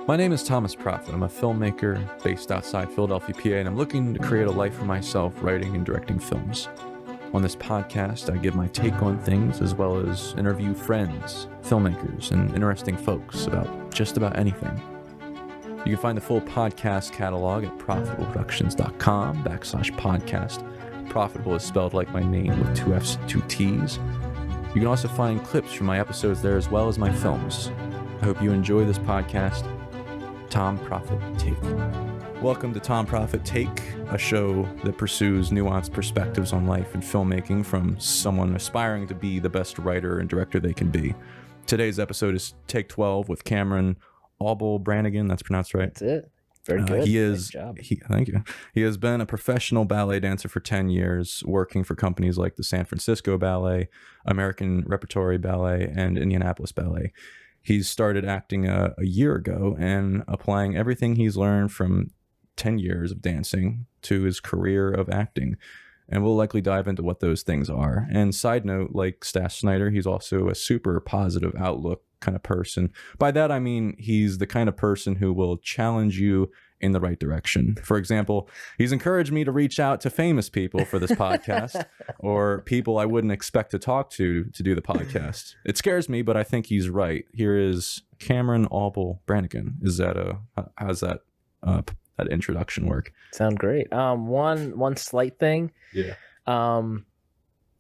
My name is Thomas Proffitt. I'm a filmmaker based outside Philadelphia, PA, and I'm looking to create a life for myself writing and directing films. On this podcast, I give my take on things as well as interview friends, filmmakers, and interesting folks about just about anything. You can find the full podcast catalog at proffitableproductions.com/podcast. Profitable is spelled like my name with 2 F's and 2 T's. You can also find clips from my episodes there as well as my films. I hope you enjoy this podcast. Tom Proffitt Take. Welcome to Tom Proffitt Take, a show that pursues nuanced perspectives on life and filmmaking from someone aspiring to be the best writer and director they can be. Today's episode is Take 12 with Cameron Auble-Branigan. That's pronounced right? That's it. Very good. Nice job. Thank you. He has been a professional ballet dancer for 10 years, working for companies like the San Francisco Ballet, American Repertory Ballet, and Indianapolis Ballet. He's started acting a year ago and applying everything he's learned from 10 years of dancing to his career of acting. And we'll likely dive into what those things are. And side note, like Stash Snyder, he's also a super positive outlook kind of person. By that, I mean, he's the kind of person who will challenge you in the right direction. For example, he's encouraged me to reach out to famous people for this podcast or people I wouldn't expect to talk to do the podcast. It scares me, but I think he's right. Here is Cameron Auble-Branigan. How's that introduction work? Sound great. One slight thing. Yeah.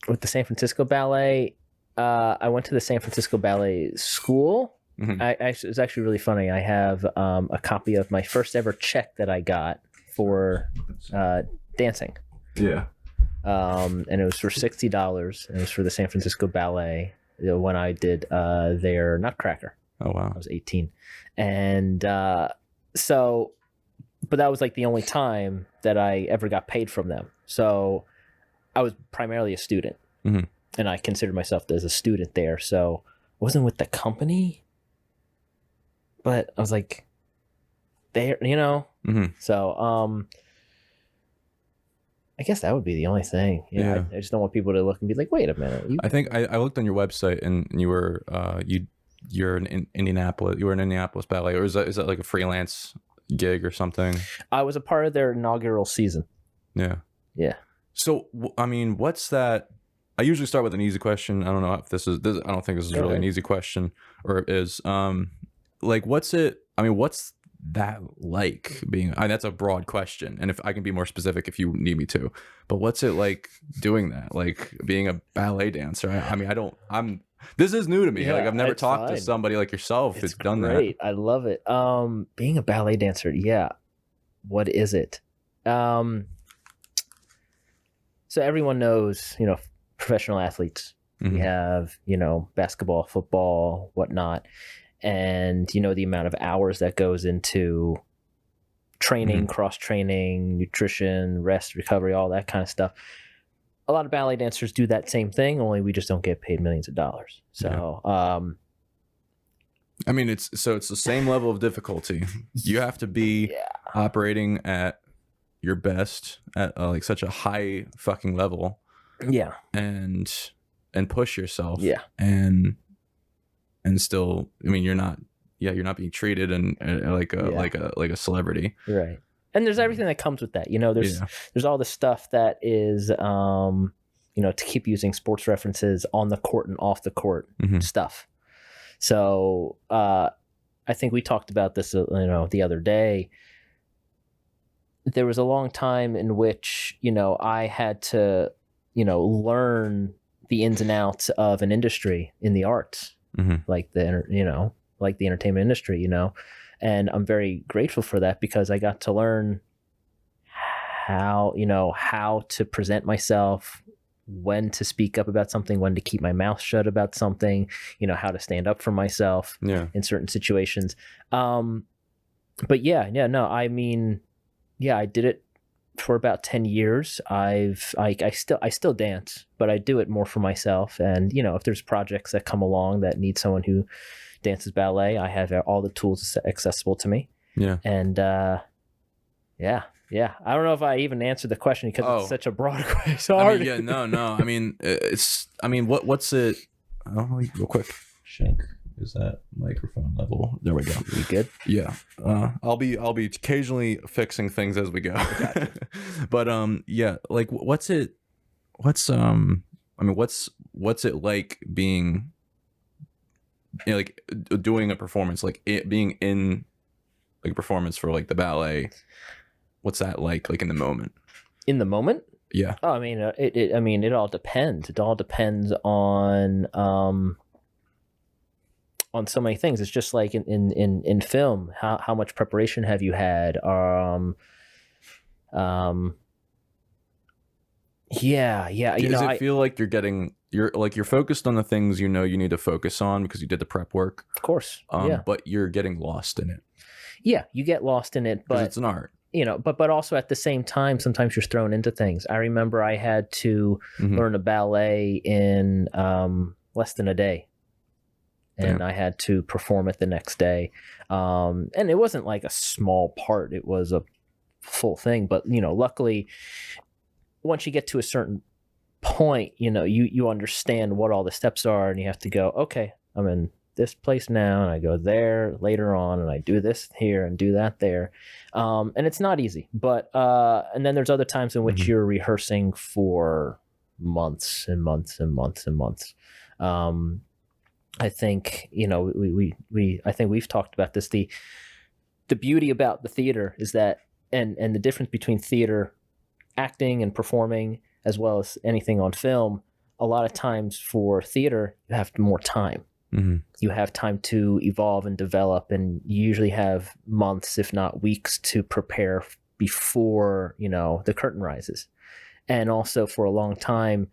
With the San Francisco Ballet, I went to the San Francisco Ballet School. Mm-hmm. It was actually really funny. I have a copy of my first ever check that I got for dancing. Yeah. And it was for $60. And it was for the San Francisco Ballet when I did their Nutcracker. Oh, wow. I was 18. And but that was like the only time that I ever got paid from them. So I was primarily a student. Mm-hmm. And I considered myself as a student there. So I wasn't with the company. But I was like, there, Mm-hmm. So, I guess that would be the only thing. Yeah. I just don't want people to look and be like, wait a minute. I think I looked on your website and you were, you're in Indianapolis. You were in Indianapolis Ballet, or is that like a freelance gig or something? I was a part of their inaugural season. Yeah. Yeah. So, I mean, what's that? I usually start with an easy question. I don't know if this. I don't think this is really an easy question, or it is. Like, what's it? I mean, what's that like being? That's a broad question, and if I can be more specific, if you need me to. But what's it like doing that? Like being a ballet dancer? I mean, this is new to me. Yeah, like I've never talked to somebody like yourself who's done that. I love it. Being a ballet dancer, yeah. What is it? So everyone knows, professional athletes. Mm-hmm. We have, basketball, football, whatnot. And, the amount of hours that goes into training, mm-hmm. cross-training, nutrition, rest, recovery, all that kind of stuff. A lot of ballet dancers do that same thing, only we just don't get paid millions of dollars. So, I mean, it's the same level of difficulty. You have to be operating at your best at like such a high fucking level. Yeah. And push yourself. Yeah. And still, I mean, you're not being treated like a celebrity. Right. And there's everything that comes with that. There's all the stuff that is, to keep using sports references, on the court and off the court mm-hmm. stuff. So, I think we talked about this, the other day. There was a long time in which, I had to, learn the ins and outs of an industry in the arts. Mm-hmm. like the entertainment industry, and I'm very grateful for that because I got to learn how to present myself, when to speak up about something, when to keep my mouth shut about something, how to stand up for myself in certain situations. But I did it for about 10 years. I still dance, but I do it more for myself. And, if there's projects that come along that need someone who dances ballet, I have all the tools accessible to me. Yeah. And, I don't know if I even answered the question because it's such a broad question. No. I mean, what's it? Oh, real quick. Shake. Is that microphone level? There we go. You good? Yeah. I'll be occasionally fixing things as we go. Gotcha. But yeah, like what's it like being, you know, like doing a performance, like being in like a performance for like the ballet? What's that like in the moment? In the moment? Yeah. Oh, I mean, it all depends. It all depends on so many things. It's just like in film. How much preparation have you had? Yeah. You Does know, it feel like you're focused on the things you know you need to focus on because you did the prep work? Of course. Yeah. But you're getting lost in it. Yeah, you get lost in it, but it's an art. You know, but also at the same time, sometimes you're thrown into things. I remember I had to learn a ballet in less than a day. And Damn. I had to perform it the next day. And it wasn't like a small part. It was a full thing. But, you know, luckily, once you get to a certain point, you know, you understand what all the steps are, and you have to go, okay, I'm in this place now, and I go there later on, and I do this here and do that there. And it's not easy. But and then there's other times in which you're rehearsing for months and months and months and months. I think, you know, I think we've talked about this. The beauty about the theater is that, and the difference between theater acting and performing, as well as anything on film, a lot of times for theater, you have more time. You have time to evolve and develop, and you usually have months, if not weeks, to prepare before, you know, the curtain rises. And also for a long time,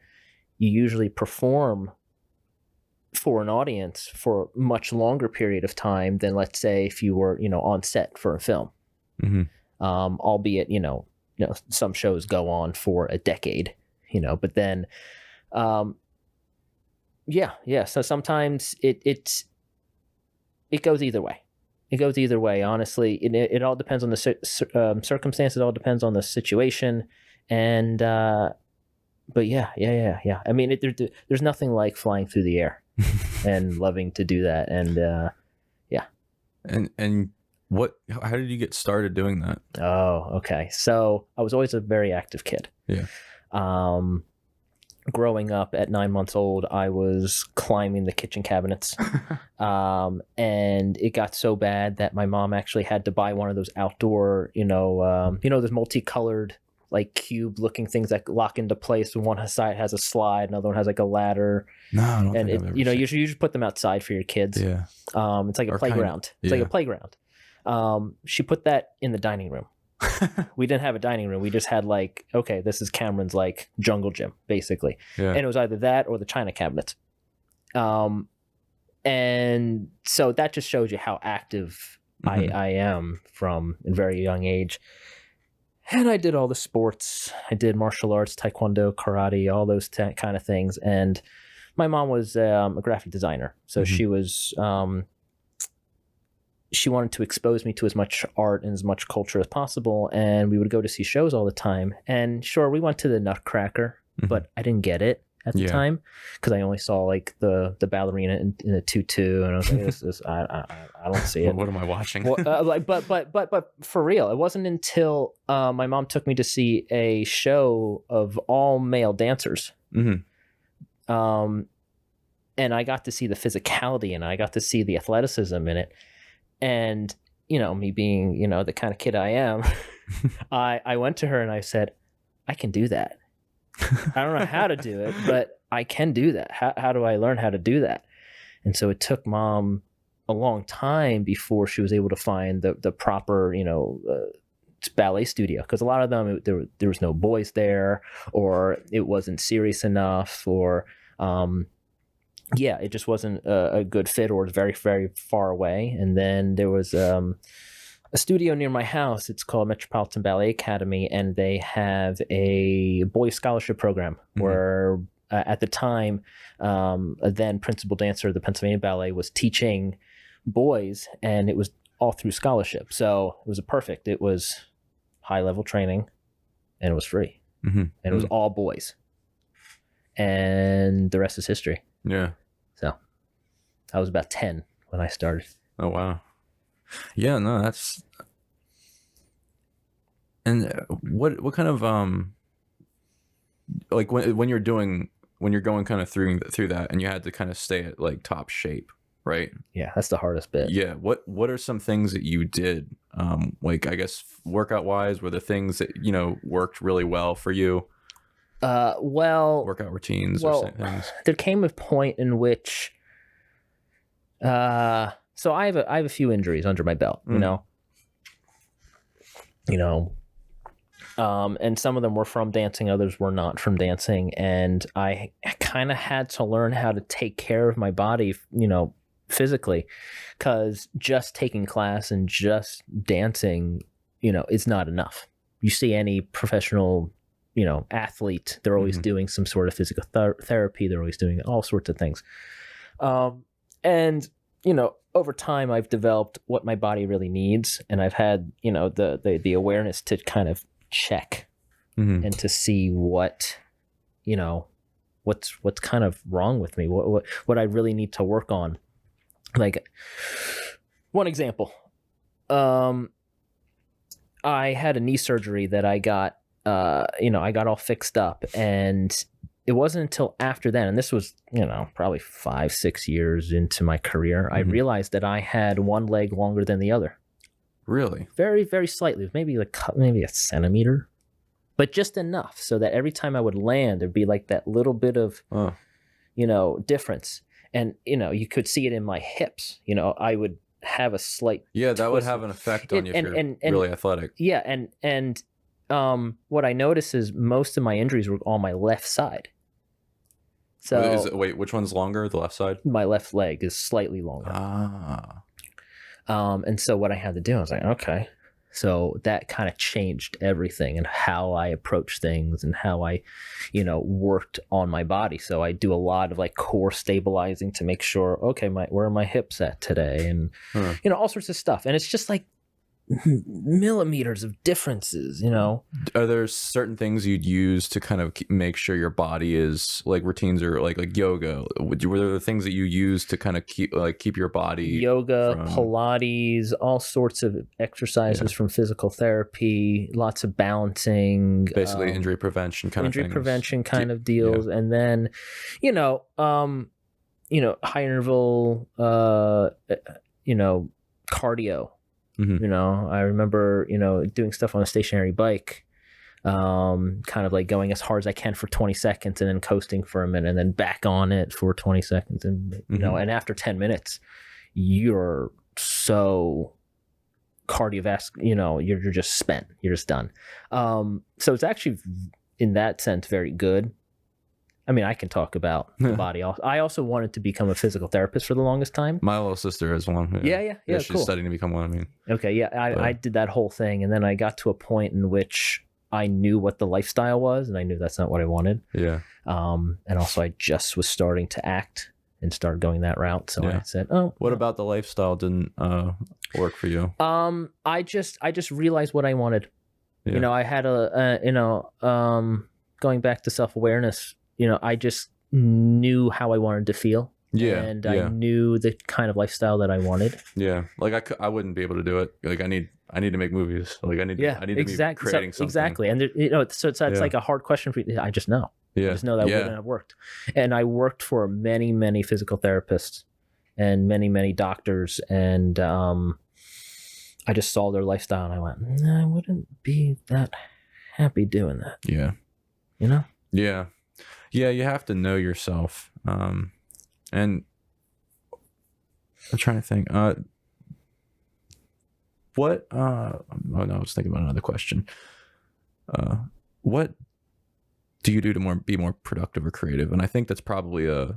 you usually perform for an audience for a much longer period of time than, let's say, if you were, you know, on set for a film. Albeit, you know, some shows go on for a decade, you know, but then, yeah. So sometimes it goes either way. It goes either way, honestly. It all depends on the circumstance. It all depends on the situation. And, but yeah. I mean, there's nothing like flying through the air and loving to do that. And, yeah. And how did you get started doing that? Oh, okay. So I was always a very active kid. Yeah. Growing up at 9 months old, I was climbing the kitchen cabinets. And it got so bad that my mom actually had to buy one of those outdoor, those multicolored, like cube looking things that lock into place. One side has a slide, another one has like a ladder. No, I don't and think I've ever seen. you should put them outside for your kids. Yeah. It's like a playground. It's like a playground. She put that in the dining room. We didn't have a dining room. We just had like, okay, this is Cameron's like jungle gym, basically. Yeah. And it was either that or the china cabinets. And so that just shows you how active I am from a very young age. And I did all the sports. I did martial arts, taekwondo, karate, all those kind of things. And my mom was a graphic designer. So she was... she wanted to expose me to as much art and as much culture as possible. And we would go to see shows all the time. And sure, we went to the Nutcracker, but I didn't get it at the time because I only saw like the ballerina in a tutu. And I was like, I don't see it. What am I watching? Well, but for real, it wasn't until my mom took me to see a show of all male dancers. And I got to see the physicality and I got to see the athleticism in it. And, you know, me being, you know, the kind of kid I am, I went to her and I said, I can do that. I don't know how to do it, but I can do that. How do I learn how to do that? And so it took mom a long time before she was able to find the proper, ballet studio. Because a lot of them, there was no boys there, or it wasn't serious enough, or... it just wasn't a good fit, or it was very, very far away. And then there was a studio near my house. It's called Metropolitan Ballet Academy, and they have a boys scholarship program where at the time, a then principal dancer of the Pennsylvania Ballet was teaching boys, and it was all through scholarship. So it was perfect. It was high-level training, and it was free. And it was all boys. And the rest is history. Yeah. So I was about 10 when I started. Oh, wow. Yeah, no, that's... And what kind of, like when you're going kind of through that and you had to kind of stay at like top shape, right? Yeah, that's the hardest bit. Yeah. What are some things that you did, like, I guess workout wise, were the things that, worked really well for you? Workout routines or things? There came a point in which, so I have a few injuries under my belt, and some of them were from dancing, others were not from dancing, and I kind of had to learn how to take care of my body, physically, because just taking class and just dancing, is not enough. You see any professional, athlete, they're always doing some sort of physical therapy. They're always doing all sorts of things. And, over time I've developed what my body really needs. And I've had, the awareness to kind of check and to see what, what's kind of wrong with me, what I really need to work on. Like, one example, I had a knee surgery that I got, I got all fixed up, and it wasn't until after then, and this was, probably 5-6 years into my career, I realized that I had one leg longer than the other. Really? Very, very slightly, maybe a centimeter, but just enough so that every time I would land, there'd be like that little bit of, difference. And, you could see it in my hips. I would have a slight that would have an effect on you if you're really athletic. Yeah, and what I noticed is most of my injuries were on my left side. So which one's longer? The left side? My left leg is slightly longer. And so what I had to do, I was like, okay. So that kind of changed everything and how I approach things and how I, worked on my body. So I do a lot of like core stabilizing to make sure, okay, where are my hips at today? And, all sorts of stuff. And it's just like millimeters of differences, Are there certain things you'd use to kind of make sure your body is like routines or like yoga? Were there things that you use to kind of keep your body? Yoga, Pilates, all sorts of exercises from physical therapy, lots of balancing, basically injury prevention kind of things. Of deals. Yeah. And then, high interval, cardio. I remember, doing stuff on a stationary bike, kind of like going as hard as I can for 20 seconds and then coasting for a minute and then back on it for 20 seconds. And, and after 10 minutes, you're so cardiovascular, you're just spent, you're just done. So it's actually in that sense, very good. I mean, I can talk about the body. I also wanted to become a physical therapist for the longest time. My little sister is one. Yeah, she's cool. studying to become one. I mean, okay, yeah, I did that whole thing, and then I got to a point in which I knew what the lifestyle was, and I knew that's not what I wanted. Yeah. And also, I just was starting to act and started going that route. So I said, "Oh, what about the lifestyle didn't work for you?" I just realized what I wanted. Yeah. I had going back to self-awareness. I just knew how I wanted to feel. Yeah. And I knew the kind of lifestyle that I wanted. Yeah. Like I wouldn't be able to do it. Like I need to make movies. Like I need to be creating something. Exactly. And so it's like a hard question for you. I just know. Yeah. I just know that wouldn't have worked. And I worked for many, many physical therapists and many, many doctors. And I just saw their lifestyle and I went, I wouldn't be that happy doing that. Yeah. Yeah. Yeah, you have to know yourself. And I'm trying to think. I was thinking about another question. What do you do to be more productive or creative? And I think that's probably a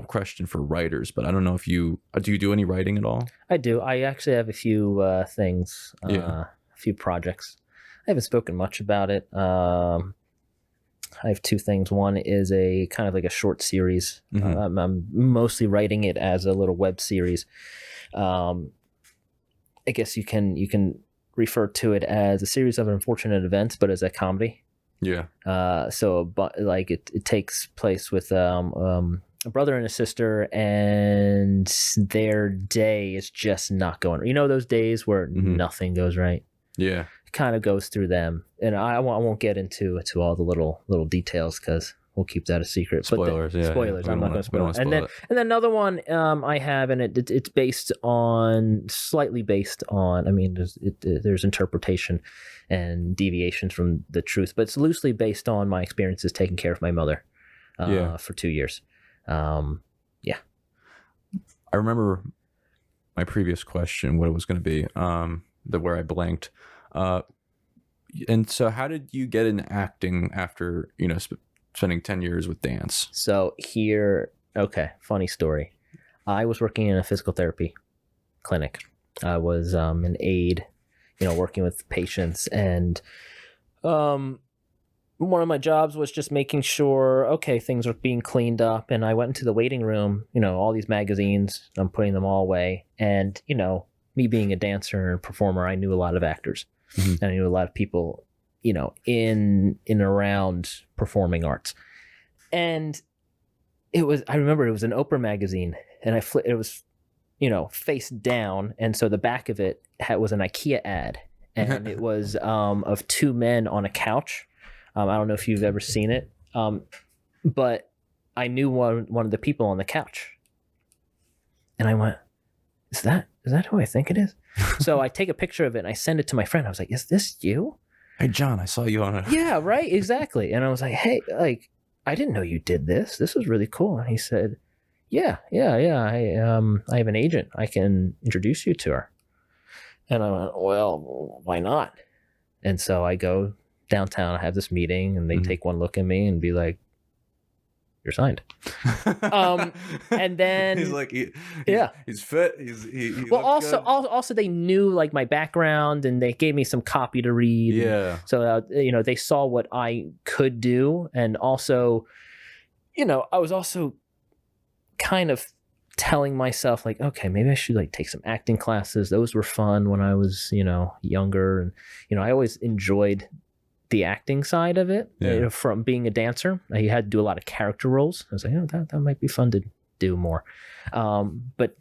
question for writers, but I don't know if do you do any writing at all? I do. I actually have a few things, a few projects. I haven't spoken much about it. I have two things. One is a kind of like a short series. I'm mostly writing it as a little web series. I guess you can refer to it as a series of unfortunate events, but as a comedy. Yeah. So, but like it takes place with a brother and a sister, and their day is just not going. You know those days where nothing goes right. Yeah, it kind of goes through them, and I won't get into all the little details because we'll keep that a secret. Spoilers, spoilers. I'm not going to spoil it. And then another one I have, and it's slightly based on. I mean, there's interpretation and deviations from the truth, but it's loosely based on my experiences taking care of my mother for 2 years. I remember my previous question, what it was going to be, where I blanked. And so how did you get into acting after, spending 10 years with dance? So funny story. I was working in a physical therapy clinic. I was an aide, working with patients, and one of my jobs was just making sure, things are being cleaned up. And I went into the waiting room, all these magazines, I'm putting them all away. And, me being a dancer and performer, I knew a lot of actors. And I knew a lot of people, in and around performing arts. And I remember it was an Oprah magazine, and it was, face down. And so the back of it was an IKEA ad. And it was of two men on a couch. I don't know if you've ever seen it, but I knew one of the people on the couch, and I went, "Is that who I think it is?" So I take a picture of it and I send it to my friend. I was like, "Is this you?" Hey, John, I saw you on it. Yeah, right, exactly. And I was like, "Hey, I didn't know you did this. This was really cool." And he said, "Yeah. I have an agent. I can introduce you to her." And I went, "Well, why not?" And so I go downtown, I have this meeting, and they take one look at me and be like, "You're signed." And then he's like, he's fit. He also they knew like my background, and they gave me some copy to read. Yeah. So they saw what I could do, and also, I was also kind of telling myself like, okay, maybe I should like take some acting classes. Those were fun when I was younger, and I always enjoyed the acting side of it. From being a dancer, you had to do a lot of character roles. I was like, that might be fun to do more. But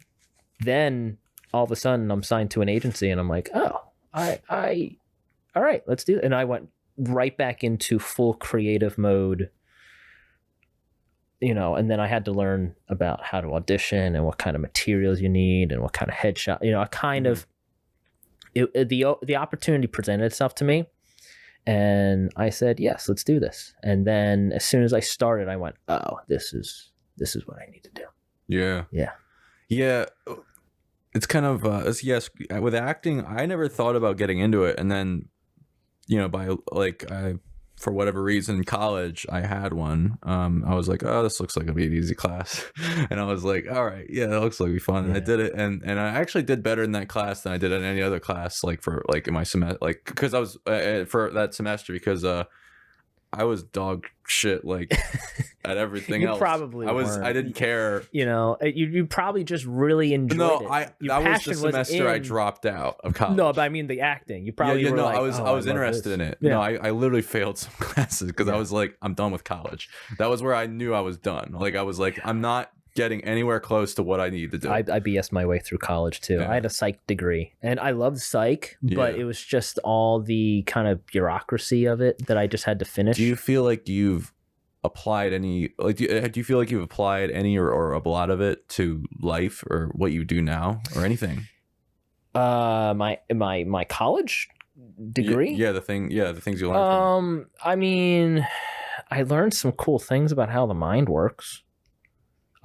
then all of a sudden I'm signed to an agency, and I'm like, all right, let's do it. And I went right back into full creative mode, and then I had to learn about how to audition and what kind of materials you need and what kind of headshot, the opportunity presented itself to me. And I said, yes, let's do this. And then as soon as I started, I went, oh, this is what I need to do. Yeah. It's kind of, yes, with acting, I never thought about getting into it. And then, for whatever reason, in college, I had one. I was like, oh, this looks like it'll be an easy class. And I was like, all right, yeah, that looks like it'll be fun. And I did it. And I actually did better in that class than I did in any other class, in my semester, because I was for that semester, because I was dog shit at everything you else. Probably I didn't care. You probably just really enjoyed it. That was the semester I dropped out of college. No, but I mean the acting. You probably were like, I was interested in it. Yeah. No, I literally failed some classes because I was like, I'm done with college. That was where I knew I was done. I was like, I'm not getting anywhere close to what I need to do. I BS'd my way through college too. Yeah. I had a psych degree, and I loved psych, but it was just all the kind of bureaucracy of it that I just had to finish. Do you feel like you've applied any, do you feel like you've applied any or a lot of it to life or what you do now or anything? My college degree? The things you learned from it. I mean, I learned some cool things about how the mind works.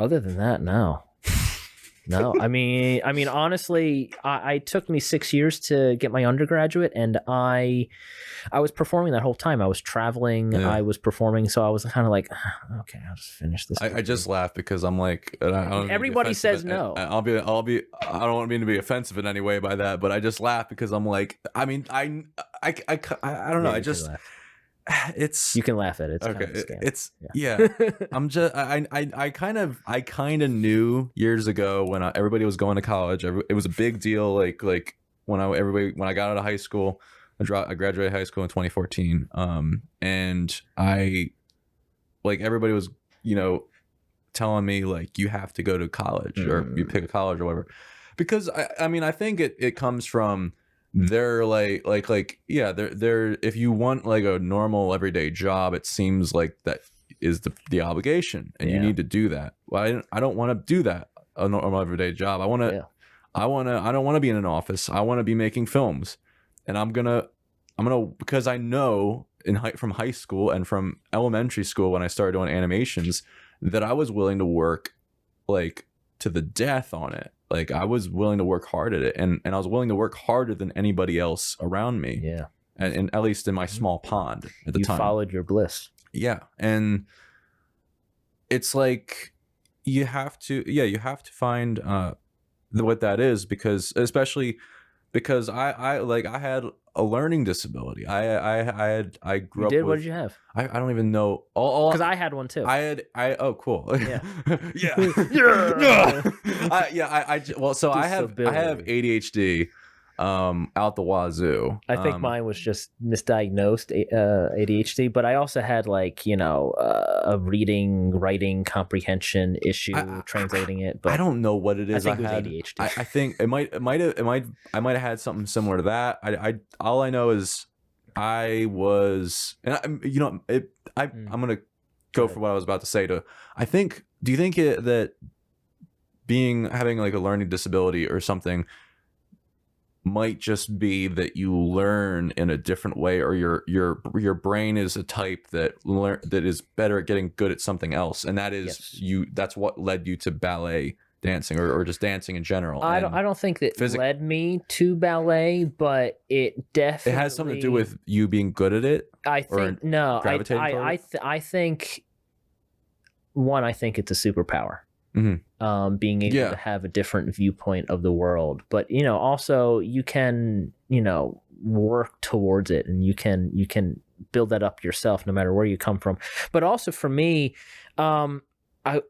Other than that, no. I mean, honestly, I took me 6 years to get my undergraduate, and I was performing that whole time. I was traveling, I was performing, so I was kind of like, okay, I'll just finish this. I just laugh because I'm like, everybody says no. I don't want me to be offensive in any way by that, but I just laugh because I'm like, I mean, I don't know, I just. You can laugh at it. I'm just I kind of knew years ago when everybody was going to college. It was a big deal. Like when I got out of high school, I graduated high school in 2014. And everybody was telling me like you have to go to college or you pick a college or whatever. Because I mean, I think it comes from they're yeah, they're if you want like a normal everyday job, it seems like that is the obligation and you need to do that. Well, I don't want to do that, a normal everyday job. I don't want to be in an office. I want to be making films. And I'm gonna because I know from high school and from elementary school when I started doing animations that I was willing to work like to the death on it. Like I was willing to work hard at it, and I was willing to work harder than anybody else around me. Yeah, and at least in my small pond at the time. You followed your bliss. Yeah, and it's like you have to find what that is, because especially because I had a learning disability. I grew up with, what did you have? I don't even know. Because I had one too. Oh cool. Yeah. Well, so I have ADHD out the wazoo. I think mine was just misdiagnosed ADHD, but I also had like, a reading, writing comprehension issue, translating it. But I don't know what it is. I think it was ADHD. I think I might have had something similar to that. All I know is I was, and I'm gonna go for what I was about to say. Do you think that having like a learning disability or something might just be that you learn in a different way, or your brain is a type that is better at getting good at something else, and that is that's what led you to ballet dancing or just dancing in general? I don't think that led me to ballet, but it definitely has something to do with you being good at it. I think I think I think it's a superpower. Mm-hmm. Being able to have a different viewpoint of the world, but also you can work towards it, and you can build that up yourself no matter where you come from. But also for me, I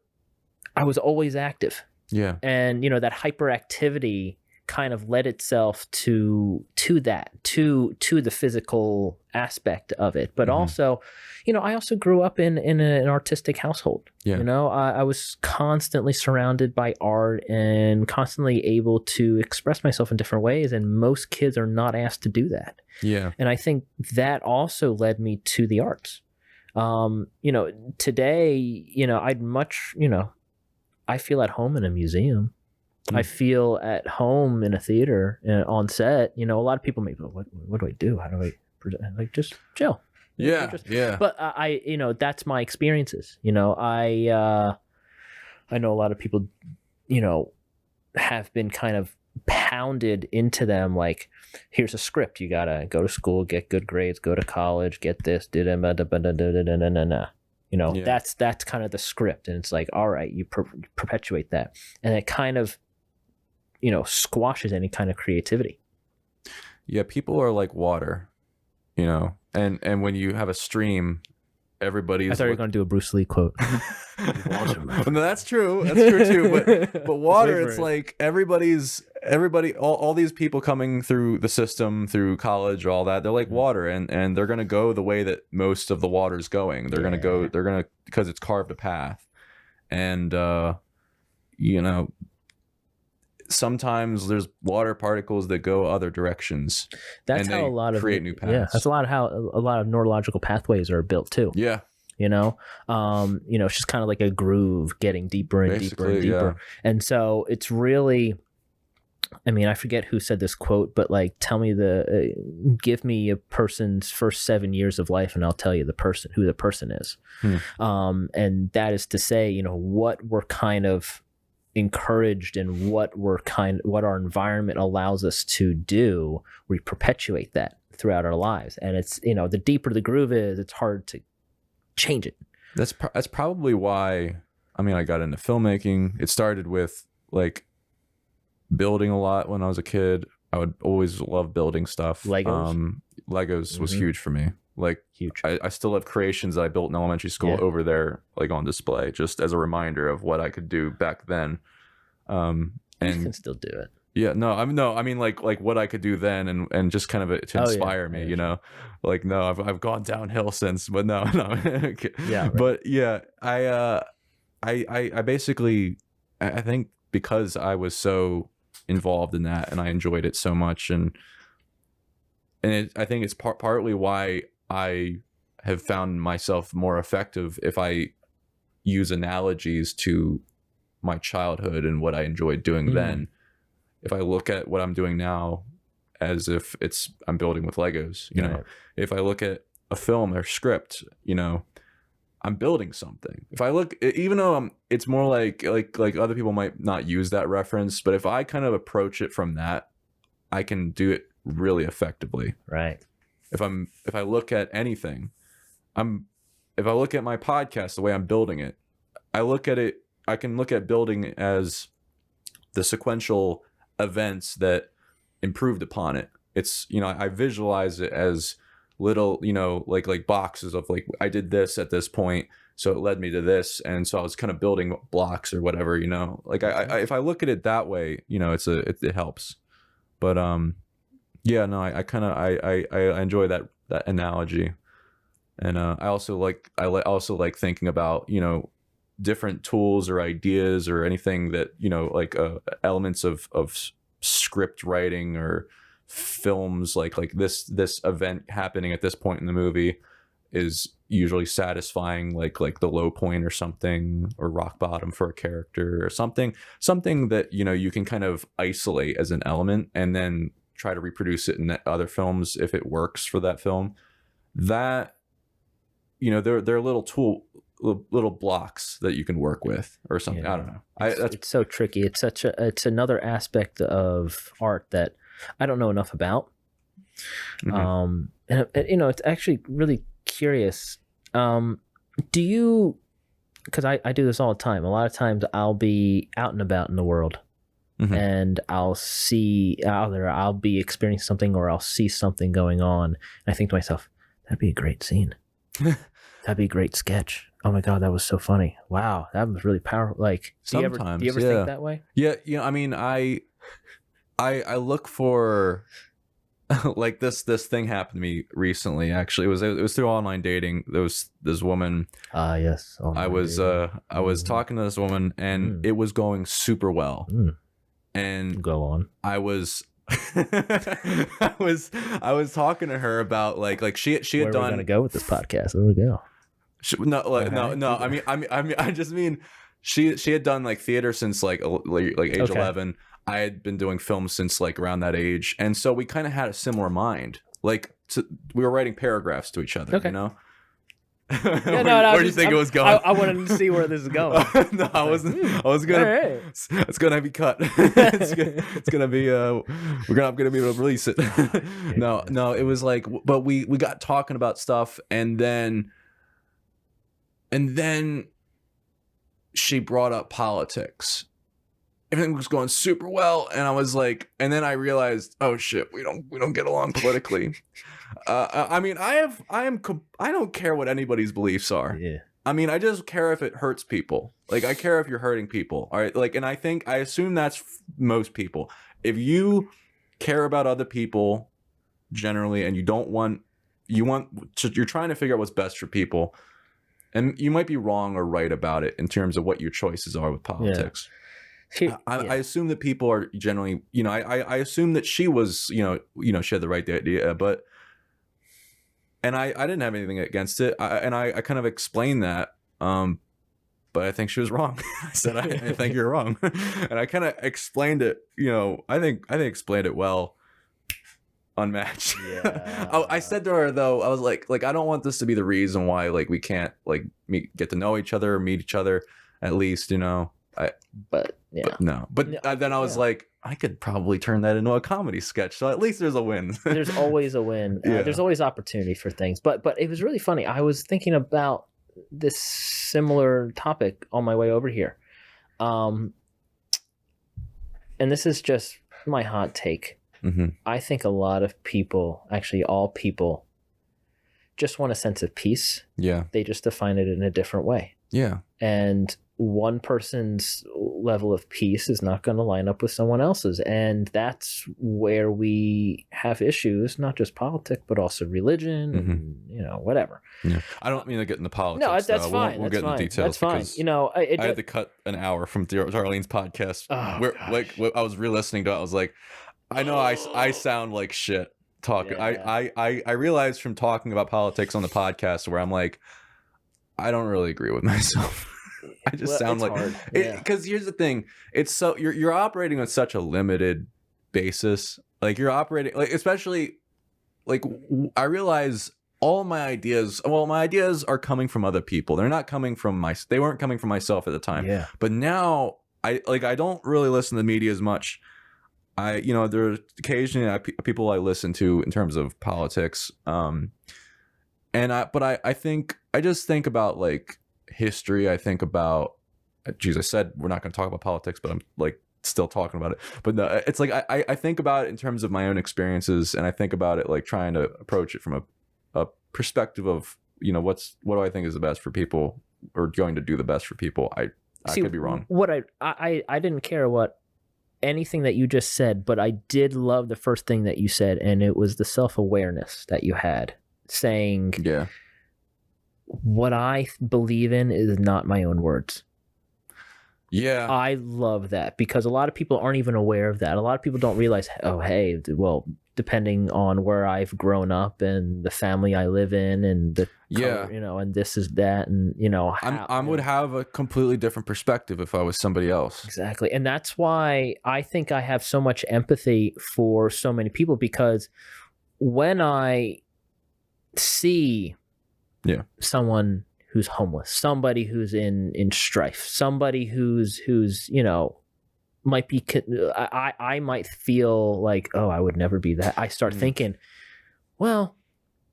was always active, and that hyperactivity kind of led itself to the physical aspect of it. But also, I also grew up in an artistic household. I was constantly surrounded by art and constantly able to express myself in different ways, and most kids are not asked to do that. And I think that also led me to the arts. Today, I'd much, I feel at home in a museum. I feel at home in a theater on set. A lot of people may go, what do I do? How do I present? Like, just chill. But that's my experiences. I know a lot of people, have been kind of pounded into them. Like, here's a script. You gotta go to school, get good grades, go to college, get this. That's kind of the script, and it's like, all right, you perpetuate that, and it kind of squashes any kind of creativity. People are like water, and when you have a stream, everybody's. I thought you were going to do a Bruce Lee quote. No, that's true too. But water, it's like everybody, all these people coming through the system, through college, all that, they're like water, and they're going to go the way that most of the water's going. They're going to because it's carved a path, and sometimes there's water particles that go other directions. That's and how a lot of create new paths. Yeah, that's how a lot of neurological pathways are built too. It's just kind of like a groove getting deeper and deeper and deeper. And so it's really, I forget who said this quote, but like, give me a person's first 7 years of life and I'll tell you who the person is. And that is to say, what we're kind of encouraged and what our environment allows us to do, we perpetuate that throughout our lives. And it's, the deeper the groove is, it's hard to change it. That's probably why, I got into filmmaking. It started with like building a lot when I was a kid. I would always love building stuff. Legos was huge for me. Like, huge. I still have creations that I built in elementary school over there, like on display, just as a reminder of what I could do back then. And you can still do it. Like what I could do then, and just kind of to inspire me, Like, no, I've gone downhill since, but no. Yeah. Right. But I basically, I think because I was so involved in that and I enjoyed it so much, and I think it's partly why I have found myself more effective if I use analogies to my childhood and what I enjoyed doing then. If I look at what I'm doing now as if I'm building with Legos, you know, if I look at a film or script, you know, I'm building something. If I look, even though it's more like other people might not use that reference, but if I kind of approach it from that, I can do it really effectively. Right. If I look at anything, if I look at my podcast, the way I'm building it, I can look at building as the sequential events that improved upon it. It's, you know, I visualize it as little, you know, like boxes of like, I did this at this point, so it led me to this, and so I was kind of building blocks or whatever, you know. Like I if I look at it that way, you know, it helps. But yeah, no, I kind of I enjoy that analogy. And I also like thinking about, you know, different tools or ideas or anything that, you know, like elements of script writing or films, like this event happening at this point in the movie is usually satisfying, like the low point or something, or rock bottom for a character or something that, you know, you can kind of isolate as an element and then try to reproduce it in other films if it works for that film. That, you know, they're little blocks that you can work with or something. Yeah. I don't know. It's so tricky. It's another aspect of art that I don't know enough about. And you know, it's actually really curious. Do you, because I do this all the time. A lot of times I'll be out and about in the world, and I'll be experiencing something, or I'll see something going on, and I think to myself, that'd be a great scene. That'd be a great sketch. Oh my God, that was so funny. Wow, that was really powerful. Like, do you ever think that way? Yeah, you know, I mean, I look for like this thing happened to me recently. Actually, it was through online dating. There was this woman. Yes. I was talking to this woman, and it was going super well. And go on. I was I was talking to her about like she had Where done. We're gonna go with this podcast. Where we go? No. I mean, I just mean she had done like theater since like age 11. I had been doing films since like around that age, and so we kind of had a similar mind. Like we were writing paragraphs to each other, you know. Yeah, where do you think it was going? I wanted to see where this is going. No, I wasn't. I was gonna. Right. It's gonna be cut. it's gonna be. We're not gonna be able to release it. No. It was like, but we got talking about stuff, and then she brought up politics. Everything was going super well, and I was like, and then I realized, oh shit, we don't get along politically. I mean, I don't care what anybody's beliefs are. Yeah. I mean, I just care if it hurts people. Like, I care if you're hurting people. All right. Like, and I assume that's most people. If you care about other people generally, and you're trying to figure out what's best for people, and you might be wrong or right about it in terms of what your choices are with politics. Yeah. I assume that people are generally, you know, I assume that she was, you know, she had the right idea, but, and I didn't have anything against it. I kind of explained that, but I think she was wrong. I said, I think you're wrong. And I kind of explained it, you know, I think explained it well, unmatched. Yeah. I said to her though, I was like, I don't want this to be the reason why, like, we can't like get to know each other or meet each other at least, you know. But then I was like, I could probably turn that into a comedy sketch, so at least there's a win. There's always a win. There's always opportunity for things. But it was really funny. I was thinking about this similar topic on my way over here, and this is just my hot take. I think a lot of people, actually all people, just want a sense of peace. Yeah, they just define it in a different way. Yeah. And one person's level of peace is not going to line up with someone else's. And that's where we have issues, not just politics, but also religion and, you know, whatever. Yeah. I don't mean to get into politics. No, that's though. fine. We'll that's get fine. into details. That's fine. You know, I had to cut an hour from Darlene's podcast. Like I was re-listening to it. I was like, I know I sound like shit talking. Yeah. I realized from talking about politics on the podcast where I'm like, I don't really agree with myself. I just sound like, because here's the thing, it's so you're operating on such a limited basis. Like you're operating like, especially like I realize all my ideas are coming from other people. They're not coming from they weren't coming from myself at the time. Yeah. But now I don't really listen to the media as much. You know, there are occasionally people I listen to in terms of politics. But I just think about like history. I think about, geez, I said we're not going to talk about politics, but I'm like still talking about it. But no, it's like I think about it in terms of my own experiences, and I think about it like trying to approach it from a perspective of, you know, what do I think is the best for people, or going to do the best for people. I could be wrong. What I didn't care what anything that you just said, but I did love the first thing that you said, and it was the self-awareness that you had, saying, yeah, what I believe in is not my own words. Yeah. I love that, because a lot of people aren't even aware of that. A lot of people don't realize, oh, hey, well, depending on where I've grown up and the family I live in and the color, you know, and this is that, and, you know, I would have a completely different perspective if I was somebody else. Exactly. And that's why I think I have so much empathy for so many people, because when I see someone who's homeless, somebody who's in strife, somebody who's you know, might be, I might feel like, oh, I would never be that. I start thinking, well,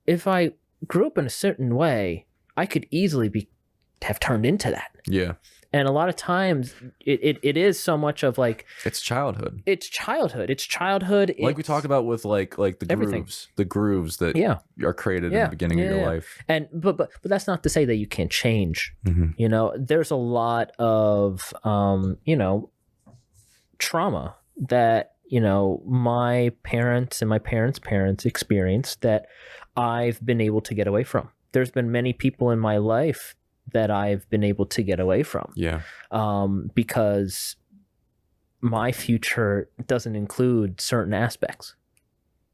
if I grew up in a certain way, I could easily have turned into that. Yeah. And a lot of times it is so much of like, it's childhood. Like we talked about with like the grooves that are created in the beginning of your life. And but that's not to say that you can't change. You know, there's a lot of you know, trauma that, you know, my parents and my parents' parents experienced that I've been able to get away from. There's been many people in my life that I've been able to get away from. Yeah. Because my future doesn't include certain aspects,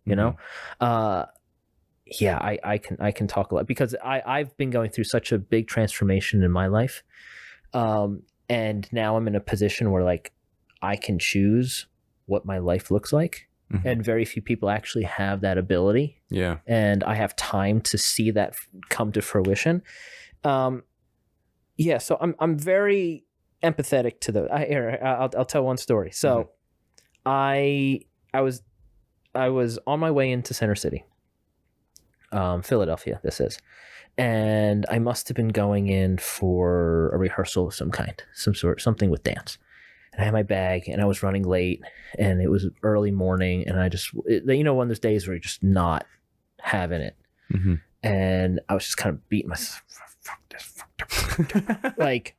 you know? Yeah, I can talk a lot, because I've been going through such a big transformation in my life. And now I'm in a position where like I can choose what my life looks like. And very few people actually have that ability. Yeah. And I have time to see that come to fruition. Yeah, so I'm very empathetic to I'll tell one story. So I was on my way into Center City, Philadelphia, this is, and I must have been going in for a rehearsal of some kind, something with dance. And I had my bag, and I was running late, and it was early morning, and you know, one of those days where you're just not having it. And I was just kind of beating myself. Fuck this. Like,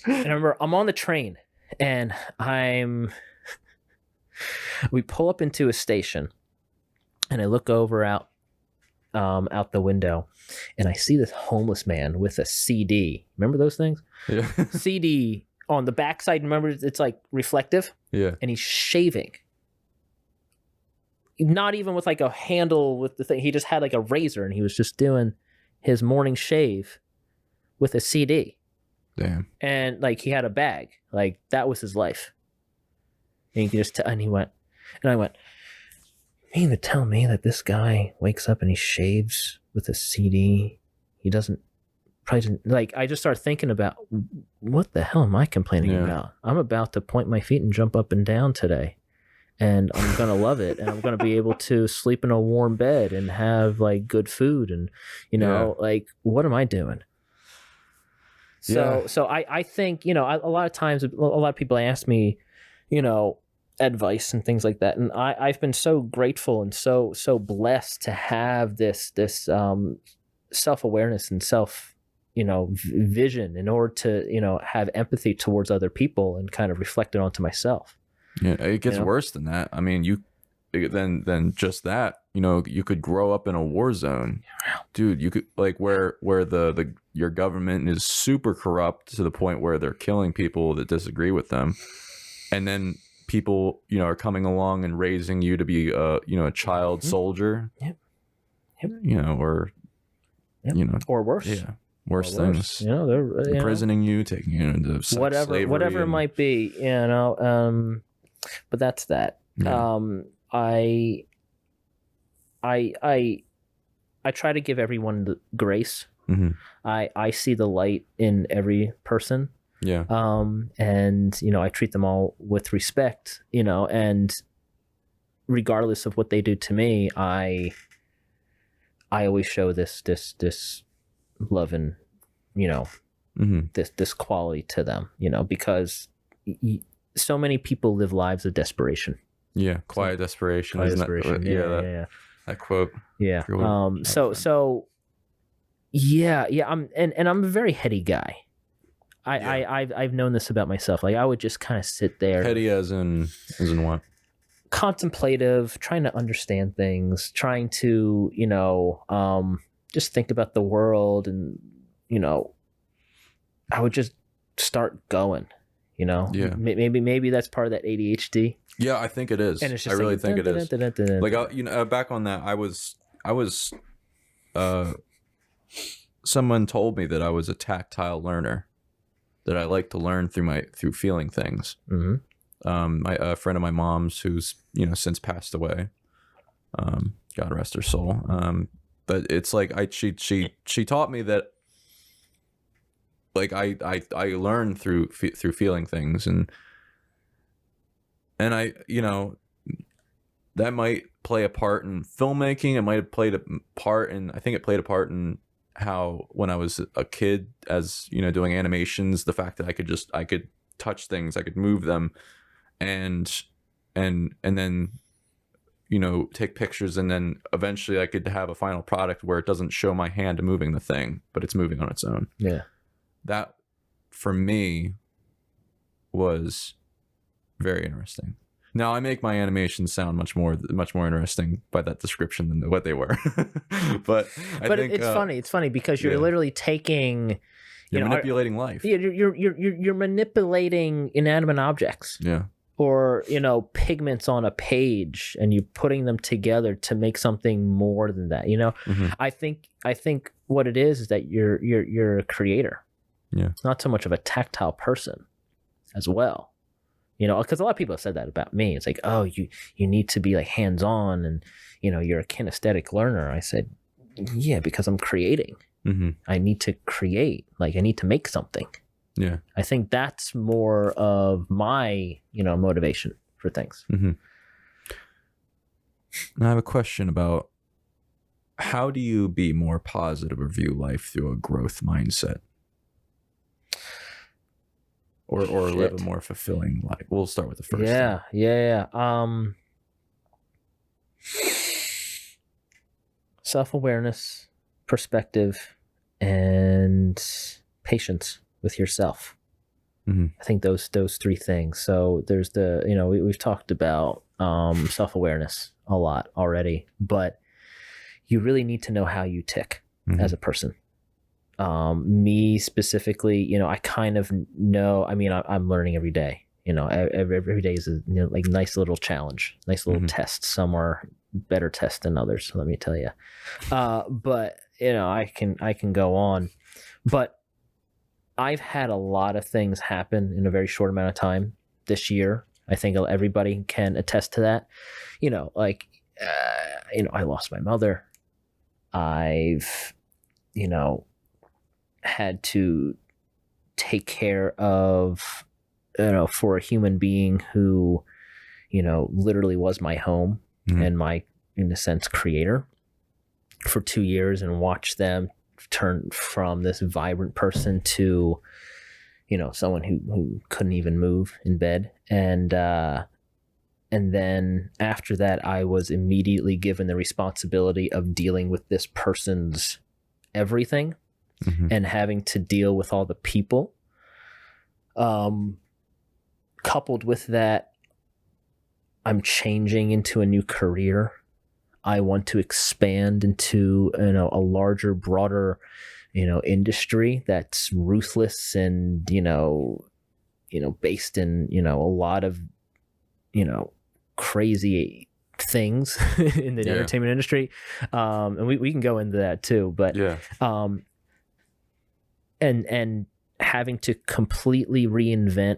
and I remember I'm on the train, and we pull up into a station, and I look over out the window, and I see this homeless man with a CD. Remember those things? Yeah. CD on the backside. Remember, it's like reflective. Yeah. And he's shaving. Not even with like a handle with the thing. He just had like a razor, and he was just doing his morning shave with a CD. Damn. And like he had a bag. Like that was his life. And you can just and I went, you mean to tell me that this guy wakes up and he shaves with a CD? He doesn't like, I just started thinking about, what the hell am I complaining about? I'm about to point my feet and jump up and down today. And I'm going to love it. And I'm going to be able to sleep in a warm bed and have like good food. And, you know, like, what am I doing? So I think, you know, a lot of times, a lot of people ask me, you know, advice and things like that. And I've been so grateful and so blessed to have this self-awareness and vision, in order to, have empathy towards other people and kind of reflect it onto myself. Yeah, it gets worse than that. I mean, than just that. You could grow up in a war zone, dude. You could like where your government is super corrupt to the point where they're killing people that disagree with them, and then people are coming along and raising you to be a child soldier. Yep. Or or worse. Yeah. Worse things. They're imprisoning you, taking you into whatever it might be. But that's that. Yeah. I try to give everyone the grace. Mm-hmm. I see the light in every person. Yeah. And I treat them all with respect. And regardless of what they do to me, I always show this love and Mm-hmm. this quality to them. Because so many people live lives of desperation. Yeah, quiet desperation. Quiet desperation. Yeah. That quote. Yeah. I'm a very heady guy. I've known this about myself. Like I would just kind of sit there. Heady as in what? Contemplative, trying to understand things, trying to just think about the world, and I would just start going. Yeah. Maybe that's part of that ADHD. Yeah, I think it is. And it's just I really think it is. Like, back on that, I was. Someone told me that I was a tactile learner, that I like to learn through feeling things. Mm-hmm. A friend of my mom's, who's since passed away, God rest her soul. But it's like she taught me that. Like I learn through feeling things, and I that might play a part in filmmaking. It might have played a part in. I think it played a part in how when I was a kid, as doing animations, the fact that I could touch things, I could move them, and then take pictures, and then eventually I could have a final product where it doesn't show my hand moving the thing, but it's moving on its own. Yeah. That, for me, was very interesting. Now I make my animations sound much more interesting by that description than what they were. but I think it's funny. It's funny because you're literally taking, you're manipulating life. You're manipulating inanimate objects. Yeah. Or pigments on a page, and you're putting them together to make something more than that. Mm-hmm. I think what it is that you're a creator. Yeah. It's not so much of a tactile person as well. Because a lot of people have said that about me. It's like, oh, you need to be like hands-on, and you're a kinesthetic learner. I said, yeah, because I'm creating. Mm-hmm. I need to create. Like I need to make something. Yeah. I think that's more of my, motivation for things. Mm-hmm. I have a question about how do you be more positive or view life through a growth mindset? Or live a more fulfilling life. We'll start with the first. Yeah. Self-awareness, perspective, and patience with yourself. Mm-hmm. I think those three things. So there's we've talked about self-awareness a lot already, but you really need to know how you tick as a person. Me specifically, I kind of know. I mean, I'm learning every day. Every day is a like nice little challenge, nice little test. Some are better tests than others, let me tell you. But I can go on, but I've had a lot of things happen in a very short amount of time this year. I think everybody can attest to that. I lost my mother. I've, had to take care of, for a human being who, literally was my home and my, in a sense, creator for 2 years, and watch them turn from this vibrant person to, someone who couldn't even move in bed. And then after that, I was immediately given the responsibility of dealing with this person's everything. and having to deal with all the people. Coupled with that, I'm changing into a new career. I want to expand into, a larger, broader, industry that's ruthless and, based in, a lot of, crazy things in the entertainment industry. And we can go into that too, but, and having to completely reinvent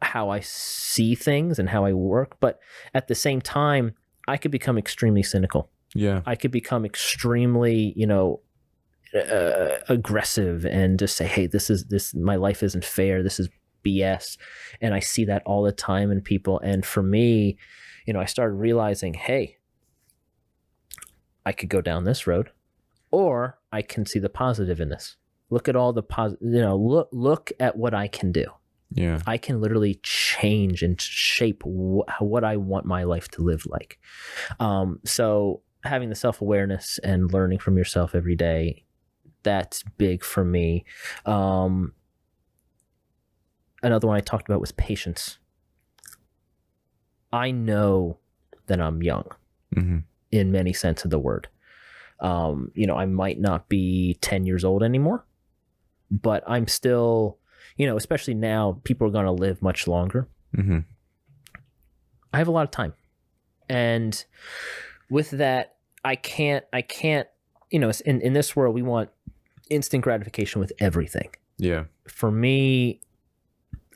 how I see things and how I work. But at the same time, I could become extremely cynical. Yeah. I could become extremely, aggressive and just say, hey, my life isn't fair. This is BS. And I see that all the time in people. And for me, I started realizing, hey, I could go down this road, or I can see the positive in this. Look at all the positive, look at what I can do. Yeah. I can literally change and shape what I want my life to live like. So having the self-awareness and learning from yourself every day, that's big for me. Another one I talked about was patience. I know that I'm young in many sense of the word. I might not be 10 years old anymore, but I'm still, especially now, people are going to live much longer. I have a lot of time. And with that, I can't, in this world, we want instant gratification with everything. Yeah. For me,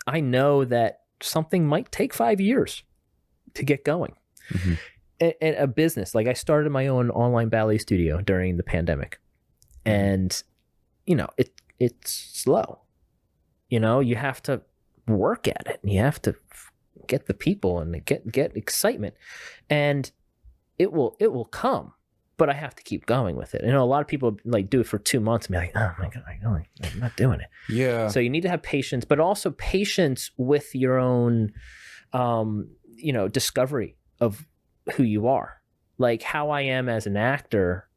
I know that something might take 5 years to get going. And a business, like I started my own online ballet studio during the pandemic, and it's slow. You have to work at it, and you have to get the people and get excitement, and it will come. But I have to keep going with it. A lot of people like do it for 2 months and be like, oh my God, I'm not doing it. Yeah. So you need to have patience, but also patience with your own, discovery of who you are. Like how I am as an actor,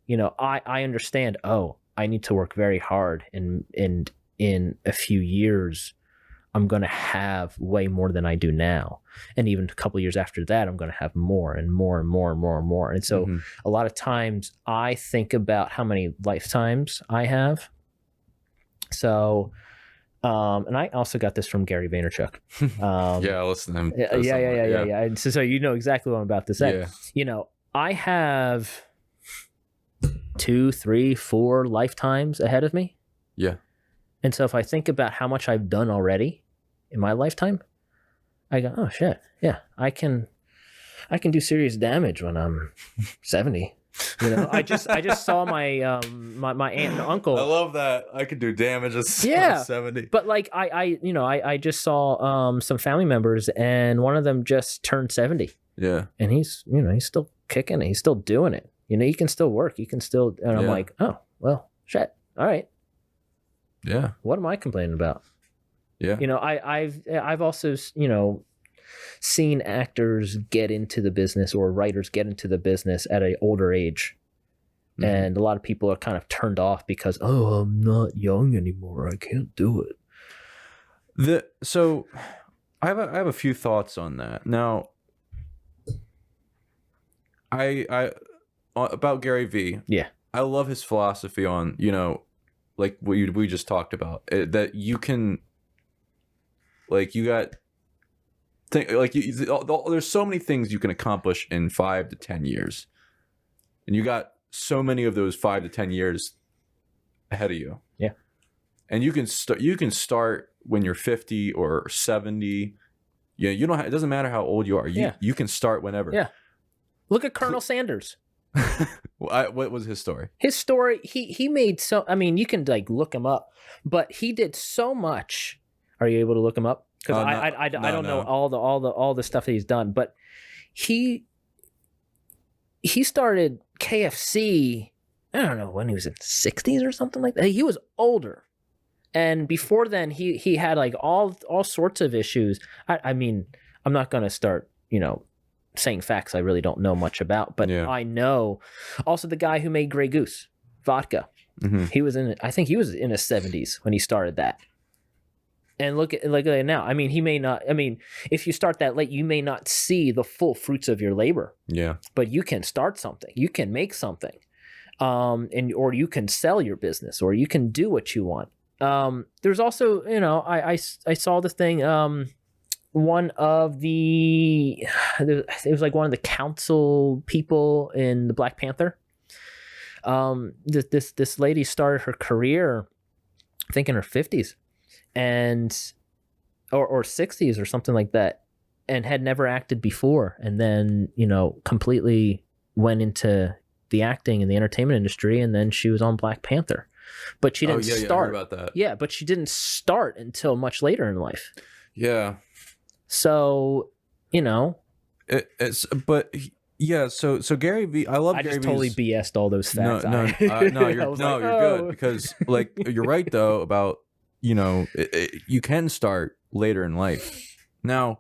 I understand, I need to work very hard, and in a few years, I'm going to have way more than I do now. And even a couple of years after that, I'm going to have more and more and more and more and more. And so a lot of times I think about how many lifetimes I have. So, and I also got this from Gary Vaynerchuk. Yeah, listen to him. Yeah. And so exactly what I'm about to say. Yeah. I have 2, 3, 4 lifetimes ahead of me. Yeah. And so if I think about how much I've done already in my lifetime, I go, oh shit, yeah, I can do serious damage when I'm 70. I just saw my my aunt and uncle. I love that. I could do damage at 70. But like I just saw some family members, and one of them just turned 70. Yeah. And he's still kicking it. He's still doing it. He can still work. He can still, and I'm like, oh, well, shit. All right. Yeah. What am I complaining about? Yeah. I've also, seen actors get into the business, or writers get into the business at an older age. And a lot of people are kind of turned off because, I'm not young anymore. I can't do it. So I have a few thoughts on that. Now, I about Gary V. Yeah. I love his philosophy on, like we just talked about, that you can, like, there's so many things you can accomplish in 5 to 10 years, and you got so many of those 5 to 10 years ahead of you. Yeah. And you can start when you're 50 or 70. Yeah. It doesn't matter how old you are. You can start whenever. Yeah. Look at Colonel Sanders. What was his story? His story, he made you can like look him up, but he did so much. Are you able to look him up? Because I don't know all the stuff that he's done, but he started KFC. I don't know when he was in 60s or something like that. He was older, and before then he had like all sorts of issues. I mean, I'm not gonna start saying facts I really don't know much about, but I know also the guy who made Grey Goose vodka. He was I think he was in his 70s when he started that. And look at it now. I mean, he may not. I mean, if you start that late, you may not see the full fruits of your labor. Yeah. But you can start something. You can make something, or you can sell your business, or you can do what you want. There's also, I saw the thing. One of it was like one of the council people in the Black Panther. This lady started her career, I think in her 50s. Or 60s or something like that, and had never acted before, and then completely went into the acting and the entertainment industry, and then she was on Black Panther, but she didn't start. I heard about that. Yeah, but she didn't start until much later in life. Yeah. So So Gary Vee, I love. I Gary just totally BS'd all those facts. You're good, because like you're right though about. You can start later in life. Now,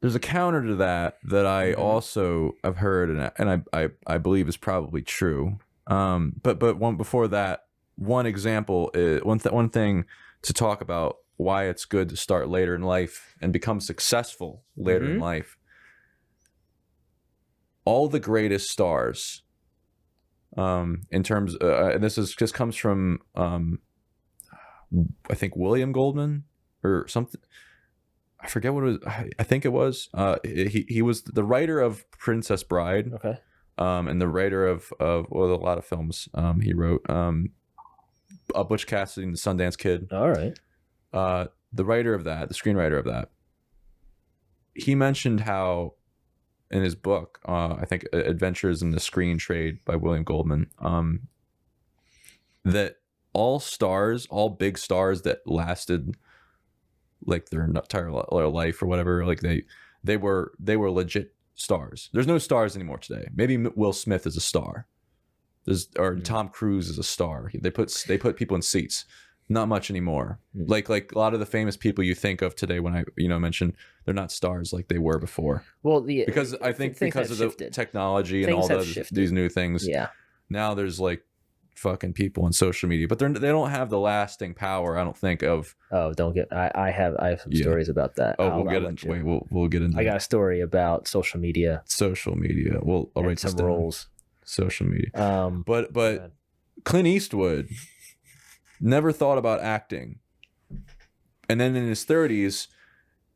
there's a counter to that I also have heard, and I believe is probably true. But one before that, one example is one thing to talk about why it's good to start later in life and become successful later in life. All the greatest stars. In terms, and this comes from, I think William Goldman or something. I forget what it was. I think it was. He was the writer of Princess Bride. Okay. And the writer of a lot of films. He wrote Butch Cassidy and the Sundance Kid. All right. The writer of that, the screenwriter of that, he mentioned how, in his book, I think Adventures in the Screen Trade by William Goldman, that all big stars that lasted like their entire life or whatever, like they were legit stars. There's no stars anymore today. Maybe Will Smith is a star. Tom Cruise is a star. They put people in seats. Not much anymore. Like a lot of the famous people you think of today, when I mention, they're not stars like they were before. Well, because I think because of the technology and all these new things. Yeah. Now there's like fucking people on social media, but they don't have the lasting power, I don't think, of. Oh, don't get. I have some stories about that. Oh, we'll get into. I got a story about social media. Well, I'll write some roles. Social media. But Clint Eastwood never thought about acting, and then in his 30s,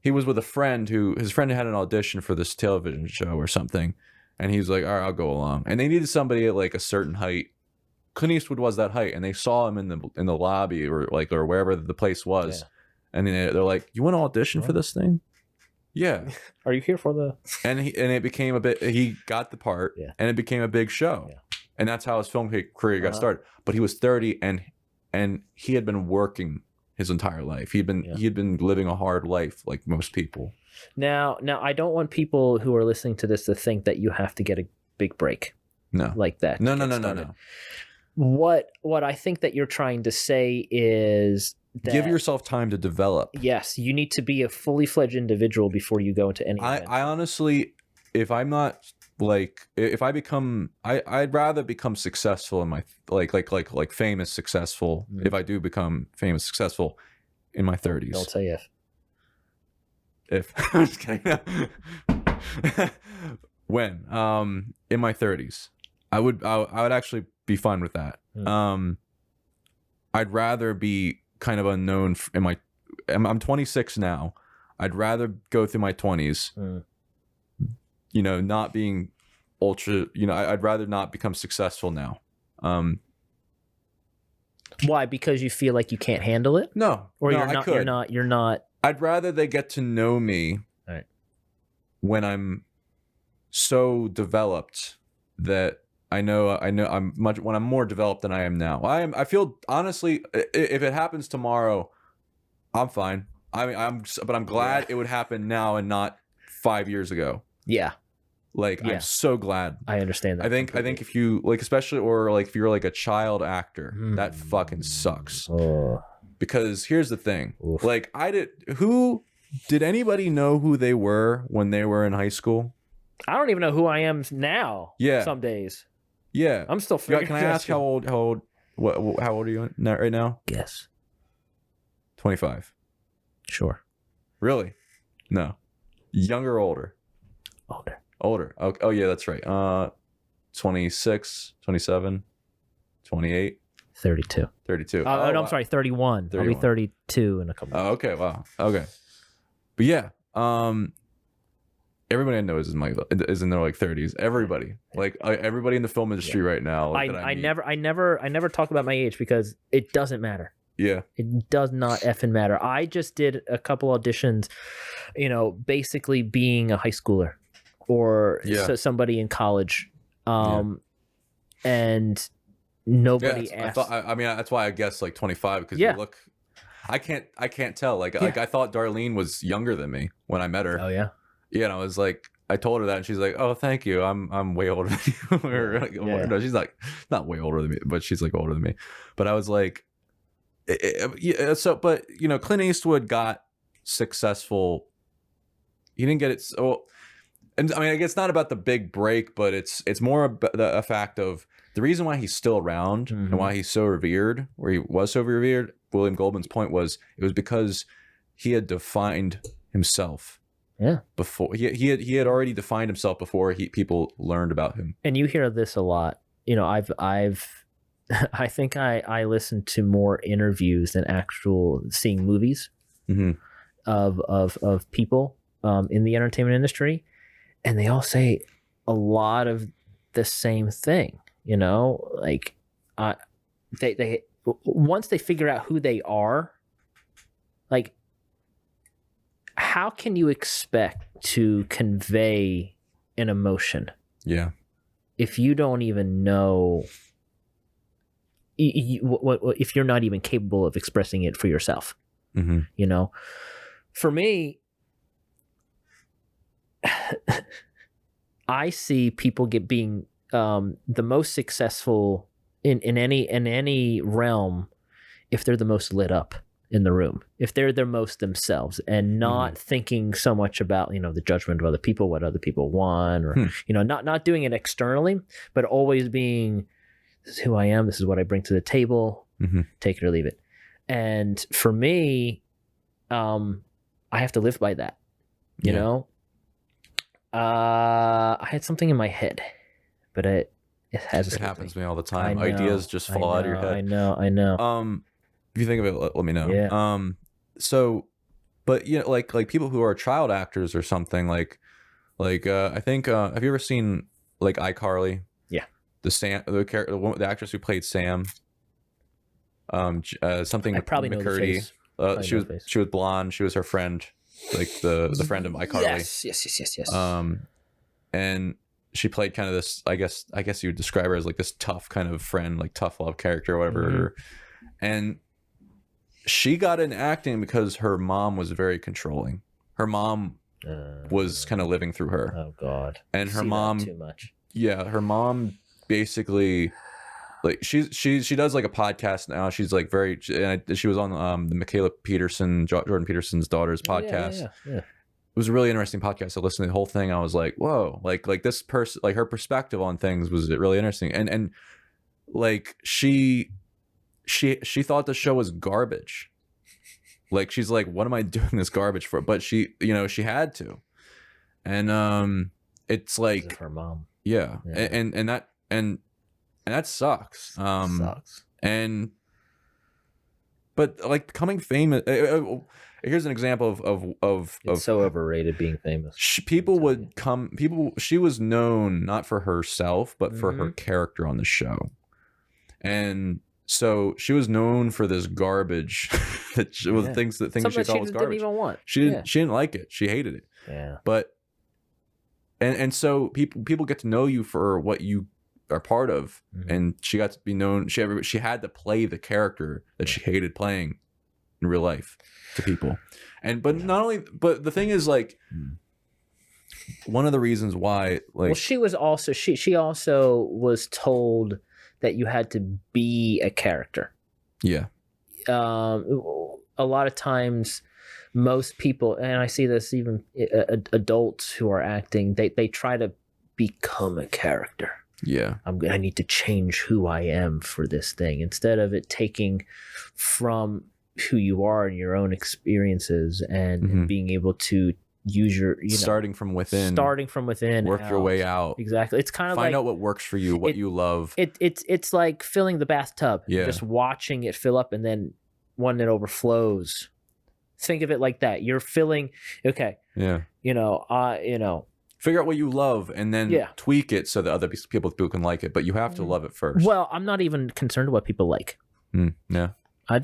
he was with a friend his friend had an audition for this television show or something, and he's like, all right, I'll go along. And they needed somebody at like a certain height. Clint Eastwood was that height, and they saw him in the lobby or wherever the place was, and they're like, you want to audition for this thing? Yeah. Are you here for the? And it became he got the part, and it became a big show, and that's how his film career got started. But he was 30, and he had been working his entire life. He had been living a hard life like most people. Now I don't want people who are listening to this to think that you have to get a big break. No. Like that. No. What I think that you're trying to say is that give yourself time to develop. Yes, you need to be a fully fledged individual before you go into any event. I honestly, if I'm not if I become, I'd rather become successful in my like famous successful. If I do become famous successful in my 30s. Don't say if. I'm just kidding. When in my 30s, I would actually be fine with that. I'd rather be kind of unknown I'm 26 now. I'd rather go through my 20s. Not being ultra, I'd rather not become successful now. Why? Because you feel like you can't handle it? No. Or no, you're not. I'd rather they get to know me when I'm so developed that when I'm more developed than I am now. I feel honestly, if it happens tomorrow, I'm fine. But I'm glad it would happen now and not 5 years ago. Yeah. I'm so glad. I understand that. I think if you especially, or if you're like a child actor, that fucking sucks. Oh. Because here's the thing. Oof. Did anybody know who they were when they were in high school? I don't even know who I am now. Yeah. Some days. Yeah. I'm still figuring. Can I ask how old are you right now? Yes. 25. Sure. Really? No. Younger or older? Older. Oh yeah, that's right. 26, 27, 28. 32. 32. No, I'm sorry, 31. 31. I'll be 32 in a couple Oh, okay. Wow. Okay. But yeah, everybody I know is in their like 30s. Everybody, like everybody in the film industry right now. I never talk about my age because it doesn't matter. Yeah. It does not effing matter. I just did a couple auditions, basically being a high schooler or somebody in college. And nobody asked. I mean, that's why I guess like 25 because you look. I can't tell. Like I thought Darlene was younger than me when I met her. Oh yeah. Yeah, and I was like, I told her that, and she's like, "Oh, thank you. I'm way older than you." No, she's like not way older than me, but she's like older than me. But I was like, but Clint Eastwood got successful. He didn't get it so. And I mean, I guess it's not about the big break, but it's more about a fact of the reason why he's still around and why he's so revered, where he was so revered. William Goldman's point was it was because he had defined himself. Yeah. Before he had already defined himself before people learned about him. And you hear this a lot. I think I listened to more interviews than actual seeing movies of people in the entertainment industry. And they all say a lot of the same thing, like they once they figure out who they are, like how can you expect to convey an emotion? Yeah. If you don't even know, if you're not even capable of expressing it for yourself, for me, I see people being the most successful in any realm if they're the most lit up in the room, if they're their most themselves and not thinking so much about the judgment of other people, what other people want, or not doing it externally, but always being, this is who I am, this is what I bring to the table, take it or leave it. And for me, I have to live by that. You know, I had something in my head, but it happens to me all the time. Ideas just fall out of your head. I know. If you think of it, let me know. Yeah. So, but like people who are child actors or something, like I think have you ever seen like iCarly? Yeah. The actress who played Sam. Something. I probably McCurdy. know the face. She was blonde. She was her friend, like the friend of iCarly. Yes. And she played kind of this. I guess you would describe her as like this tough kind of friend, like tough love character or whatever. And she got in acting because her mom was very controlling. Her mom was kind of living through her. Oh God! And her mom too much. Yeah, her mom basically, like she does like a podcast now. She's like she was on the Michaela Peterson, Jordan Peterson's daughter's podcast. Yeah. It was a really interesting podcast. I listened to the whole thing. I was like, whoa, like this person, like her perspective on things was really interesting. And like she thought the show was garbage. Like she's like, what am I doing this garbage for? But she had to. And it's like her mom. Yeah. And that sucks. Sucks. But like becoming famous, here's an example of it's so overrated being famous. She was known not for herself, but for her character on the show. And so she was known for this garbage that things she thought was garbage. Didn't even want. She didn't like it. She hated it. Yeah. But and so people get to know you for what you are part of, and she got to be known. She had to play the character that she hated playing in real life to people. But the thing is, like, one of the reasons why, like, well, she was also she also was told that you had to be a character. Yeah. A lot of times, most people, and I see this even adults who are acting, they try to become a character. Yeah. I need to change who I am for this thing, instead of it taking from who you are and your own experiences and being able to use your, starting from within, work your way out. Exactly. It's kind of find out what works for you, what you love. It's like filling the bathtub. Yeah. Just watching it fill up, and then when it overflows, think of it like that. You're filling. Okay. Yeah. Figure out what you love and then tweak it so that other people can like it, but you have to love it first. Well, I'm not even concerned with what people like. Yeah. I'm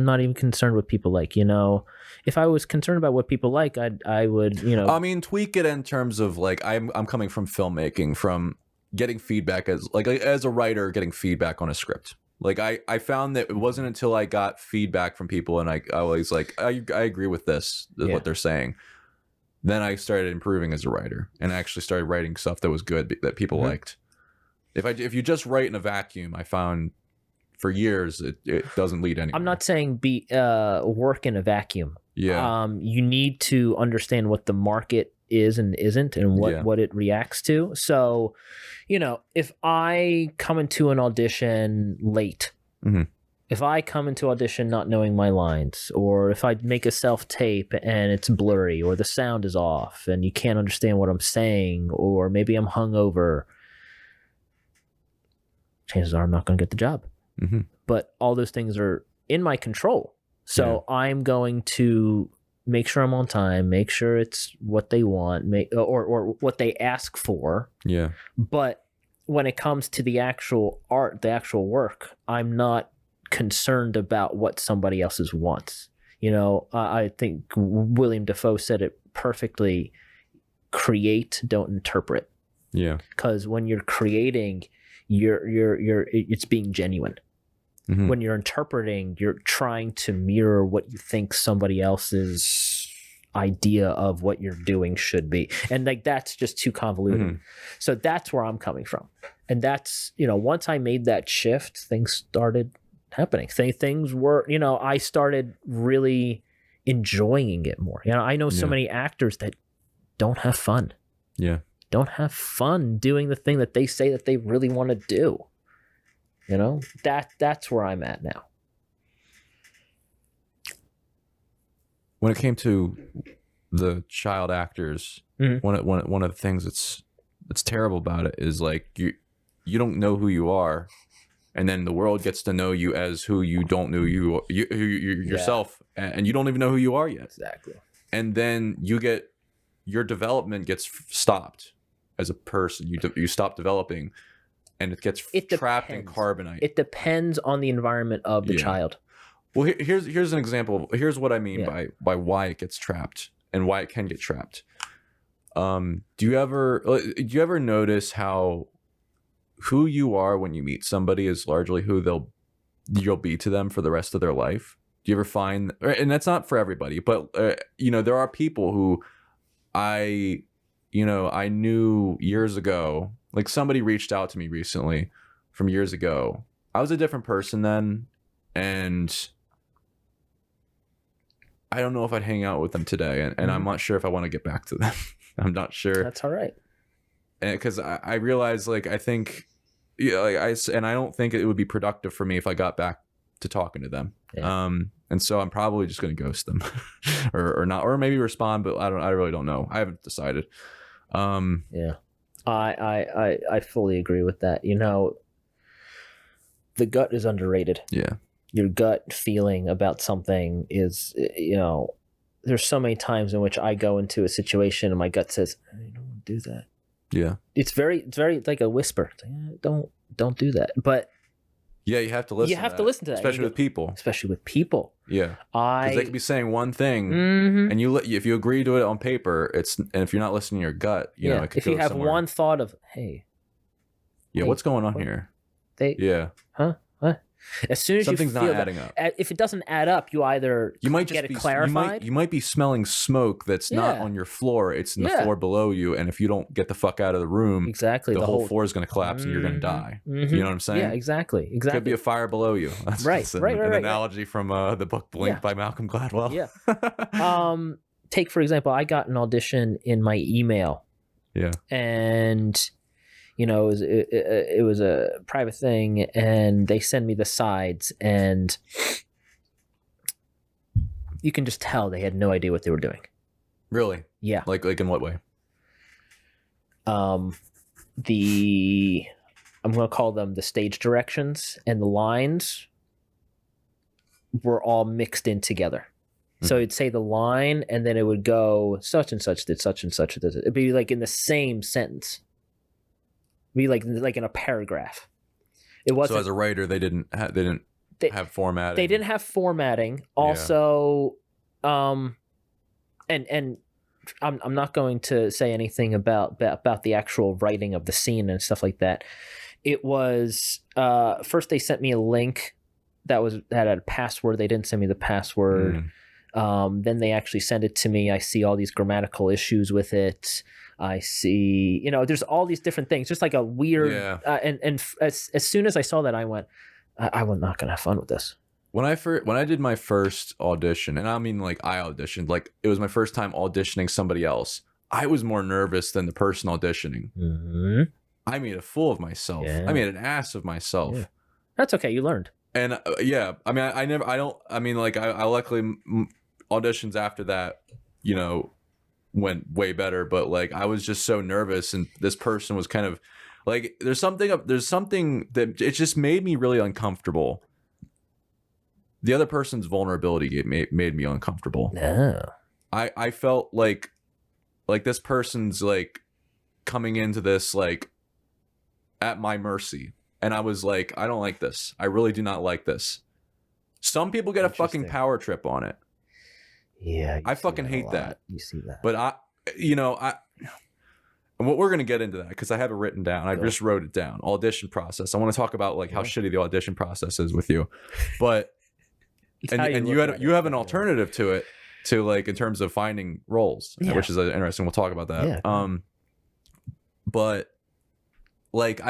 not even concerned with people like, if I was concerned about what people like, I would, I mean, tweak it in terms of like, I'm coming from filmmaking, from getting feedback as a writer, getting feedback on a script. Like I found that it wasn't until I got feedback from people and I was like, I agree with this, what they're saying. Then I started improving as a writer and actually started writing stuff that was good, that people liked. If you just write in a vacuum, I found for years it doesn't lead anywhere. I'm not saying work in a vacuum. Yeah. You need to understand what the market is and isn't, and what it reacts to. So, if I come into an audition late, if I come into audition not knowing my lines, or if I make a self-tape and it's blurry, or the sound is off and you can't understand what I'm saying, or maybe I'm hungover, chances are I'm not going to get the job. But all those things are in my control. So I'm going to make sure I'm on time, make sure it's what they want, or what they ask for. Yeah. But when it comes to the actual art, the actual work, I'm not concerned about what somebody else's wants. I think William Dafoe said it perfectly: create, don't interpret. Yeah. Because when you're creating, it's being genuine. When you're interpreting, you're trying to mirror what you think somebody else's idea of what you're doing should be. And that's just too convoluted. So that's where I'm coming from. And that's, once I made that shift, things started happening. Things were, I started really enjoying it more. I know so many actors that don't have fun. Yeah. Don't have fun doing the thing that they say that they really want to do. That's where I'm at now. When it came to the child actors, one of the things that's terrible about it is like you don't know who you are, and then the world gets to know you as who you don't know yourself, and you don't even know who you are yet. Exactly. And then your development gets stopped as a person. You stop developing. And it gets trapped in carbonite. It depends on the environment of the child. Well, here's an example. Here's what I mean by why it gets trapped and why it can get trapped. Do you ever notice how who you are when you meet somebody is largely who you'll be to them for the rest of their life? Do you ever find, and that's not for everybody, but there are people who I knew years ago. Like somebody reached out to me recently from years ago. I was a different person then, and I don't know if I'd hang out with them today, and I'm not sure if I want to get back to them. I'm not sure. That's all right. And because I realized, like, I think, I don't think it would be productive for me if I got back to talking to them. Yeah. And so I'm probably just going to ghost them, or not, or maybe respond, but I really don't know. I haven't decided. Yeah. I fully agree with that. The gut is underrated. Yeah. Your gut feeling about something is, there's so many times in which I go into a situation and my gut says, I don't want to do that. Yeah. It's very like a whisper. It's like, don't do that. But yeah, you have to listen. Listen to that, especially with people. Especially with people. Yeah, because they could be saying one thing, and if you agree to it on paper, and if you're not listening to your gut, it could if you have somewhere. one thought of, hey, what's going on here? As soon as something's you feel not adding up. If it doesn't add up, you might get it clarified. You might be smelling smoke that's not on your floor; it's in the floor below you. And if you don't get the fuck out of the room, exactly, the whole floor is going to collapse and you're going to die. You know what I'm saying? Yeah, exactly. Could be a fire below you. That's right. An analogy from the book Blink by Malcolm Gladwell. Yeah. Take for example, I got an audition in my email. Yeah. And it was a private thing, and they send me the sides, and you can just tell they had no idea what they were doing. Really? Yeah. Like in what way? I'm going to call them the stage directions, and the lines were all mixed in together. Mm-hmm. So it'd say the line, and then it would go such and such did such and such. It'd be like in the same sentence. It'd be like in a paragraph. It wasn't. So as a writer, they didn't have formatting. They didn't have formatting. Also, and I'm not going to say anything about the actual writing of the scene and stuff like that. It was first they sent me a link that had a password. They didn't send me the password. Then they actually sent it to me. I see all these grammatical issues with it. I see, there's all these different things, just like a weird. And as soon as I saw that, I went, I'm not gonna have fun with this. When I did my first audition, and I mean like I auditioned, like it was my first time auditioning somebody else. I was more nervous than the person auditioning. Mm-hmm. I made a fool of myself. Yeah. I made an ass of myself. Yeah. That's okay. You learned. And I mean, I luckily auditions after that, went way better. But like, I was just so nervous, and this person was kind of like, there's something that it just made me really uncomfortable. The other person's vulnerability made me uncomfortable. No. I felt like this person's like coming into this like at my mercy. And I was like, I don't like this. I really do not like this. Some people get a fucking power trip on it. Yeah. I fucking hate that. You see that. But what we're going to get into that because I have it written down. I just wrote it down. Audition process. I want to talk about like how shitty the audition process is with you. But and you have an alternative to it, to like in terms of finding roles, which is interesting. We'll talk about that. Yeah. But like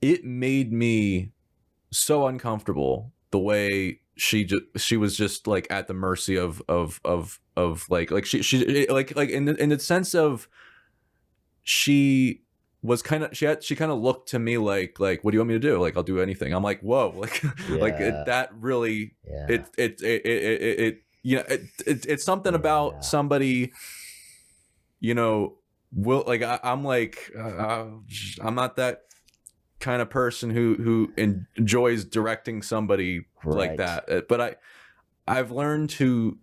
it made me so uncomfortable the way she was just like at the mercy of like she like in the sense of she was kind of she kind of looked to me like what do you want me to do? Like I'll do anything. I'm like, whoa, like like that really it's something about somebody will like I'm like I'm not that kind of person who enjoys directing somebody like that, but I've learned to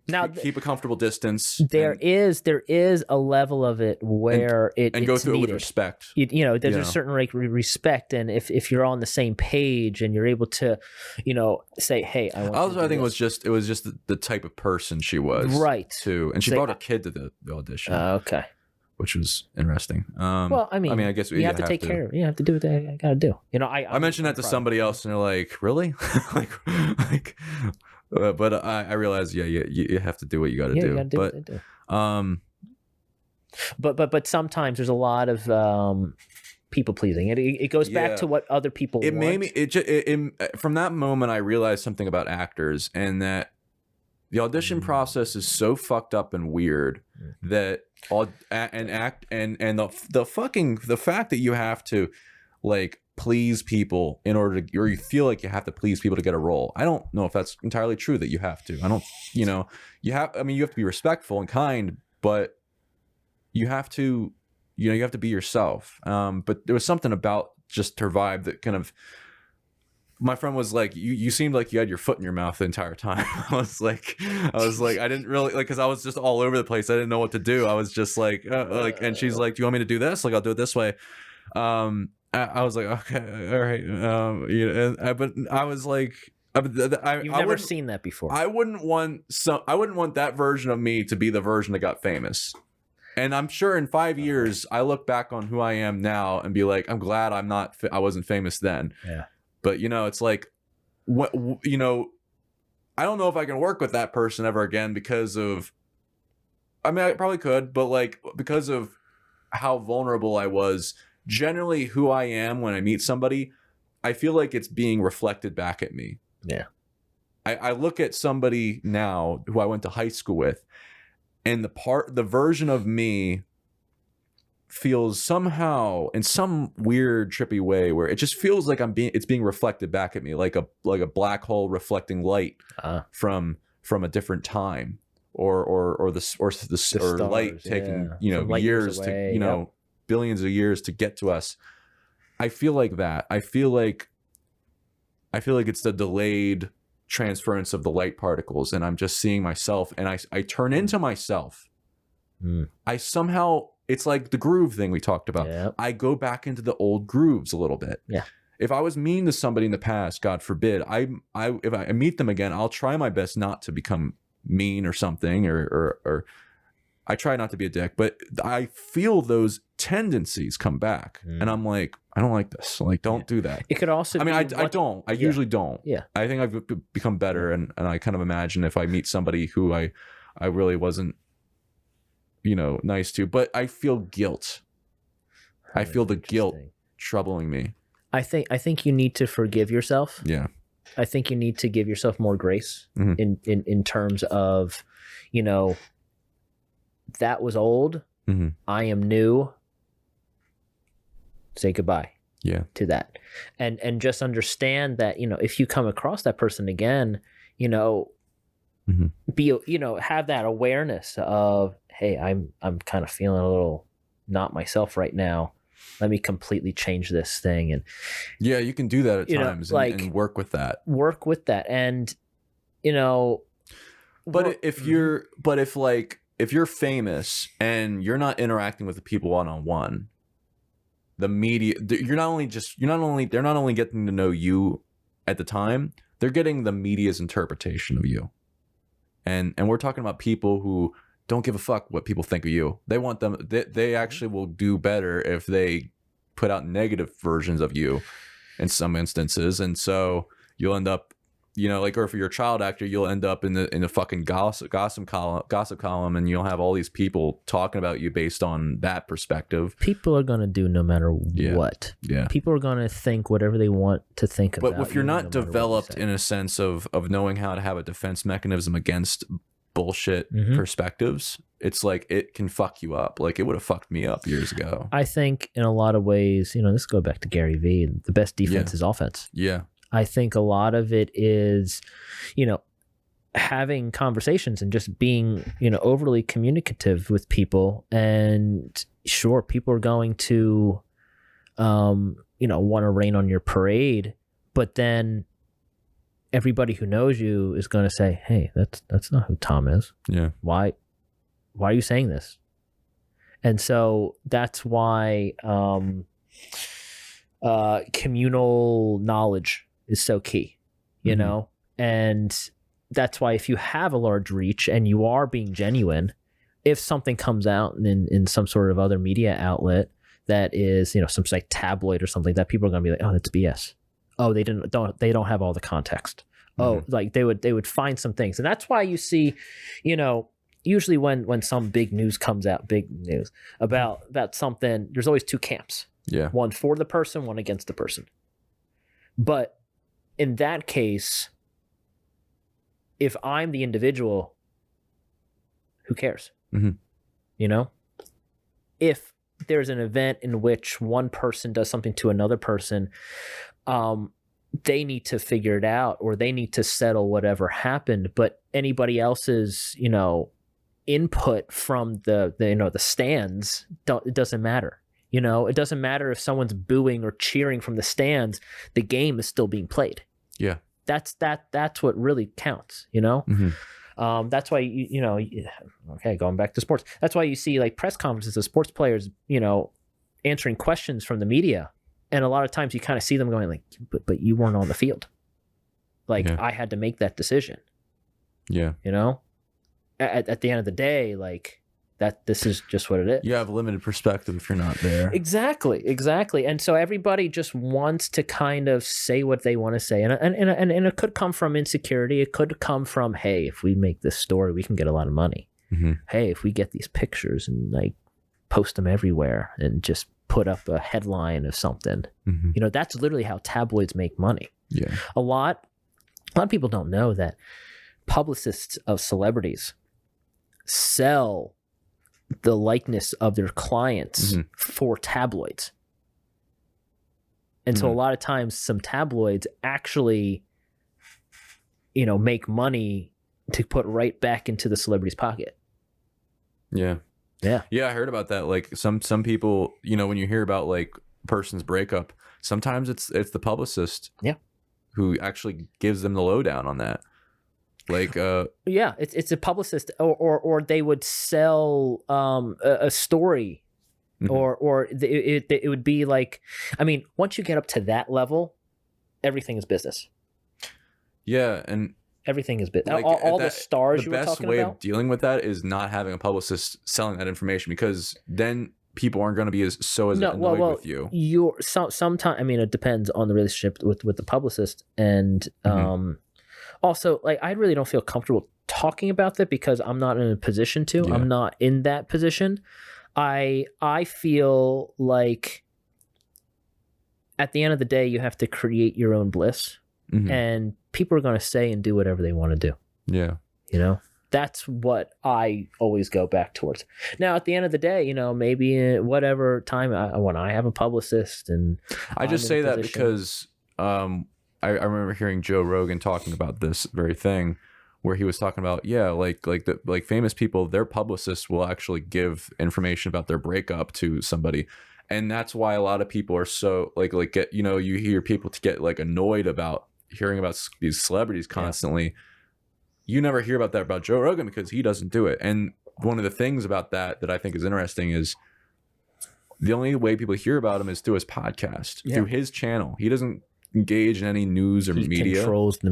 now keep a comfortable distance. There is a level of it where and go through it with respect. There's a certain respect, and if you're on the same page and you're able to, say, hey, I think it was just the type of person she was, right? Too, and she brought her kid to the audition. Okay. Which was interesting. Well, I mean, I guess you have to take care of it. You have to do what I got to do. I mentioned that to somebody else, and they're like, "Really?" But I realized, you have to do what you got to do. You gotta do what they do. But sometimes there's a lot of people pleasing. It goes back to what other people want. Made me. From that moment, I realized something about actors, and that the audition process is so fucked up and weird that the fact that you have to like please people in order to, or you feel like you have to please people to get a role. I don't know if that's entirely true that you have to. I don't, you have to be respectful and kind, but you have to, you have to be yourself. But there was something about just her vibe that kind of, my friend was like, you seemed like you had your foot in your mouth the entire time. I was like, I didn't really like, cause I was just all over the place. I didn't know what to do. I was just like, and she's like, do you want me to do this? Like, I'll do it this way. I was like, okay, all right. But I was like, You've never seen that before. I wouldn't want that version of me to be the version that got famous. And I'm sure in 5 years, I look back on who I am now and be like, I'm glad I wasn't famous then. Yeah. But it's like, what I don't know if I can work with that person ever again because of, I mean, I probably could, but like because of how vulnerable I was. Generally, who I am when I meet somebody, I feel like it's being reflected back at me. Yeah. I look at somebody now who I went to high school with, and the version of me feels somehow in some weird trippy way where it just feels like it's being reflected back at me like a black hole reflecting light from a different time or stars, light taking years away, to billions of years to get to us. I feel like that. I feel like it's the delayed transference of the light particles, and I'm just seeing myself, and I turn into myself. I somehow, it's like the groove thing we talked about. Yep. I go back into the old grooves a little bit. Yeah. If I was mean to somebody in the past, God forbid, if I meet them again, I'll try my best not to become mean or something, or I try not to be a dick, but I feel those tendencies come back, and I'm like, I don't like this. Like, don't do that. It could also. I don't. I usually don't. Yeah. I think I've become better, and I kind of imagine if I meet somebody who I really wasn't, nice to, but I feel guilt. I feel the guilt troubling me. I think you need to forgive yourself. Yeah. I think you need to give yourself more grace in terms of, that was old. I am new. Say goodbye. Yeah. To that. And just understand that, if you come across that person again, be, have that awareness of, hey, I'm kind of feeling a little not myself right now. Let me completely change this thing. And yeah, you can do that at times, and work with that. And but if you're famous and you're not interacting with the people one-on-one, the media, they're not only getting to know you at the time, they're getting the media's interpretation of you. And we're talking about people who don't give a fuck what people think of you. They want them. They actually will do better if they put out negative versions of you in some instances. And so you'll end up, or if you're a child actor, you'll end up in the fucking gossip column, and you'll have all these people talking about you based on that perspective. People are gonna do no matter what. Yeah. People are gonna think whatever they want to think about. But if you're not developed in a sense of knowing how to have a defense mechanism against bullshit perspectives, it's like it can fuck you up. Like it would have fucked me up years ago. I think in a lot of ways, this go back to Gary Vee, the best defense is offense. Yeah. I think a lot of it is, having conversations and just being, overly communicative with people. And sure, people are going to, want to rain on your parade, but then everybody who knows you is going to say, hey, that's not who Tom is. Yeah. Why are you saying this? And so that's why communal knowledge is so key, and that's why if you have a large reach and you are being genuine, if something comes out in some sort of other media outlet that is, some like tabloid or something, that people are going to be like, oh, that's BS. Oh, they don't have all the context. Oh, like they would find some things. And that's why you see, usually when some big news comes out, big news about something, there's always two camps. Yeah. One for the person, one against the person. But in that case, if I'm the individual, who cares? If there's an event in which one person does something to another person, they need to figure it out, or they need to settle whatever happened. But anybody else's, input from the stands, it doesn't matter. It doesn't matter if someone's booing or cheering from the stands. The game is still being played. Yeah, that's what really counts. That's why okay, going back to sports. That's why you see like press conferences of sports players, answering questions from the media, and a lot of times you kind of see them going like, but you weren't on the field. Like I had to make that decision. Yeah, at the end of the day, like. That this is just what it is. You have limited perspective if you're not there. Exactly. And so everybody just wants to kind of say what they want to say, and it could come from insecurity. It could come from, hey, if we make this story, we can get a lot of money. Hey, if we get these pictures and like post them everywhere and just put up a headline of something, that's literally how tabloids make money. Yeah, a lot of people don't know that publicists of celebrities sell the likeness of their clients for tabloids. And so a lot of times some tabloids actually, make money to put right back into the celebrity's pocket. Yeah. Yeah. Yeah, I heard about that. Like some people, when you hear about like a person's breakup, sometimes it's the publicist who actually gives them the lowdown on that. Like it's a publicist or they would sell a story. Or it would be like, I mean, once you get up to that level, everything is business. Yeah, and everything is business. Like all the stars you were talking about. The best way of dealing with that is not having a publicist selling that information, because then people aren't going to be as annoyed with you. Sometimes, I mean, it depends on the relationship with the publicist, and also, like, I really don't feel comfortable talking about that because I'm not in a position to. Yeah. I'm not in that position. I feel like at the end of the day, you have to create your own bliss, and people are going to say and do whatever they want to do. Yeah. That's what I always go back towards. Now, at the end of the day, maybe whatever time when I have a publicist, and I just say that because I remember hearing Joe Rogan talking about this very thing, where he was talking about, like famous people, their publicists will actually give information about their breakup to somebody. And that's why a lot of people are so you hear people to get like annoyed about hearing about these celebrities constantly. Yeah. You never hear about that about Joe Rogan because he doesn't do it. And one of the things about that I think is interesting is the only way people hear about him is through his podcast, through his channel. He doesn't engage in any news or media.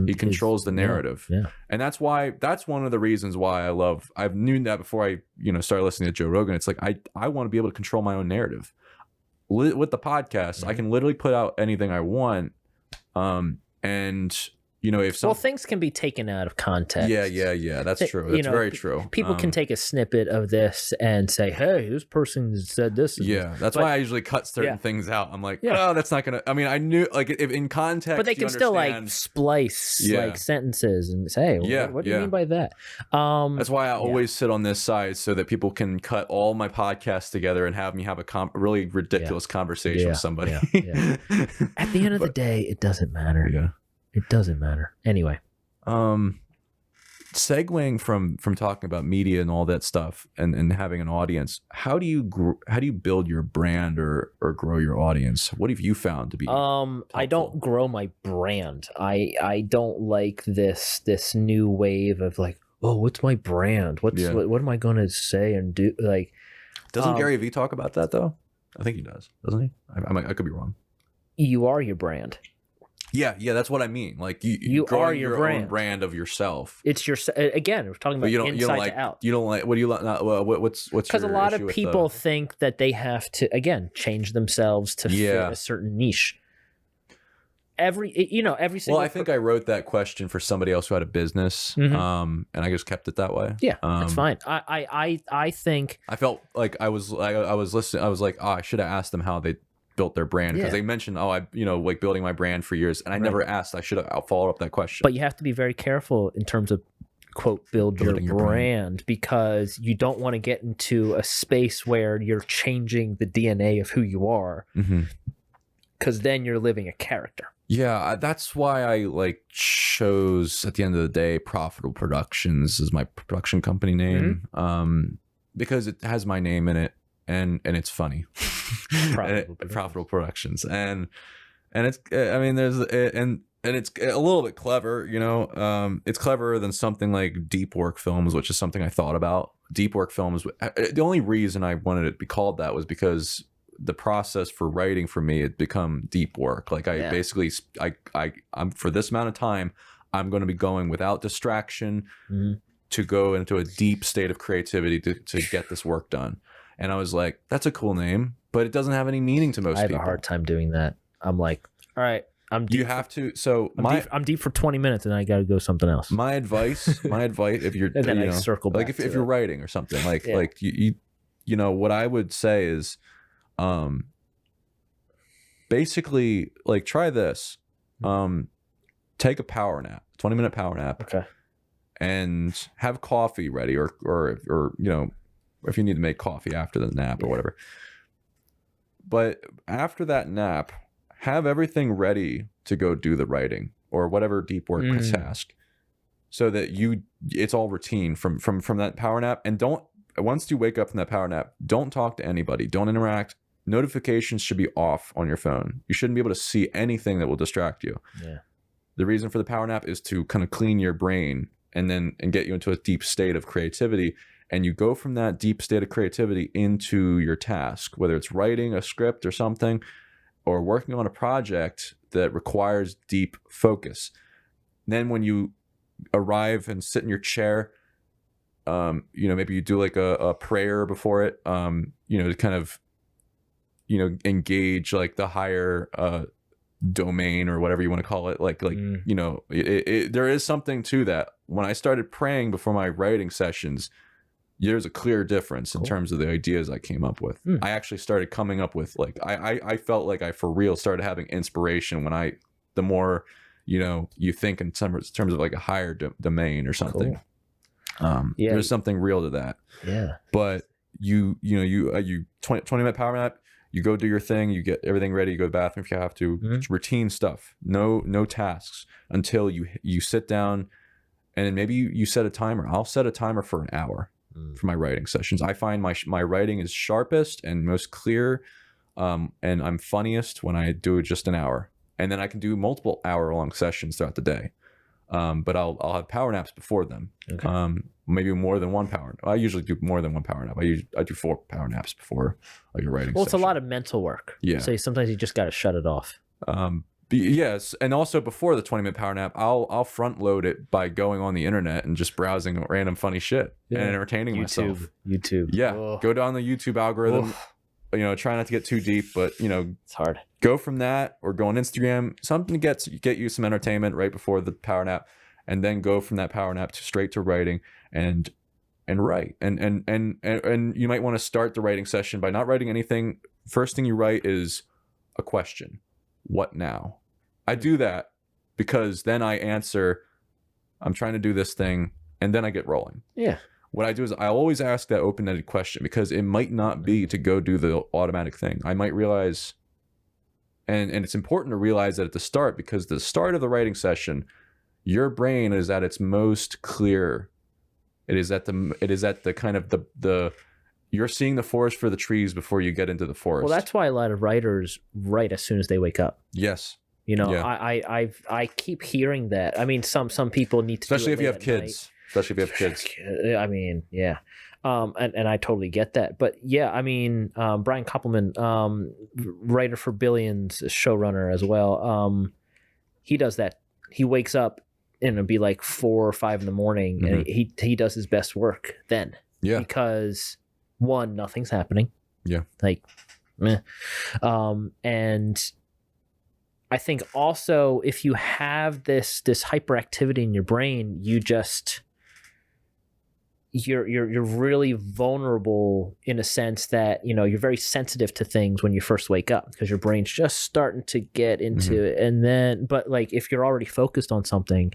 He controls the narrative. Yeah. And that's one of the reasons why I've knew that before I started listening to Joe Rogan. It's like I want to be able to control my own narrative. With the podcast, I can literally put out anything I want, and if things can be taken out of context. Yeah, that's true. That's very true. People can take a snippet of this and say, hey, this person said this. That's why I usually cut certain things out. I'm like, oh, that's not gonna, I mean, I knew, like, if in context, but they can still like splice like sentences and say, what do you mean by that? That's why I always sit on this side, so that people can cut all my podcasts together and have me have a really ridiculous conversation with somebody. At the end of the day, it doesn't matter. Yeah. It doesn't matter. Anyway. Segueing from talking about media and all that stuff and having an audience, how do you build your brand or grow your audience? What have you found to be helpful? I don't grow my brand. I don't like this new wave of like, oh, what's my brand? What am I going to say and do? Like, doesn't Gary Vee talk about that though? I think he does, doesn't he? I could be wrong. You are your brand. Yeah, that's what I mean. Like you are your brand. Own brand of yourself. It's your, again, we're talking about inside to out. You don't like, what do you like? What's because a lot of people think that they have to, again, change themselves to fit a certain niche. Every single. Well, I think I wrote that question for somebody else who had a business, and I just kept it that way. Yeah, that's fine. I think I felt like I was listening. I was like, oh, I should have asked them how they built their brand, because they mentioned, like building my brand for years, and I never asked. I should have followed up that question. But you have to be very careful in terms of, quote, building your brand, because you don't want to get into a space where you're changing the DNA of who you are, because then you're living a character. Yeah, that's why I chose, at the end of the day, Proffitt Productions is my production company name, because it has my name in it. And it's funny. Profitable Productions, and it's, I mean, there's and it's a little bit clever, it's cleverer than something like Deep Work Films, which is something I thought about. Deep Work Films, the only reason I wanted it to be called that was because the process for writing for me had become deep work. Like basically I'm for this amount of time, I'm going to be going without distraction to go into a deep state of creativity to get this work done. And I was like, that's a cool name, but it doesn't have any meaning to most people. I have a hard time doing that. I'm like, all right, I'm deep. You have to. So I'm deep for 20 minutes, and I got to go something else. My advice, if you're, and then I circle back, like if you're writing or something, like you what I would say is, basically, like, try this, take a power nap, 20-minute power nap, okay, and have coffee ready, or or if you need to make coffee after the nap or whatever. But after that nap, have everything ready to go do the writing or whatever deep work task, so that it's all routine from that power nap. And once you wake up from that power nap, don't talk to anybody, don't interact. Notifications should be off on your phone. You shouldn't be able to see anything that will distract you. Yeah. The reason for the power nap is to kind of clean your brain and get you into a deep state of creativity. And you go from that deep state of creativity into your task, whether it's writing a script or something, or working on a project that requires deep focus. Then when you arrive and sit in your chair, maybe you do like a prayer before it, to kind of, engage like the higher domain or whatever you want to call it. There is something to that. When I started praying before my writing sessions, there's a clear difference in terms of the ideas I came up with. I actually started coming up with I felt like I for real started having inspiration when the more you think in terms of like a higher domain or something. Cool. There's something real to that. Yeah. But you 20-minute power nap, you go do your thing, you get everything ready, you go to the bathroom if you have to. It's routine stuff. No tasks until you sit down, and then maybe you set a timer. I'll set a timer for an hour for my writing sessions. I find my writing is sharpest and most clear, and I'm funniest when I do just an hour, and then I can do multiple hour-long sessions throughout the day. But I'll have power naps before them. Okay. Maybe more than one power. I usually do more than one power nap. I do 4 power naps before like a writing. Well, it's session. a lot of mental work. Yeah. So sometimes you just got to shut it off. Yes, and also before the 20-minute power nap, I'll front load it by going on the internet and just browsing random funny shit and entertaining myself. YouTube. Yeah. Ugh. Go down the YouTube algorithm. Ugh. Try not to get too deep, but it's hard. Go from that or go on Instagram, something to get you some entertainment right before the power nap, and then go from that power nap straight to writing and write. And you might want to start the writing session by not writing anything. First thing you write is a question. What now? I do that because then I answer, I'm trying to do this thing, and then I get rolling. Yeah. What I do is I always ask that open-ended question, because it might not be to go do the automatic thing. I might realize, and it's important to realize that at the start, because the start of the writing session, your brain is at its most clear. It is at the kind of the you're seeing the forest for the trees before you get into the forest. Well, that's why a lot of writers write as soon as they wake up. Yes. I keep hearing that. I mean, some people need to, especially if you have kids. Especially if you have kids. I mean, yeah. And I totally get that. But yeah, I mean, Brian Koppelman, writer for Billions, showrunner as well. He does that. He wakes up and it'll be like 4 or 5 in the morning, and he does his best work then. Yeah. Because one, nothing's happening. Yeah. Like, meh. And I think also if you have this hyperactivity in your brain, you're really vulnerable in a sense that, you're very sensitive to things when you first wake up, because your brain's just starting to get into it. And then, but like, if you're already focused on something,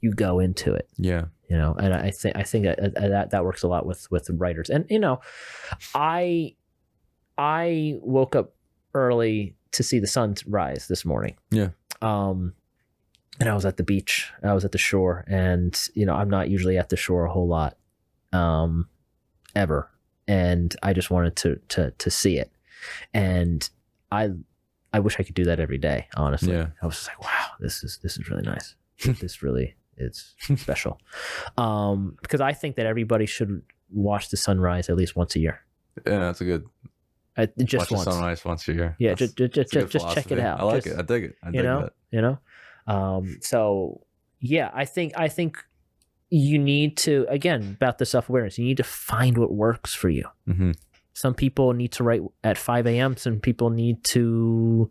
you go into it. Yeah. And I think that works a lot with writers. And, I woke up early to see the sun rise this morning. Yeah. And I was at the beach. I was at the shore, and I'm not usually at the shore a whole lot, ever. And I just wanted to see it, and I wish I could do that every day. Honestly, I was just like, wow, this is really nice. This really is special, because I think that everybody should watch the sunrise at least once a year. Yeah, that's a good. Just watch once. the sunrise once a year. Yeah, just check it out. I like it. I dig it. I dig that. So yeah, I think you need to, again, about the self-awareness, you need to find what works for you. Mm-hmm. Some people need to write at 5 a.m. Some people need to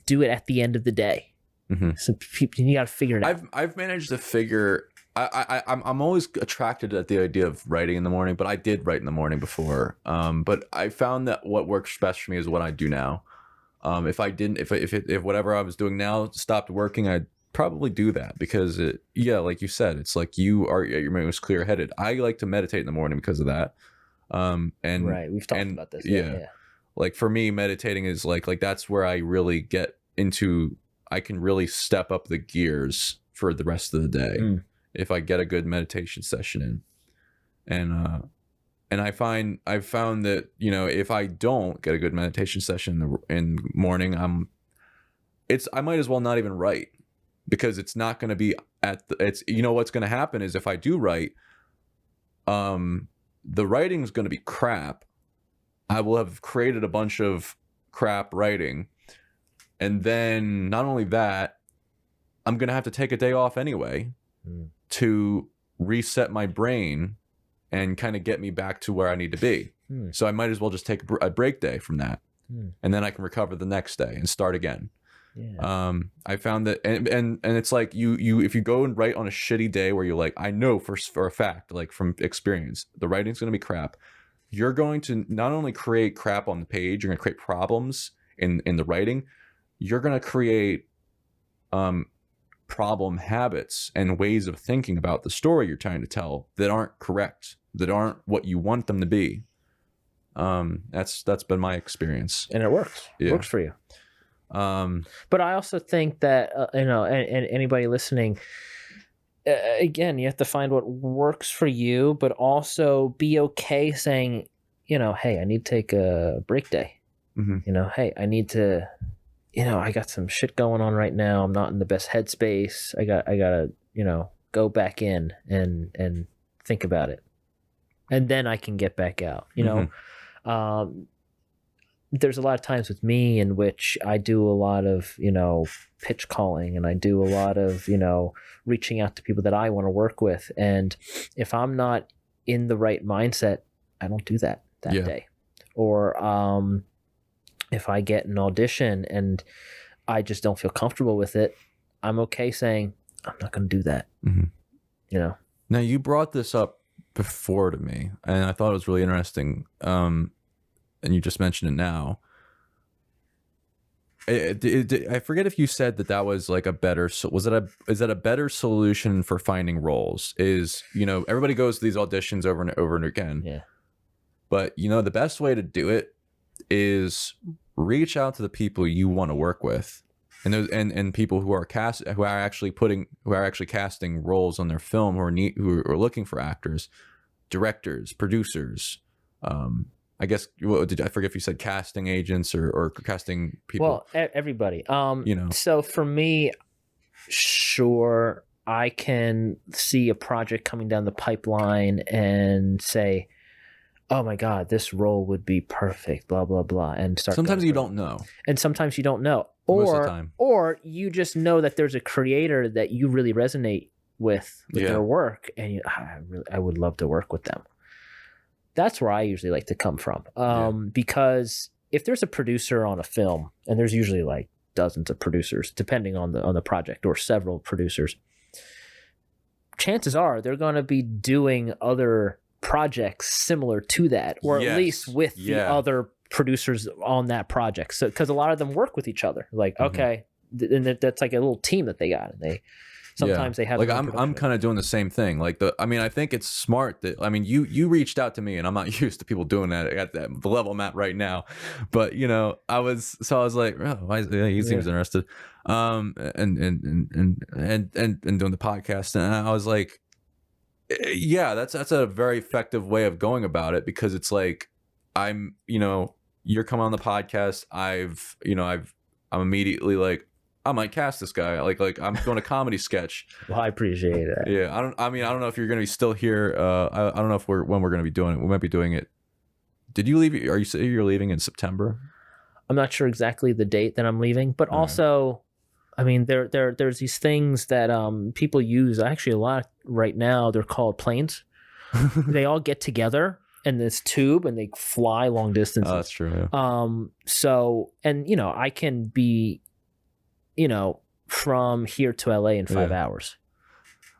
do it at the end of the day. Mm-hmm. So you got to figure it out. I've managed to figure. I'm always attracted at the idea of writing in the morning, but I did write in the morning before. But I found that what works best for me is what I do now. If whatever I was doing now stopped working, I'd probably do that because like you said, it's like you're most clear headed. I like to meditate in the morning because of that. And right, we've talked about this. Yeah. Like for me, meditating is like that's where I really get into. I can really step up the gears for the rest of the day if I get a good meditation session in. And I've found that, you know, if I don't get a good meditation session in the morning, I might as well not even write, because it's not going to be you know, what's going to happen is if I do write, the writing is going to be crap. I will have created a bunch of crap writing. And then not only that, I'm going to have to take a day off anyway to reset my brain and kind of get me back to where I need to be. So I might as well just take a break day from that. And then I can recover the next day and start again. Yeah. I found that, and it's like you if you go and write on a shitty day where you're like, I know for a fact, like from experience, the writing's going to be crap. You're going to not only create crap on the page, you're going to create problems in the writing. You're going to create problem habits and ways of thinking about the story you're trying to tell that aren't correct, that aren't what you want them to be. That's been my experience, and it works. It works for you. But I also think that you know, and anybody listening, again, you have to find what works for you, but also be okay saying, you know, hey, I need to take a break day. You know, hey, I need to, you know, I got some shit going on right now. I'm not in the best headspace. I gotta, you know, go back in and think about it, and then I can get back out. You know, there's a lot of times with me in which I do a lot of, you know, pitch calling, and I do a lot of, you know, reaching out to people that I want to work with. And if I'm not in the right mindset, I don't do that day. Or if I get an audition and I just don't feel comfortable with it, I'm okay saying, I'm not going to do that. You know? Now, you brought this up before to me, and I thought it was really interesting. And you just mentioned it now. I forget if you said that was like a better, is that a better solution for finding roles? Is, you know, everybody goes to these auditions over and over and again. Yeah. But, you know, the best way to do it is reach out to the people you want to work with, and those and people who are actually casting roles on their film, who are looking for actors, directors, producers. I guess, I forget if you said casting agents or casting people. Well, everybody. You know. So for me, sure, I can see a project coming down the pipeline and say, oh my God, this role would be perfect, blah, blah, blah. And start. Sometimes you don't know. And sometimes you don't know. Most of the time. Or you just know that there's a creator that you really resonate with their work, and I would love to work with them. That's where I usually like to come from. Because if there's a producer on a film, and there's usually like dozens of producers, depending on the project, or several producers, chances are they're going to be doing other projects similar to that, or at least with the other producers on that project. So, because a lot of them work with each other, like, okay, and that's like a little team that they got, and they sometimes they have like I'm kind of doing the same thing. Like I think it's smart that, I mean, you reached out to me, and I'm not used to people doing that at the level I'm at right now, but you know, I was like, oh, he seems interested, and doing the podcast, and I was like, yeah, that's a very effective way of going about it, because it's like, I'm, you know, you're coming on the podcast, I'm immediately like, I might cast this guy. Like I'm doing a comedy sketch. Well, I appreciate it. Yeah, I don't know if you're going to be still here. I don't know when we're going to be doing it. We might be doing it. Did you leave? Are you saying you're leaving in September? I'm not sure exactly the date that I'm leaving, but also, I mean, there's these things that people use actually a lot right now. They're called planes. They all get together in this tube and they fly long distances. Oh, that's true. Yeah. So, and you know, I can be, you know, from here to LA in 5 hours.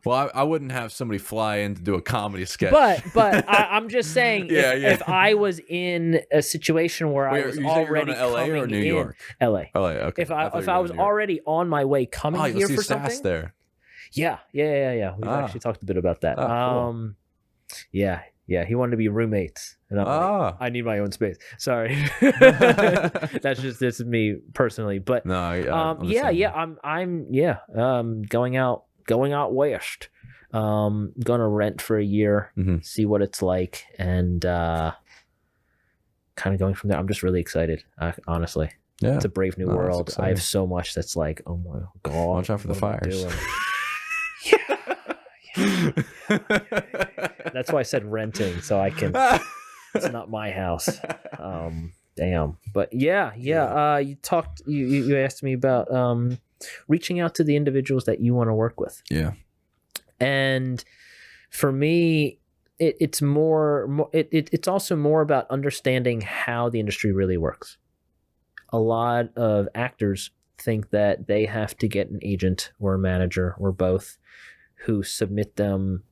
Well, I wouldn't have somebody fly in to do a comedy sketch. But I'm just saying, if I was in a situation where I was already LA or New York? LA. LA, okay. If I was already on my way coming here for something. Sass there. Yeah. We've actually talked a bit about that. Cool. Yeah. He wanted to be roommates, and I'm like, I need my own space. Sorry, this is me personally, but no, I'm going out west. Gonna rent for a year, see what it's like, and kind of going from there. I'm just really excited, honestly. Yeah, it's a brave new world. I have so much that's like, oh my god, watch out for the fires. That's why I said renting, so I can. It's not my house. Damn, but yeah. You talked. You asked me about reaching out to the individuals that you want to work with. Yeah, and for me, it's also more about understanding how the industry really works. A lot of actors think that they have to get an agent or a manager or both who submit them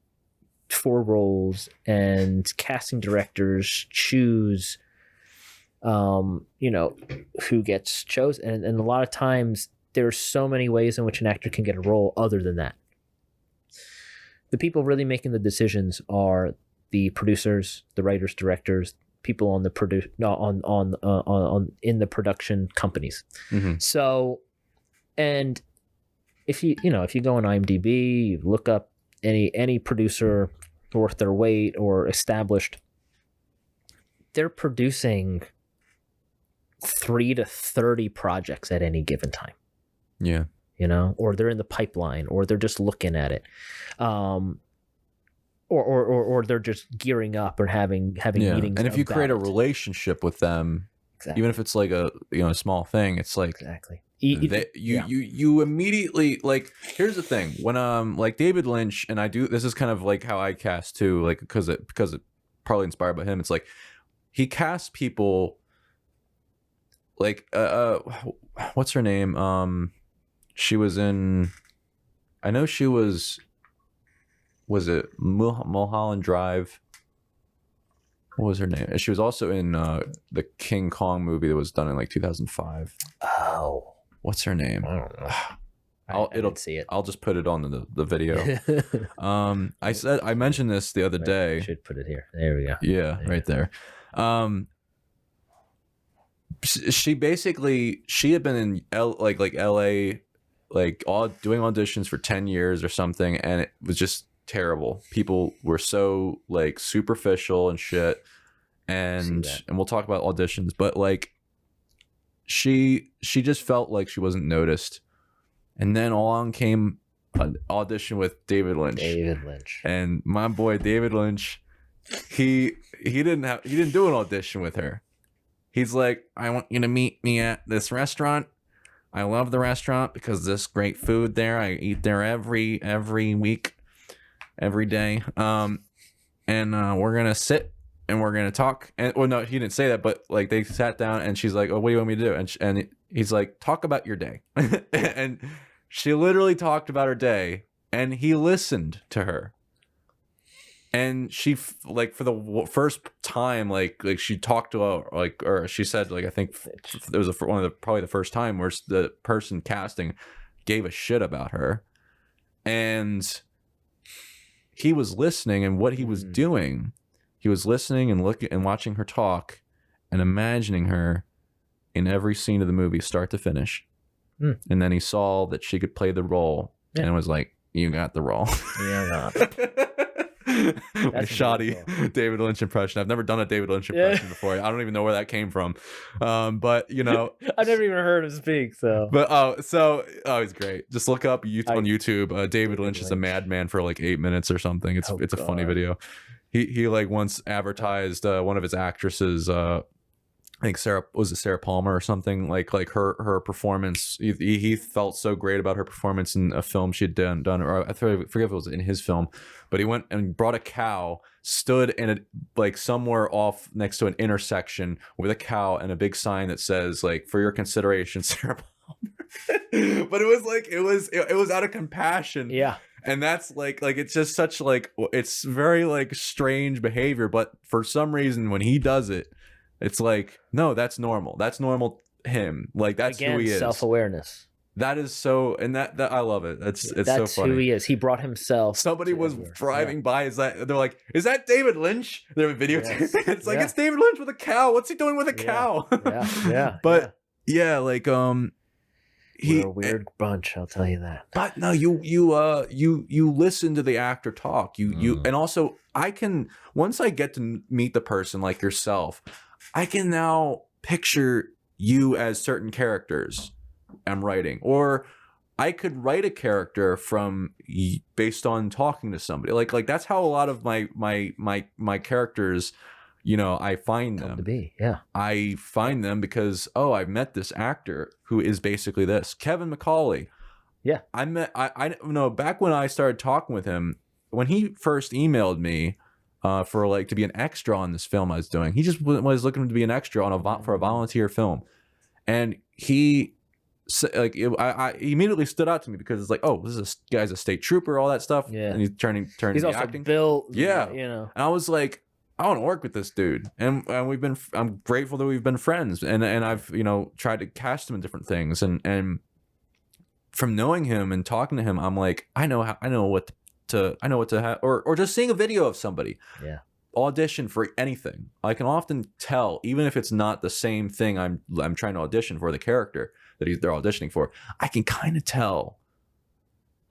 for roles, and casting directors choose who gets chosen, and a lot of times there's so many ways in which an actor can get a role other than that. The people really making the decisions are the producers, the writers, directors, people on the in the production companies. So, and if you go on IMDb, you look up any producer worth their weight or established, they're producing 3 to 30 projects at any given time. Yeah. Or they're in the pipeline, or they're just looking at it. Or they're just gearing up or having meetings. And if you create a relationship with them, even if it's like a small thing, it's like exactly. You immediately, like, here's the thing, when like David Lynch, and this is kind of like how I cast too, like because it partly inspired by him. It's like he casts people like what's her name, she was in, I know she was it Mulholland Drive? What was her name? She was also in the King Kong movie that was done in like 2005. Oh, what's her name? I don't know. I didn't see it. I'll just put it on the video. I mentioned this the other day. I should put it here. There we go. Yeah, right there. She had been in LA, like doing auditions for 10 years or something, and it was just terrible. People were so like superficial and shit, and we'll talk about auditions, but like she just felt like she wasn't noticed. And then along came an audition with David Lynch. And my boy David Lynch, he didn't do an audition with her. He's like, I want you to meet me at this restaurant. I love the restaurant because there's great food there. I eat there every week, every day. And we're gonna sit and we're gonna talk. And well, no, he didn't say that, but like they sat down and she's like, "Oh, what do you want me to do?" And he's like, "Talk about your day." And she literally talked about her day, and he listened to her. And she, like, for the first time, like she talked to her, like, or she said, like, I think it was probably the first time where the person casting gave a shit about her, and he was listening, and what he was doing, he was listening and looking and watching her talk, and imagining her in every scene of the movie, start to finish, and then he saw that she could play the role, and was like, "You got the role." Yeah. My shoddy David Lynch impression. I've never done a David Lynch impression before. I don't even know where that came from. But I've never even heard him speak. So, but he's great. Just look up on YouTube. David Lynch is a madman for like 8 minutes or something. It's a funny video. He like once advertised one of his actresses. I think Sarah Palmer or something, like her performance. He felt so great about her performance in a film she'd done, or I forget if it was in his film, but he went and brought a cow, stood in somewhere off next to an intersection with a cow and a big sign that says like, "For your consideration, Sarah Palmer." But it was out of compassion. Yeah. And that's like it's just such like, it's very like strange behavior, but for some reason when he does it, it's like, no, that's normal. That's normal him. Like that's who he is. Self-awareness. That is so, and that I love it. It's so funny. That's who he is. He brought himself. Somebody was driving by. They're like, is that David Lynch? They're videotaping. It's like, it's David Lynch with a cow. What's he doing with a cow? But yeah, like we're a weird bunch, I'll tell you that. But no, you listen to the actor talk. You and also I can, once I get to meet the person like yourself, I can now picture you as certain characters I'm writing, or I could write a character based on talking to somebody. Like that's how a lot of my characters, you know, I find them to be. Yeah, I find them because I've met this actor who is basically this Kevin McCauley. Yeah, I know back when I started talking with him, when he first emailed me for like to be an extra on this film I was doing. He just was looking to be an extra on for a volunteer film, and he I immediately stood out to me because it's like, oh, this guy's a state trooper, all that stuff. Yeah, and he's turning he's also acting. built. Yeah, you know. And I was like, I want to work with this dude, and I'm grateful that we've been friends, and I've, you know, tried to cast him in different things, and from knowing him and talking to him, I'm like, I know what to have, or just seeing a video of somebody. Yeah. Audition for anything. I can often tell, even if it's not the same thing I'm trying to audition for, the character that they're auditioning for, I can kind of tell.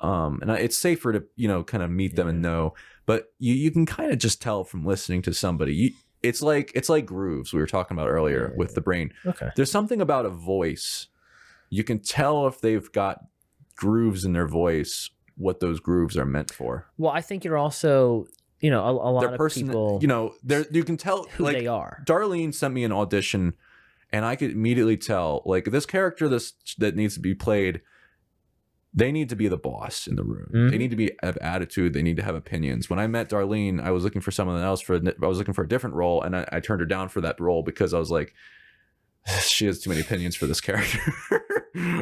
And it's safer to, you know, kind of meet them and know, but you can kind of just tell from listening to somebody. It's like grooves we were talking about earlier with the brain. Okay. There's something about a voice. You can tell if they've got grooves in their voice, what those grooves are meant for. Well, I think you're also, you know, a lot of people, you know, you can tell who like, they are. Darlene sent me an audition, and I could immediately tell, like, this character that needs to be played, they need to be the boss in the room. Mm-hmm. They need to have attitude. They need to have opinions. When I met Darlene, I was looking for someone else I was looking for a different role, and I turned her down for that role because I was like, she has too many opinions for this character.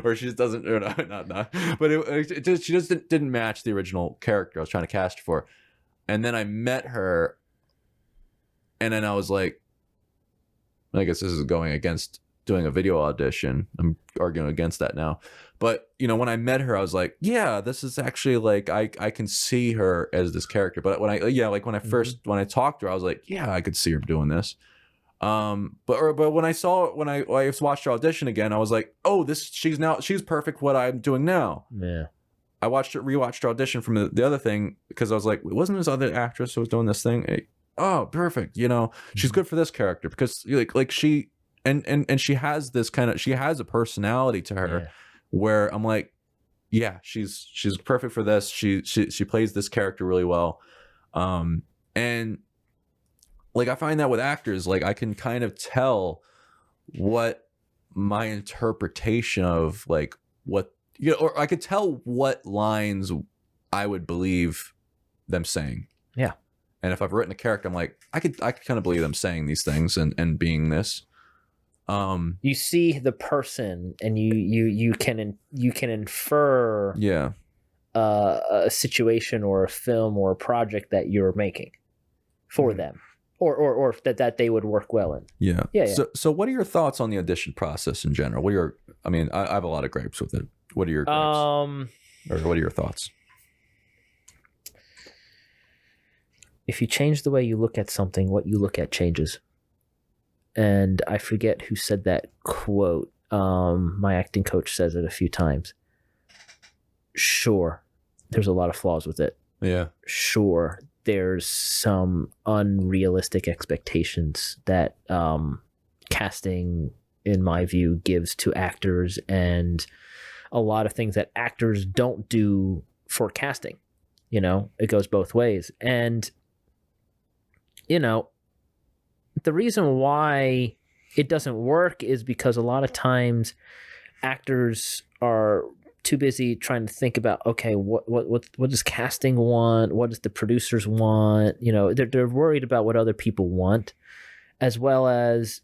Or she just doesn't, or not. But she just didn't match the original character I was trying to cast for. And then I met her, and then I was like, I guess this is going against doing a video audition. I'm arguing against that now. But, you know, when I met her, I was like, yeah, this is actually like, I can see her as this character. But when I talked to her, I was like, yeah, I could see her doing this. But when I watched her audition again, I was like, oh, she's perfect what I'm doing now. Yeah. I rewatched her audition from the other thing because I was like, wasn't this other actress who was doing this thing? Oh, perfect. You know, she's good for this character because like she and she has this she has a personality to her where I'm like, yeah, she's perfect for this. She plays this character really well. And like I find that with actors, like I can kind of tell what my interpretation of like what, you know, or I could tell what lines I would believe them saying. Yeah. And if I've written a character, I'm like, I could kind of believe them saying these things and being this. You see the person, and you can infer a situation or a film or a project that you're making for them, or that they would work well in. Yeah. So what are your thoughts on the audition process in general? I have a lot of gripes with it. What are your gripes? Or what are your thoughts? If you change the way you look at something, what you look at changes. And I forget who said that quote. My acting coach says it a few times. Sure, there's a lot of flaws with it. Yeah. Sure, there's some unrealistic expectations that casting, in my view, gives to actors, and a lot of things that actors don't do for casting. You know, it goes both ways. And, you know, the reason why it doesn't work is because a lot of times actors are too busy trying to think about, okay, what does casting want? What does the producers want? You know, they're worried about what other people want, as well as,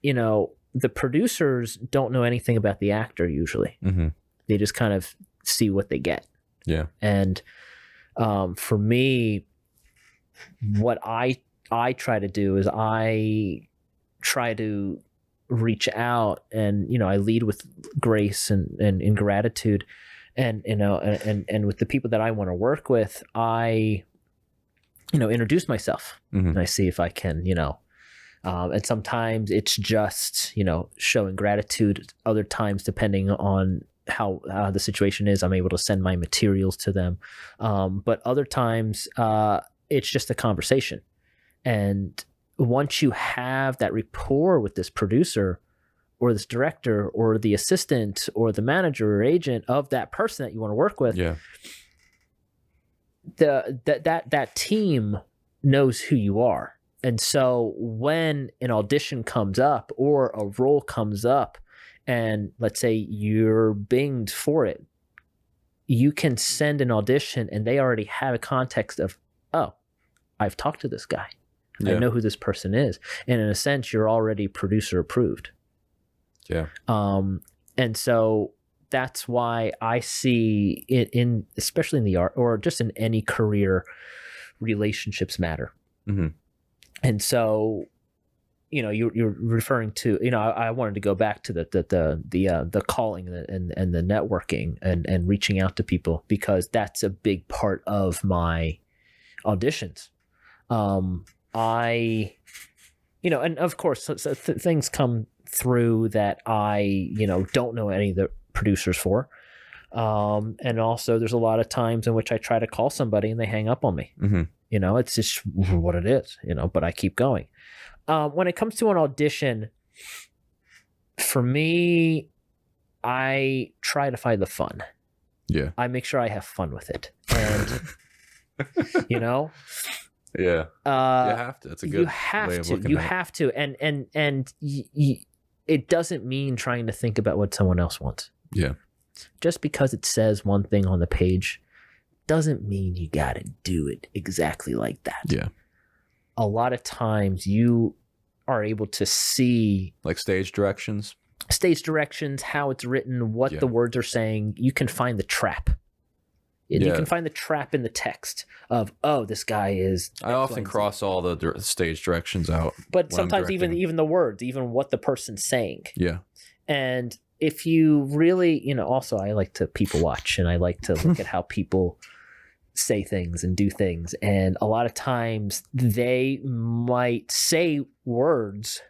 you know, the producers don't know anything about the actor usually. Mm-hmm. They just kind of see what they get. Yeah. And for me, what I try to do is I try to reach out, and I lead with grace and gratitude, and and with the people that I want to work with, I introduce myself, and I see if I can and sometimes it's just showing gratitude. Other times, depending on how the situation is, I'm able to send my materials to them, but other times it's just a conversation. And once you have that rapport with this producer or this director or the assistant or the manager or agent of that person that you want to work with, Yeah. that team knows who you are. And so when an audition comes up or a role comes up, and let's say you're binged for it, you can send an audition and they already have a context of, oh, I've talked to this guy. Yeah. I know who this person is. And in a sense, you're already producer approved. Yeah. And so that's why I see it in, especially in the art or just in any career, relationships matter. Mm-hmm. And so, you're referring to, I wanted to go back to the calling and the networking and reaching out to people, because that's a big part of my auditions. And of course, things come through that I, don't know any of the producers for. And also there's a lot of times in which I try to call somebody and they hang up on me. Mm-hmm. It's just what it is, but I keep going. When it comes to an audition, for me, I try to find the fun. Yeah. I make sure I have fun with it. And, Yeah. You have to. That's a good way of looking at it. You have to. And it doesn't mean trying to think about what someone else wants. Yeah. Just because it says one thing on the page doesn't mean you got to do it exactly like that. Yeah. A lot of times you are able to see like stage directions, how it's written, what the words are saying. You can find the trap. You can find the trap in the text of, oh, this guy is. I often cross all the stage directions out. But sometimes even the words, even what the person's saying. Yeah. And if you really, also I like to people watch, and I like to look at how people say things and do things. And a lot of times they might say words,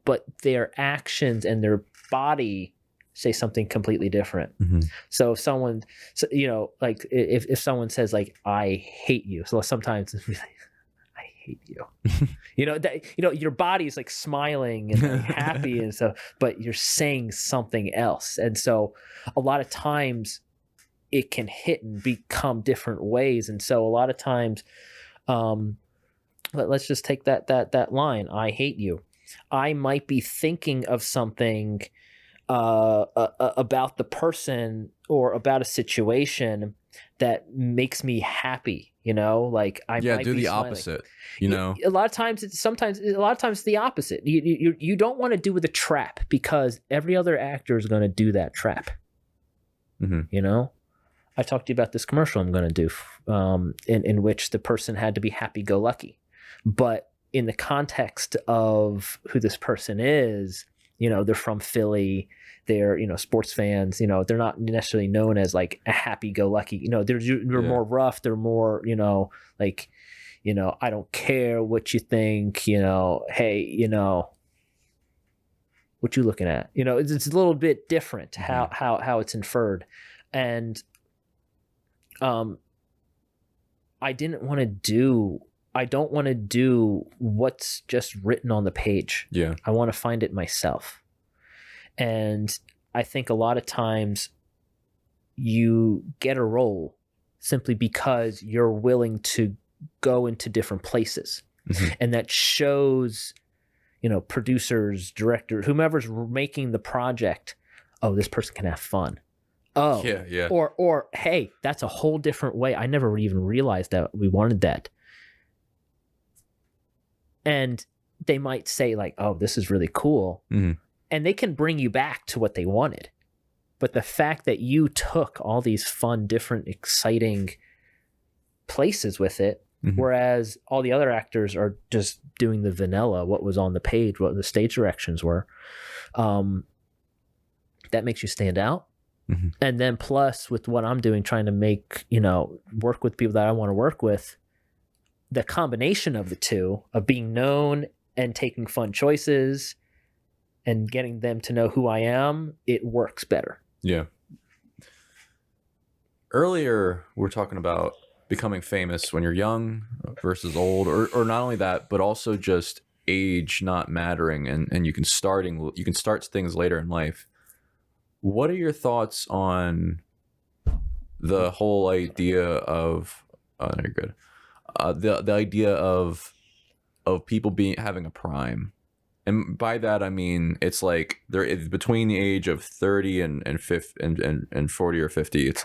but their actions and their body say something completely different. Mm-hmm. So if someone, like if someone says like, I hate you. So sometimes it's like, I hate you. Your body is like smiling and like happy and stuff, but you're saying something else. And so a lot of times it can hit and become different ways. And so a lot of times, let's just take that line, I hate you. I might be thinking of something about the person or about a situation that makes me happy, like I might do be the smiling. Opposite, A lot of times it's the opposite. You don't want to do with a trap, because every other actor is going to do that trap. Mm-hmm. I talked to you about this commercial I'm going to do, in which the person had to be happy-go-lucky, but in the context of who this person is, they're from Philly, they're, sports fans, they're not necessarily known as like a happy-go-lucky, they're more rough, they're more, like, I don't care what you think, hey, what you looking at, it's a little bit different how it's inferred. And I don't want to do what's just written on the page. Yeah. I want to find it myself. And I think a lot of times you get a role simply because you're willing to go into different places. Mm-hmm. And that shows, producers, directors, whomever's making the project, oh, this person can have fun. Oh, yeah. Or hey, that's a whole different way. I never even realized that we wanted that. And they might say like, oh, this is really cool. Mm-hmm. And they can bring you back to what they wanted. But the fact that you took all these fun, different, exciting places with it, whereas all the other actors are just doing the vanilla, what was on the page, what the stage directions were, that makes you stand out. And then plus with what I'm doing, trying to make, work with people that I want to work with, the combination of the two, of being known and taking fun choices and getting them to know who I am, it works better. Yeah. Earlier, we were talking about becoming famous when you're young versus old, or not only that, but also just age not mattering, and you can start things later in life. What are your thoughts on the whole idea of you're good. The idea of people having a prime? And by that I mean it's like it's between the age of 30 and 40 or 50. It's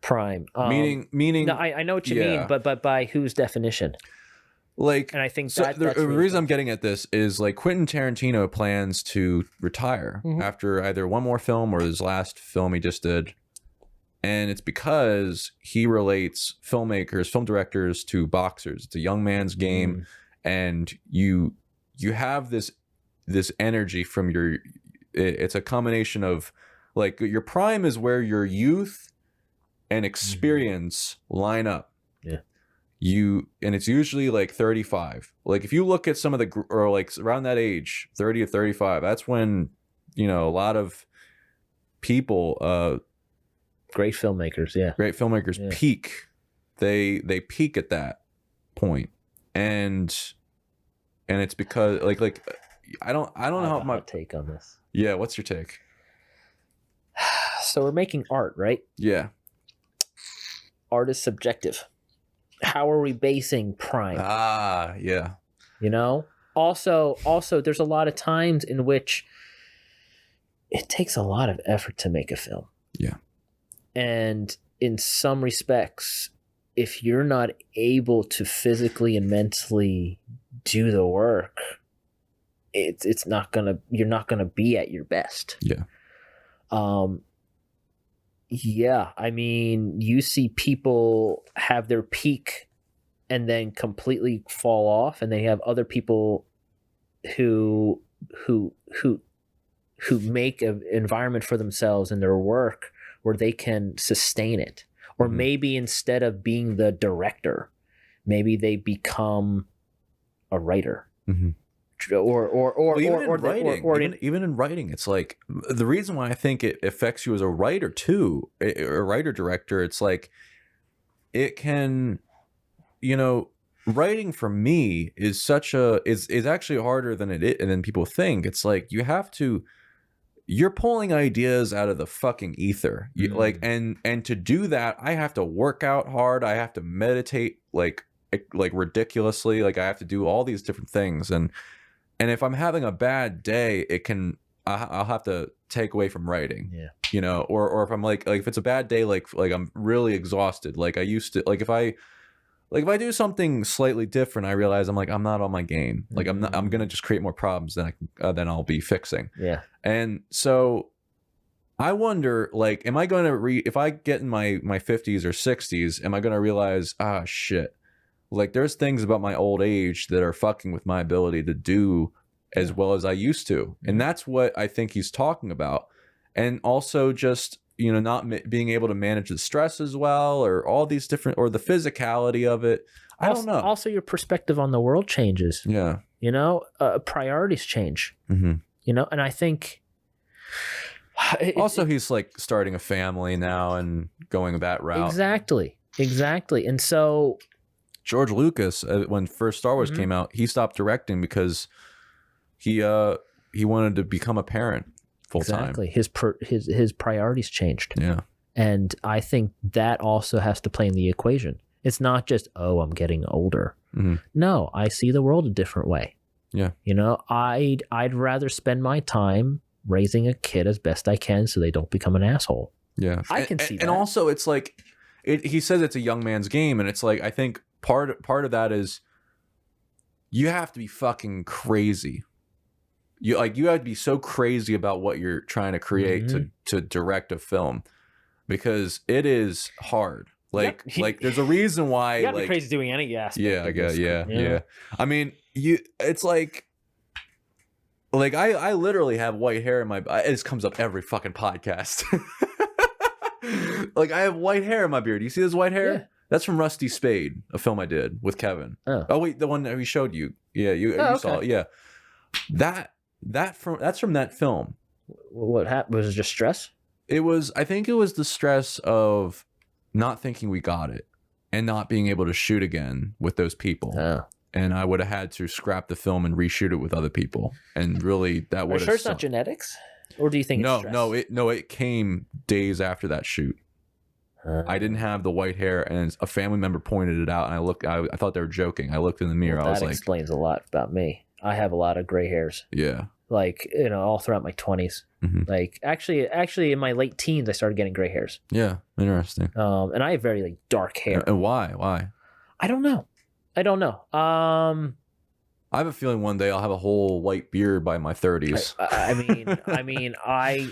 prime. Meaning. No, I know what you mean, but by whose definition? Like, and I think so that's the really reason I'm getting at this is like Quentin Tarantino plans to retire after either one more film or his last film he just did. And it's because he relates film directors to boxers. It's a young man's game. And you have this energy from it's a combination of like your prime is where your youth and experience line up. Yeah. And it's usually like 35. Like if you look at some of or like around that age, 30 to 35, that's when, a lot of people, great filmmakers peak. They peak at that point. And it's because like I don't know how my take on this. Yeah, what's your take? So we're making art, right? Yeah. Art is subjective. How are we basing prime? Yeah. Also there's a lot of times in which it takes a lot of effort to make a film. Yeah. And in some respects, if you're not able to physically and mentally do the work, you're not gonna be at your best. Yeah. Yeah, I mean, you see people have their peak and then completely fall off, and they have other people who make an environment for themselves in their work where they can sustain it. Or maybe instead of being the director, maybe they become a writer. Even in writing, it's like the reason why I think it affects you as a writer too, a writer director. It's like it can, writing for me is is actually harder than than people think. It's like you're pulling ideas out of the fucking ether. And to do that, I have to work out hard. I have to meditate like ridiculously. Like I have to do all these different things. And if I'm having a bad day, I'll have to take away from writing. Yeah. Or if I'm like if it's a bad day, like I'm really exhausted. Like I used to, if I do something slightly different, I realize I'm not on my game. Like I'm going to just create more problems than I'll be fixing. Yeah. And so I wonder, like, am I going to if I get in my 50s or 60s, am I going to realize, shit, like there's things about my old age that are fucking with my ability to do as well as I used to. And that's what I think he's talking about. And also just, not being able to manage the stress as well, or all these different, or the physicality of it. I don't know. Also your perspective on the world changes. Yeah. Priorities change, and I think he's like starting a family now and going that route. Exactly. And so George Lucas, when first Star Wars came out, he stopped directing because he wanted to become a parent full time. Exactly. His priorities changed. Yeah. And I think that also has to play in the equation. It's not just, I'm getting older. No, I see the world a different way. Yeah. I'd rather spend my time raising a kid as best I can so they don't become an asshole. Yeah. I can see that. And also it's like he says it's a young man's game, and it's like I think part of that is you have to be fucking crazy You have to be so crazy about what you're trying to create to direct a film, because it is hard. Like there's a reason why you gotta be crazy doing any aspect. Yeah, I guess. Yeah. I mean, it's like I literally have white hair in my. This comes up every fucking podcast. Like I have white hair in my beard. You see this white hair? Yeah. That's from Rusty Spade, a film I did with Kevin. Oh wait, the one that we showed you. Yeah, you saw it. Yeah, that's from that film. What happened? Was it just stress? I think it was the stress of not thinking we got it and not being able to shoot again with those people. Oh. And I would have had to scrap the film and reshoot it with other people. And really, that would have. Sure, it's not genetics, or do you think? It's stress? It came days after that shoot. I didn't have the white hair, and a family member pointed it out, and I thought they were joking. I looked in the mirror. Well, I was like, that explains a lot about me. I have a lot of gray hairs. Yeah. Like, all throughout my 20s. Like actually in my late teens, I started getting gray hairs. Yeah. Interesting. And I have very dark hair. And why? I don't know. I have a feeling one day I'll have a whole white beard by my 30s.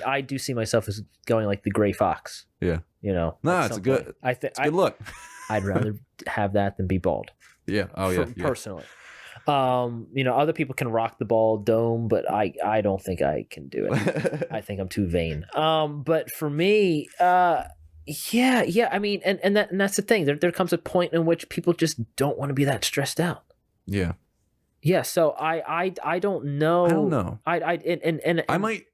I do see myself as going like the gray fox. Yeah. No, it's a good. It's a good look. I'd rather have that than be bald. Yeah. Oh yeah. Personally. Other people can rock the bald dome, but I don't think I can do it. I think I'm too vain. But for me, yeah. I mean, and that's the thing. There comes a point in which people just don't want to be that stressed out. Yeah. Yeah. So I don't know. I don't know.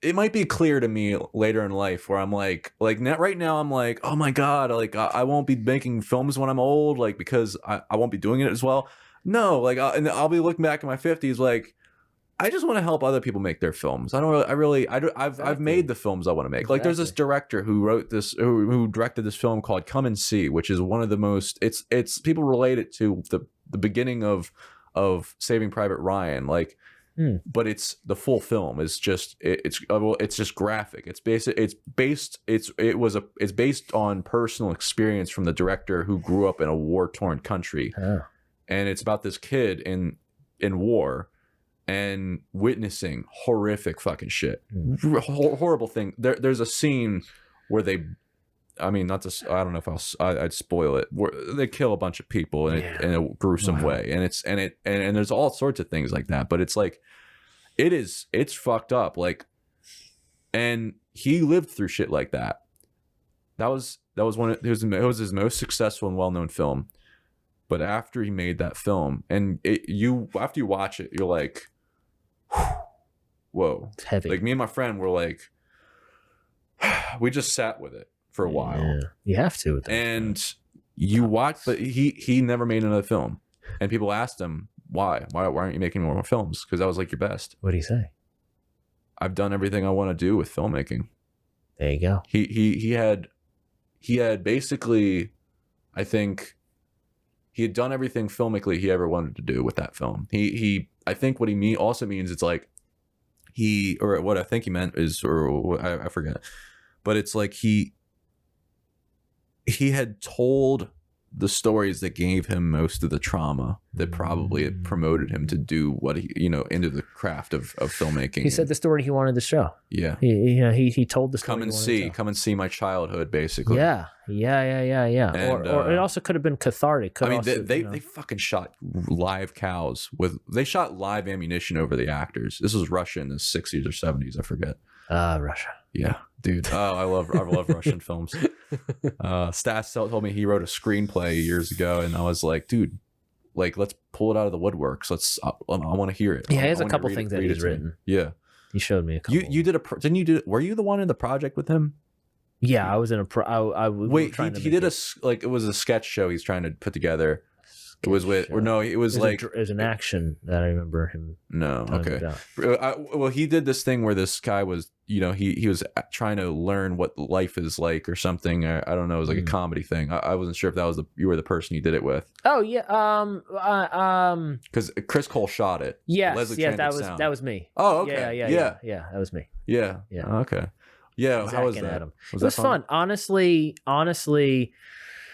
It might be clear to me later in life where I'm like right now I'm like, oh my God, like I won't be making films when I'm old, like because I won't be doing it as well. No, like, and I'll be looking back in my 50s, like, I just want to help other people make their films. I've made the films I want to make. Exactly. Like, there's this director who directed this film called Come and See, which is one of the most, it's people relate it to the beginning of Saving Private Ryan, like, but it's the full film is just it's just graphic. It's based on personal experience from the director who grew up in a war-torn country. Oh. And it's about this kid in war and witnessing horrific fucking shit. Horrible thing. There's a scene where I don't know if I'd spoil it, where they kill a bunch of people in a gruesome way. And there's all sorts of things like that. But it's like, it's fucked up. Like, and he lived through shit like that. It was his most successful and well-known film. But after he made that film, and after you watch it, you're like, whoa. It's heavy. Like, me and my friend were like, we just sat with it for a while. Yeah. You have to. And you watch, but he never made another film. And people asked him, why? Why aren't you making more films? Because that was like your best. What did he say? I've done everything I want to do with filmmaking. There you go. He had basically, I think, he had done everything filmically he ever wanted to do with that film. I think what he also means, it's like or what I think he meant is, or I forget, but it's like he had told the stories that gave him most of the trauma that probably had promoted him to do what he, into the craft of filmmaking. He said the story he wanted to show. Yeah. He told the story. Come and see my childhood, basically. Yeah. And, or it also could have been cathartic. They fucking shot live cows they shot live ammunition over the actors. This was Russia in the 60s or 70s. I forget. Russia. Yeah, dude. I love Russian films. Stas told me he wrote a screenplay years ago, and I was like, dude, like, let's pull it out of the woodworks. I want to hear it. Yeah, he has a couple things that he's written. Yeah, he showed me a couple. You did were you the one in the project with him? Yeah, I was in a wait, he did it was a sketch show he's trying to put together. It was with, or no, it was like, it was an action that I remember him. No, okay. Well, he did this thing where this guy was, he was trying to learn what life is like or something. I don't know. It was like a comedy thing. I wasn't sure if that was you were the person he did it with. Oh yeah. Because Chris Cole shot it. Yes. Yeah. That was me. Oh, okay. Yeah. That was me. Yeah. Okay. Yeah. How was that? Adam. It was fun. Honestly,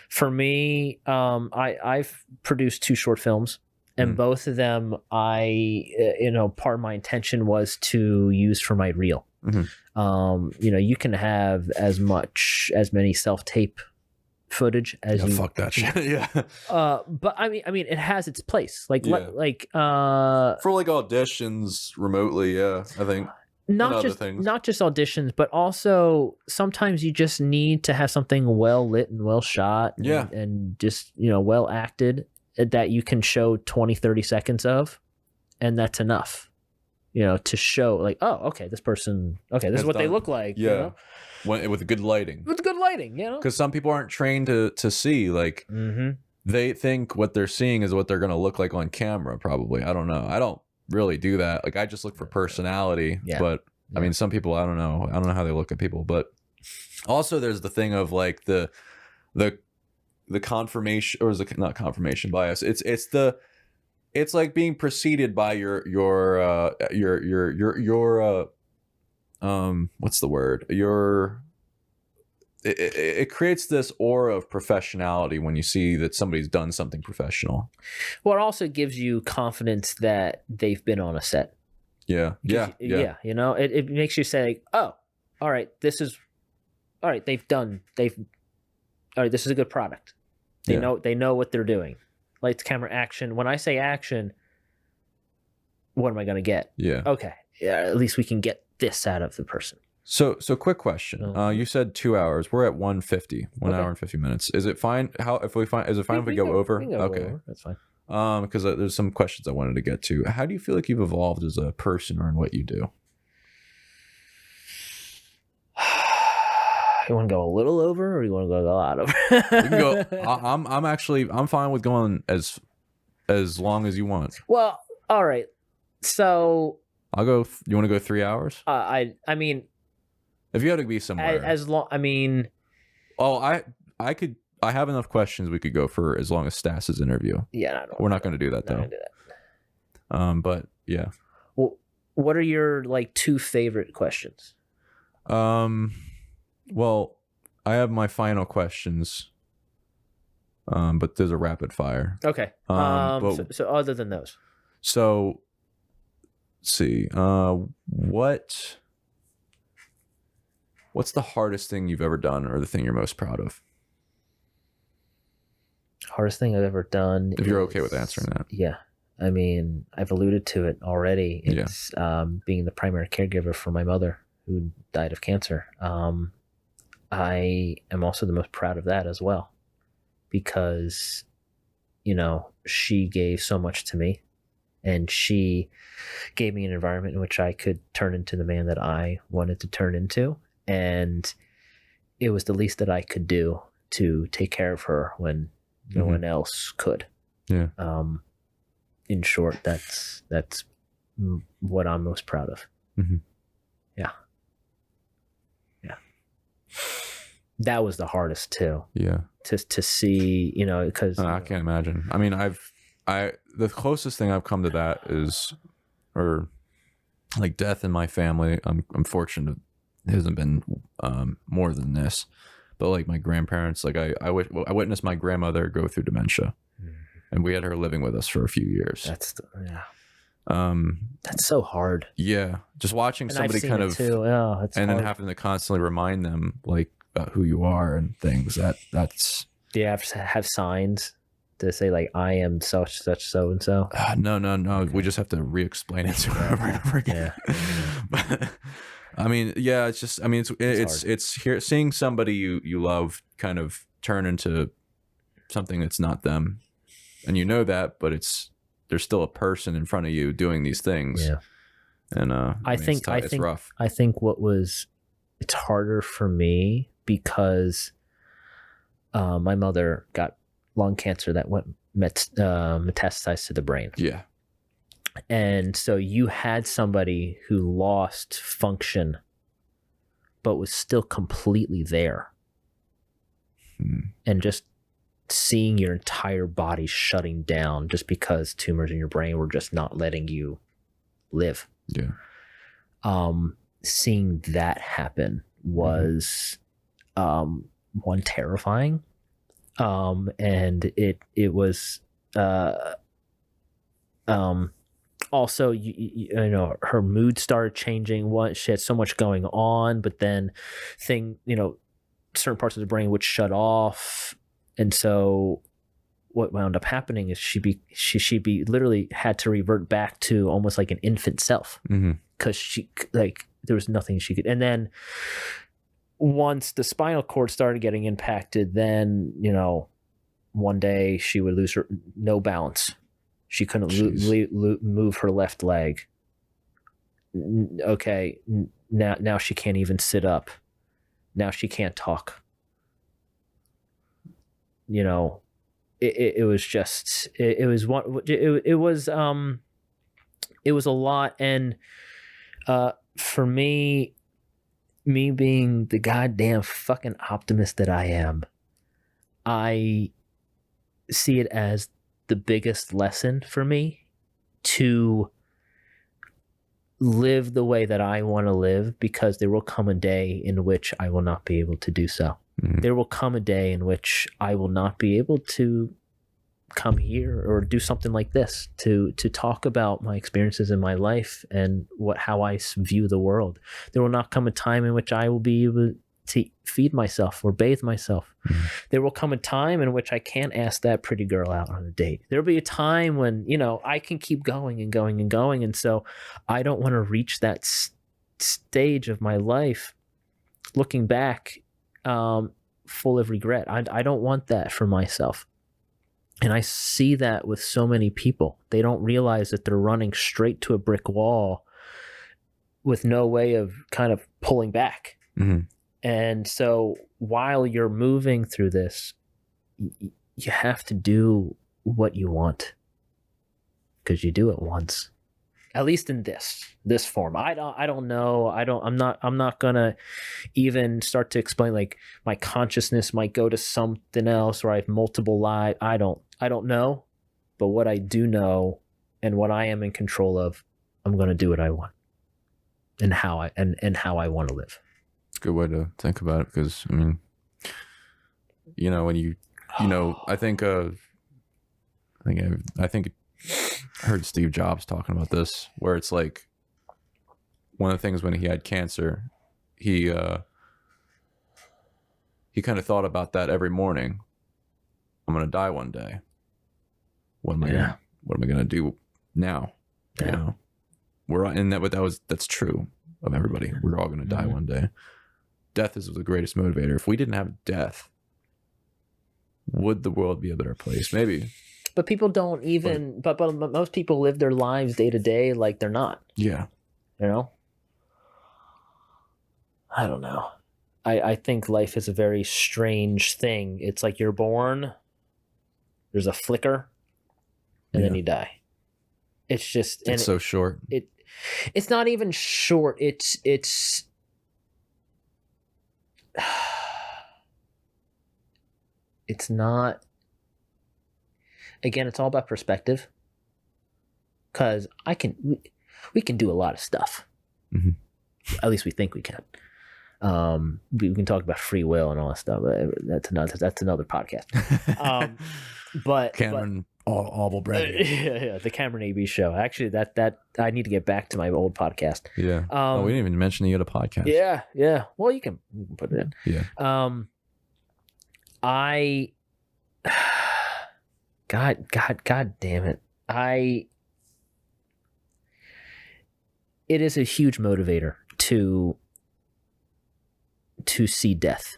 for me, I've produced 2 short films, And both of them, part of my intention was to use for my reel. You can have as many self-tape footage as you fuck that shit. Yeah. But I mean it has its place. For auditions remotely, yeah, I think. Not just auditions, but also sometimes you just need to have something well lit and well shot and just, well acted that you can show 20-30 seconds of, and that's enough, to show like, oh, okay, this person, okay, this is what they look like. With good lighting. Because some people aren't trained to see, like, they think what they're seeing is what they're going to look like on camera, probably. I don't know. I don't really do that. Like, I just look for personality. But I mean, some people, I don't know how they look at people. But also there's the thing of like the confirmation, or is it not confirmation bias? It's like being preceded by your what's the word? It creates this aura of professionality when you see that somebody's done something professional. Well, it also gives you confidence that they've been on a set. Yeah. It makes you say, oh, all right, this is all right. All right, this is a good product. They know what they're doing. Lights, camera, action. When I say action, what am I going to get? Yeah. Okay. Yeah. At least we can get this out of the person. So quick question. You said 2 hours. We're at 1:50, 1 hour and 50 minutes. Is it fine? Is it fine if we go over? We can go over. That's fine. Because there's some questions I wanted to get to. How do you feel like you've evolved as a person or in what you do? You want to go a little over, or you want to go a lot over? You can go. I'm fine with going as long as you want. Well, all right. So I'll go. You want to go 3 hours? I mean, if you had to be somewhere, as long. I mean, I could. I have enough questions. We could go for as long as Stas's interview. Yeah, we're not going to do that though. But yeah. Well, what are your like 2 favorite questions? Well, I have my final questions. But there's a rapid fire. Okay. So other than those. So, let's see. What's the hardest thing you've ever done, or the thing you're most proud of? Hardest thing I've ever done. If you're okay with answering that. Yeah. I mean, I've alluded to it already. It's being the primary caregiver for my mother who died of cancer. I am also the most proud of that as well, because, she gave so much to me, and she gave me an environment in which I could turn into the man that I wanted to turn into. And it was the least that I could do to take care of her when no one else could. Yeah. In short, that's what I'm most proud of. Yeah. That was the hardest too. Yeah. To see, because I can't imagine. I mean, the closest thing I've come to that is, or like death in my family. I'm fortunate it hasn't been more than this, but like my grandparents, like I witnessed my grandmother go through dementia, and we had her living with us for a few years. That's so hard. Yeah, just watching somebody kind of too. Yeah, and then having to constantly remind them like about who you are and things. That's. Do you have to have signs to say like I am such so and so? No. Okay. We just have to re-explain it to her over and over again. Yeah. But, I mean, yeah, it's just. I mean, it's here seeing somebody you love kind of turn into something that's not them, and that, but there's still a person in front of you doing these things. Yeah. And I think it's rough. I think it's harder for me because my mother got lung cancer that metastasized to the brain. Yeah. And so you had somebody who lost function but was still completely there. And just seeing your entire body shutting down just because tumors in your brain were just not letting you live. Yeah. Seeing that happen was one, terrifying, and it was Also, you know, her mood started changing. She had so much going on, but then certain parts of the brain would shut off, and so what wound up happening is she literally had to revert back to almost like an infant self, because she, like, there was nothing she could. And then once the spinal cord started getting impacted, then, you know, one day she would lose no balance. She couldn't move her left leg. Okay, now she can't even sit up. Now she can't talk. You know, it was just it was a lot. And for me being the goddamn fucking optimist that I am, I see it as the biggest lesson for me to live the way that I want to live, because there will come a day in which I will not be able to do so. There will come a day in which I will not be able to come here or do something like this to talk about my experiences in my life and how I view the world. There will not come a time in which I will be able to feed myself or bathe myself. There will come a time in which I can't ask that pretty girl out on a date. There'll be a time when, you know, I can keep going and going and going. And so I don't want to reach that stage of my life looking back full of regret. I don't want that for myself. And I see that with so many people. They don't realize that they're running straight to a brick wall with no way of kind of pulling back. And so while you're moving through this, you have to do what you want, because you do it once. At least in this form. I don't know. I'm not gonna even start to explain, like, my consciousness might go to something else, or I have multiple lives. I don't know. But what I do know, and what I am in control of, I'm gonna do what I want, and how I want to live. It's a good way to think about it, because I mean, you know, when I think I heard Steve Jobs talking about this, where it's like, one of the things when he had cancer, he kind of thought about that every morning. I'm gonna die one day. What am I gonna do now? Yeah. You know, that's true of everybody. We're all gonna die one day. Death is the greatest motivator. If we didn't have death, would the world be a better place? Maybe. But people don't even. But most people live their lives day to day like they're not. Yeah. You know. I don't know. I think life is a very strange thing. It's like you're born, there's a flicker, and then you die. It's just, it's so short. It's not even short. It's not. Again, it's all about perspective. Because we can do a lot of stuff. At least we think we can. We can talk about free will and all that stuff, but that's another podcast. But Cameron Auble-Branigan. Yeah, the Cameron AB show. Actually, that I need to get back to my old podcast. Yeah. We didn't even mention you had a podcast. Yeah. Well, you can put it in. Yeah. God damn it. It is a huge motivator to see death.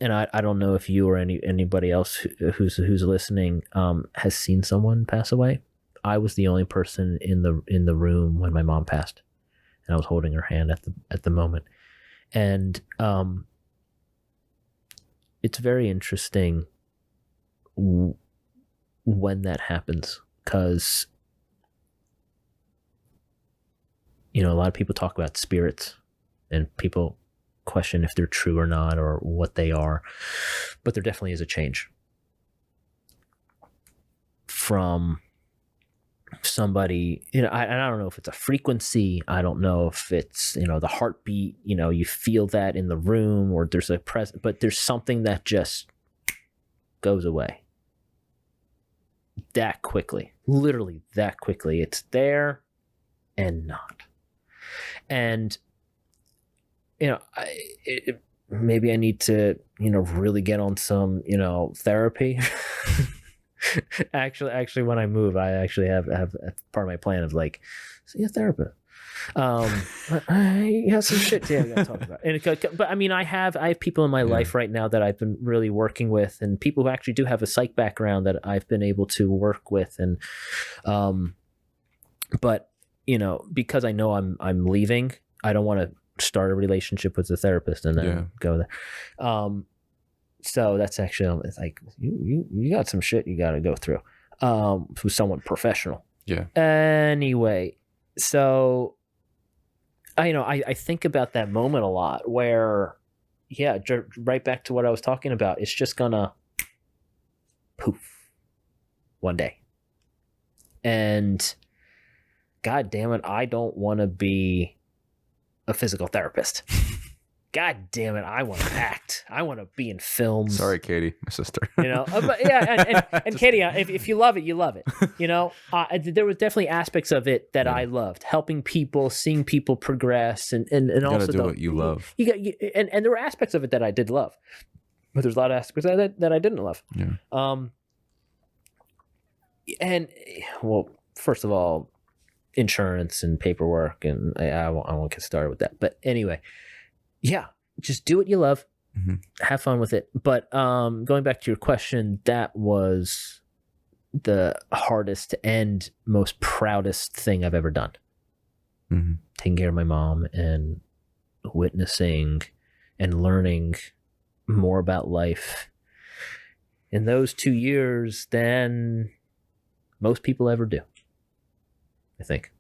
And I don't know if you or anybody else who's listening has seen someone pass away. I was the only person in the room when my mom passed, and I was holding her hand at the moment. And it's very interesting when that happens, because a lot of people talk about spirits, and people question if they're true or not, or what they are, but there definitely is a change from somebody. I don't know if it's a frequency. I don't know if it's the heartbeat. You feel that in the room, or there's a present, but there's something that just goes away. that quickly, literally that quickly. It's there and not. And, maybe I need to, really get on some, therapy. Actually, when I move, I actually have part of my plan of like, see a therapist. You have some shit to talk about. But I mean, I have people in my life right now that I've been really working with, and people who actually do have a psych background that I've been able to work with. And, but because I know I'm leaving, I don't want to start a relationship with the therapist and then go there. So that's actually, it's like, you got some shit you got to go through, with someone professional. Yeah. Anyway, so I think about that moment a lot where, right back to what I was talking about. It's just gonna poof one day. And God damn it, I don't want to be a physical therapist. God damn it, I want to act. I want to be in films. Sorry, Katie, my sister. But and Katie, if you love it, you love it. There was definitely aspects of it that I loved, helping people, seeing people progress, and you also do what you love. And there were aspects of it that I did love, but there's a lot of aspects of it that I didn't love. Yeah. And well, first of all, insurance and paperwork, and I won't get started with that. But anyway. Yeah, just do what you love. Mm-hmm. Have fun with it. But going back to your question, that was the hardest and most proudest thing I've ever done. Mm-hmm. Taking care of my mom and witnessing and learning more about life in those 2 years than most people ever do, I think.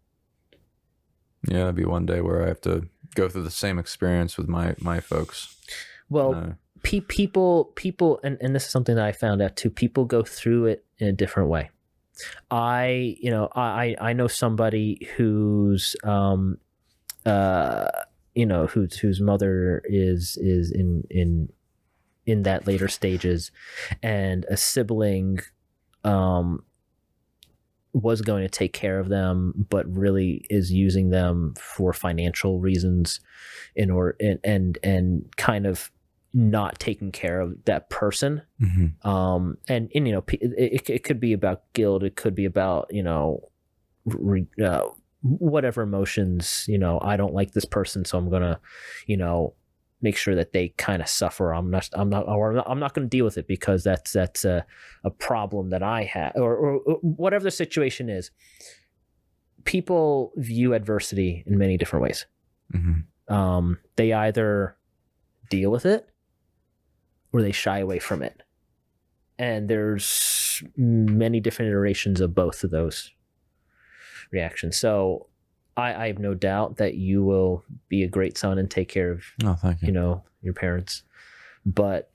Yeah, it'll be one day where I have to go through the same experience with my folks. Well, people, and this is something that I found out too. People go through it in a different way. I know somebody whose whose mother is in that later stages, and a sibling was going to take care of them, but really is using them for financial reasons in order and kind of not taking care of that person. Mm-hmm. And it could be about guilt. It could be about, whatever emotions, I don't like this person, so I'm going to, make sure that they kind of suffer. I'm not going to deal with it because that's a problem that I have, or whatever the situation is. People view adversity in many different ways. Mm-hmm. They either deal with it or they shy away from it. And there's many different iterations of both of those reactions. So I have no doubt that you will be a great son and take care of, thank you. Your parents. But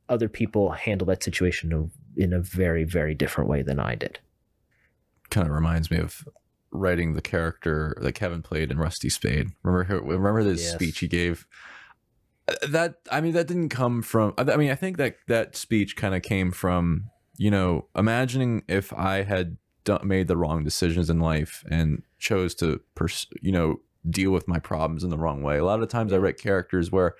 other people handle that situation in a very, very different way than I did. Kind of reminds me of writing the character that Kevin played in Rusty Spade. Remember this speech he gave? That didn't come from. I think that speech kind of came from, imagining if I had made the wrong decisions in life and chose to deal with my problems in the wrong way. A lot of times I write characters where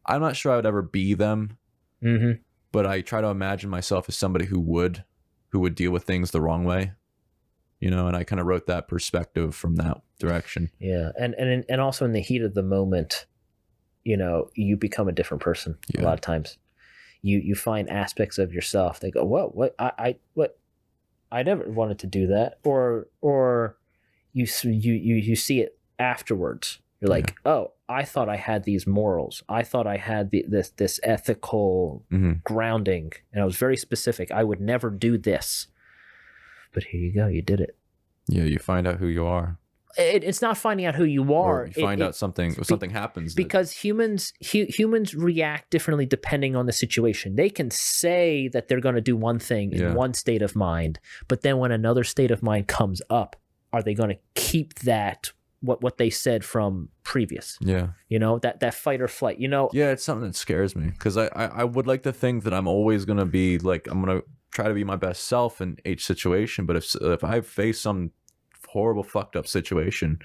I'm not sure I would ever be them, mm-hmm. but I try to imagine myself as somebody who would deal with things the wrong way, and I kind of wrote that perspective from that direction. Yeah. And also in the heat of the moment, you become a different person. A lot of times you find aspects of yourself. They go, whoa, what I never wanted to do that, or you see it afterwards. You're like, oh, I thought I had these morals. I thought I had this ethical mm-hmm. grounding, and I was very specific. I would never do this, but here you go, you did it. Yeah, you find out who you are. It's not finding out who you are. Or you find out something happens. Because humans react differently depending on the situation. They can say that they're going to do one thing in one state of mind, but then when another state of mind comes up, are they going to keep that what they said from previous? Yeah. That fight or flight. Yeah, it's something that scares me because I would like to think that I'm always going to be like, I'm going to try to be my best self in each situation. But if I face some horrible fucked up situation,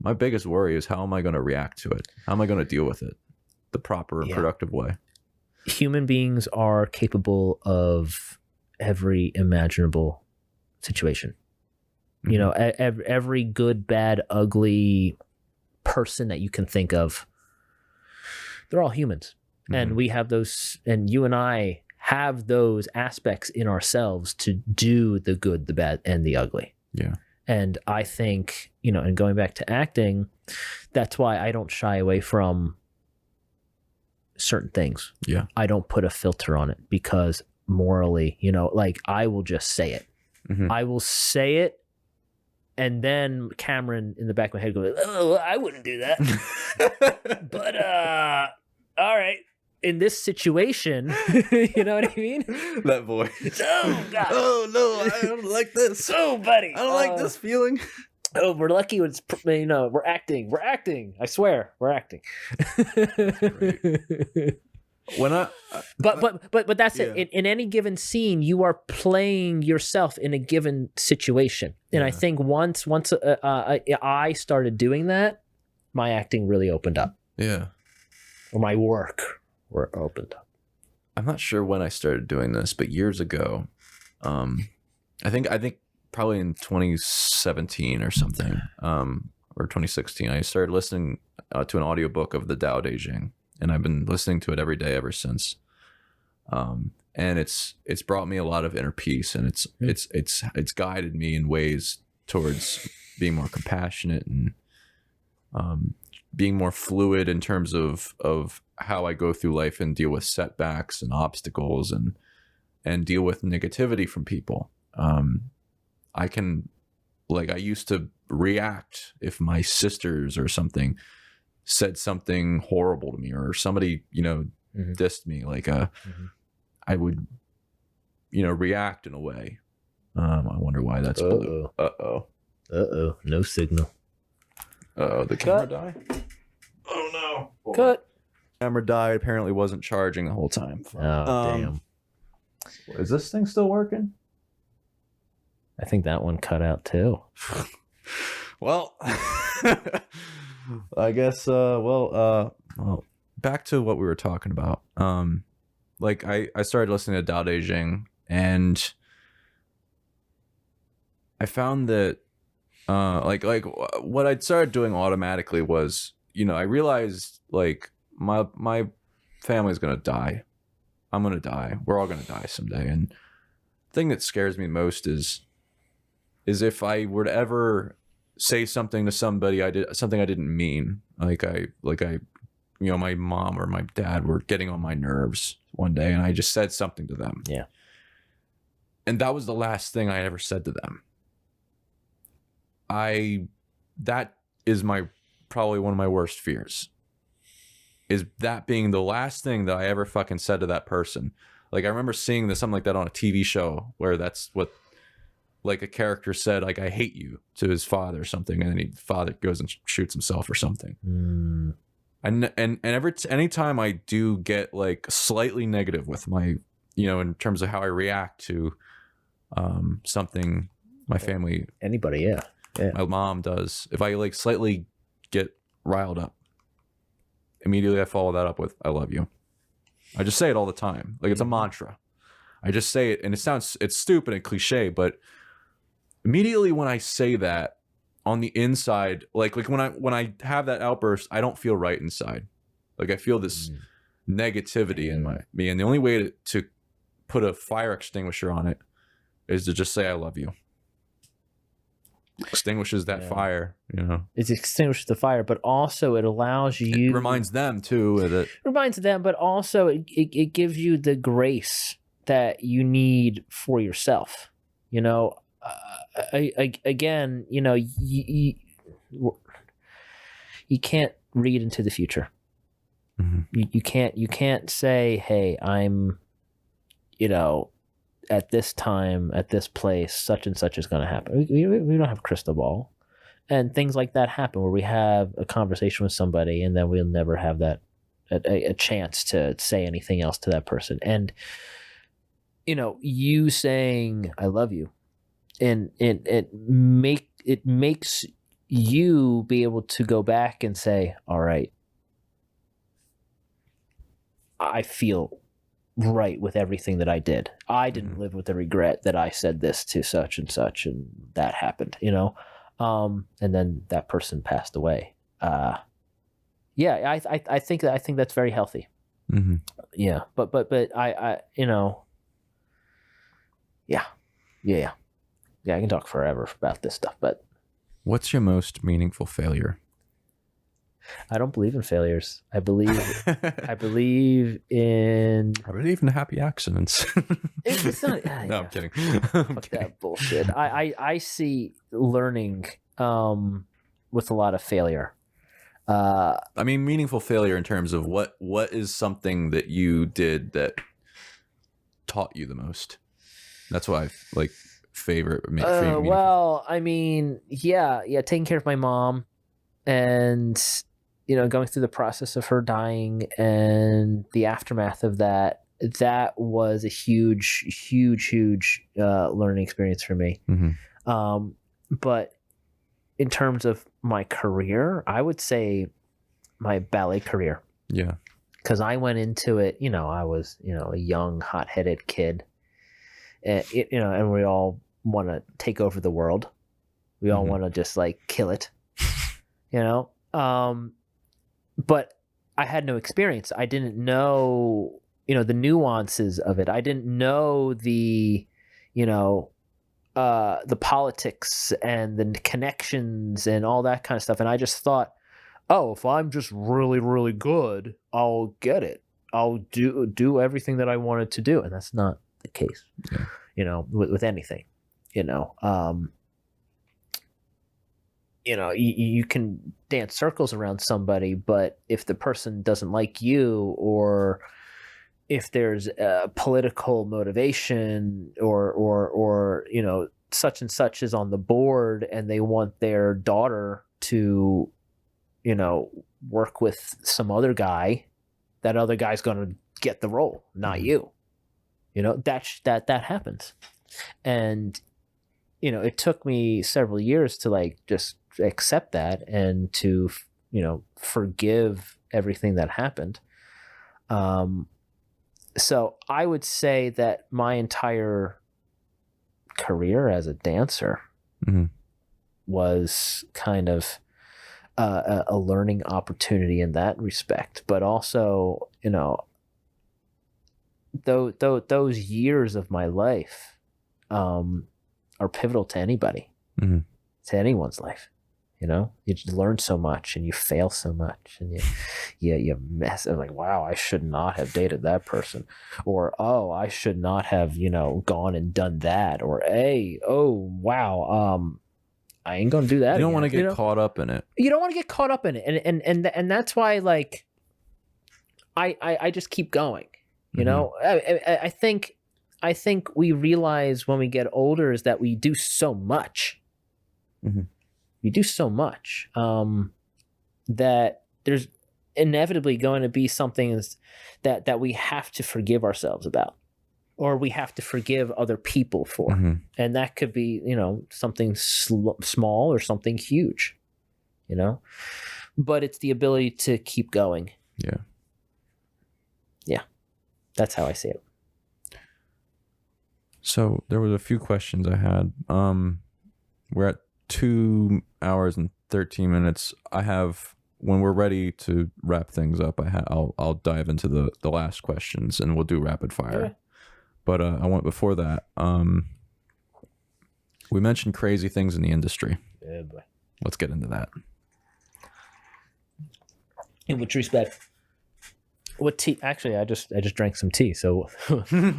my biggest worry is how am I going to react to it? How am I going to deal with it the proper and productive way? Human beings are capable of every imaginable situation. You know, every good, bad, ugly person that you can think of, they're all humans. And we have those, and you and I have those aspects in ourselves to do the good, the bad, and the ugly. Yeah. And I think, you know, and going back to acting, that's why I don't shy away from certain things. Yeah. I don't put a filter on it because morally, you know, like I will just say it. I will say it. And then Cameron in the back of my head goes, oh, I wouldn't do that. But, all right. In this situation, you know what I mean? That voice. Oh, God. Oh, no, I don't like this. Oh, buddy. I don't like this feeling. Oh, we're lucky it's, you know, we're acting. We're acting. I swear, we're acting. When But that's it. In any given scene, you are playing yourself in a given situation. And I think once I started doing that, my acting really opened up. Yeah. Or my work were opened up. I'm not sure when I started doing this, but years ago, I think probably in 2017 or something, or 2016, I started listening to an audiobook of the Tao Te Ching, and I've been listening to it every day ever since. And it's brought me a lot of inner peace, and it's guided me in ways towards being more compassionate and being more fluid in terms of how I go through life and deal with setbacks and obstacles and deal with negativity from people. I used to react if my sisters or something said something horrible to me, or somebody, you know, dissed me. Like, I would, you know, react in a way. I wonder why that's blue. No signal. The camera died? Oh no. Cut. Camera died. Apparently wasn't charging the whole time. Oh, damn. Is this thing still working? I think that one cut out too. Well, I guess, well, back to what we were talking about. Like I started listening to Tao Te Ching, and I found that, like what I'd started doing automatically was, you know, I realized like my family's going to die. I'm going to die. We're all going to die someday. And the thing that scares me most is if I were to ever say something to somebody, I didn't mean, like I, you know, my mom or my dad were getting on my nerves one day, and I just said something to them. Yeah. And that was the last thing I ever said to them. That is probably one of my worst fears, is that being the last thing that I ever fucking said to that person. Like, I remember seeing something like that on a TV show where that's what, like, a character said, like, I hate you to his father or something, and then the father goes and shoots himself or something. And anytime I do get like slightly negative with my, you know, in terms of how I react to something my family, anybody, yeah, my mom does, if I like slightly get riled up, immediately I follow that up with I love you. I just say it all the time, like it's a mantra. I just say it, and it's stupid and cliche, but immediately when I say that, on the inside, like when I have that outburst, I don't feel right inside. Like I feel this negativity in me, and the only way to put a fire extinguisher on it is to just say I love you. Extinguishes that fire, you know. It extinguishes the fire, but also it allows you. It reminds them too that. Reminds them, but also it gives you the grace that you need for yourself. You know. Again, you know, you can't read into the future. You can't say, hey, I'm, you know, at this time, at this place, such and such is going to happen. We don't have a crystal ball, and things like that happen where we have a conversation with somebody and then we'll never have that a chance to say anything else to that person. And you saying I love you, and it makes you be able to go back and say, all right, I feel right with everything that I did. I didn't live with the regret that I said this to such and such and that happened, and then that person passed away. I think that's very healthy. Mm-hmm. Yeah, but I yeah, I can talk forever about this stuff, but what's your most meaningful failure? I don't believe in failures. I believe in happy accidents. It's not. No, I'm kidding. Fuck that bullshit. I see learning with a lot of failure. I mean, meaningful failure in terms of what is something that you did that taught you the most. That's why I like favorite. Well, I mean, yeah, taking care of my mom, and going through the process of her dying and the aftermath of that. That was a huge learning experience for me. Mm-hmm. But in terms of my career, I would say my ballet career. Yeah. Because I went into it, I was, a young, hot-headed kid. And, and we all want to take over the world. We all want to just like kill it, But I had no experience. I didn't know, the nuances of it. I didn't know the politics and the connections and all that kind of stuff. And I just thought, oh, if I'm just really, really good, I'll get it. I'll do everything that I wanted to do. And that's not the case, with anything, you can dance circles around somebody, but if the person doesn't like you, or if there's a political motivation, or such and such is on the board and they want their daughter to work with some other guy, that other guy's going to get the role, not you. That happens. And it took me several years to like just accept that and to forgive everything that happened. So I would say that my entire career as a dancer was kind of a learning opportunity in that respect, but also those years of my life are pivotal to anybody, to anyone's life. You learn so much and you fail so much, and you mess. I'm like, wow, I should not have dated that person, or oh, I should not have gone and done that, or hey, oh wow, I ain't gonna do that. You don't want to get caught up in it. You don't want to get caught up in it, and that's why like I just keep going. I think we realize when we get older is that we do so much. We do so much that there's inevitably going to be something that we have to forgive ourselves about, or we have to forgive other people for. And that could be, something small or something huge, but it's the ability to keep going. Yeah. That's how I see it. So there was a few questions I had. We're at 2 hours and 13 minutes. When we're ready to wrap things up, I'll dive into the last questions and we'll do rapid fire. Okay. But I want before that, we mentioned crazy things in the industry. Yeah, boy. Let's get into that. In which respect? What tea? Actually, I just drank some tea. So,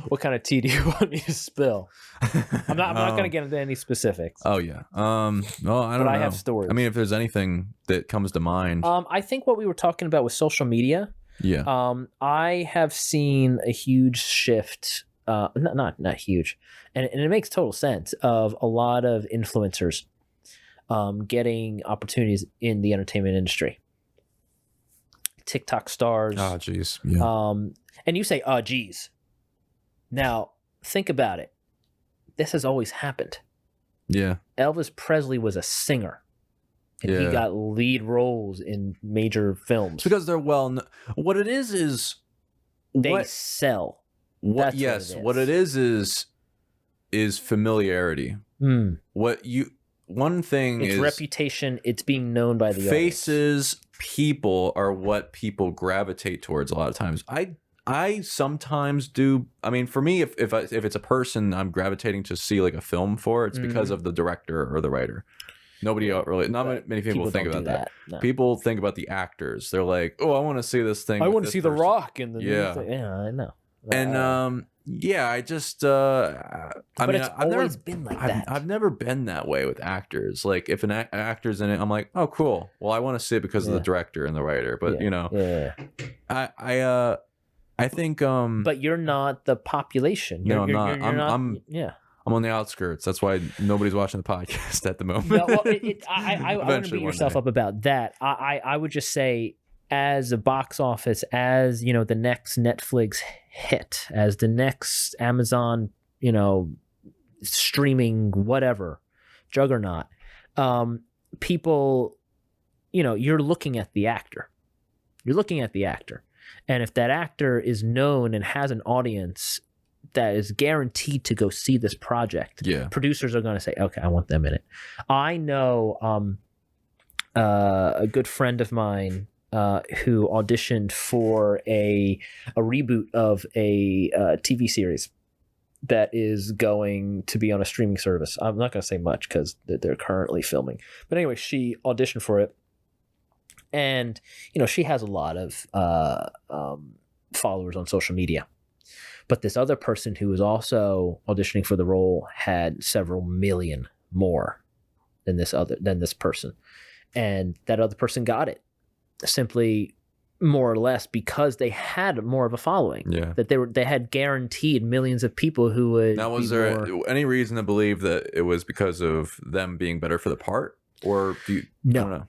what kind of tea do you want me to spill? I'm not going to get into any specifics. Oh yeah. Well, I don't know. I have stories. I mean, if there's anything that comes to mind. I think what we were talking about with social media. Yeah. I have seen a huge shift. Not huge, and it makes total sense, of a lot of influencers, getting opportunities in the entertainment industry. TikTok stars. Oh, geez. Yeah. And you say, oh, geez. Now, think about it. This has always happened. Yeah. Elvis Presley was a singer. And he got lead roles in major films. It's because they're what it is they sell. What what it is familiarity. One thing it's is reputation. It's being known by the faces. audience. People are what people gravitate towards a lot of times. I sometimes do. I mean, for me, if it's a person I'm gravitating to see like a film for, it's because of the director or the writer. Not many people think about that. No. People think about the actors. They're like, oh, I want to see this thing. I want to see The Rock in the new thing. Yeah, I know. And I just but it's always been like that. I've never been that way with actors. Like if an actor's in it, I'm like, oh, cool. Well, I want to see it because of the director and the writer. But I think but you're not the population. I'm not. I'm on the outskirts. That's why nobody's watching the podcast at the moment. No, well, I wouldn't beat yourself up about that. I would just say, as a box office, as the next Netflix hit, as the next Amazon, streaming whatever juggernaut, people, you're looking at the actor. You're looking at the actor, and if that actor is known and has an audience that is guaranteed to go see this project, producers are going to say, okay, I want them in it. I know a good friend of mine who auditioned for a reboot of a TV series that is going to be on a streaming service. I'm not going to say much because they're currently filming. But anyway, she auditioned for it. And, she has a lot of followers on social media. But this other person who was also auditioning for the role had several million more than this person. And that other person got it simply more or less because they had more of a following. Yeah. That they had guaranteed millions of people who would. Now, was there any reason to believe that it was because of them being better for the part? Or do you No,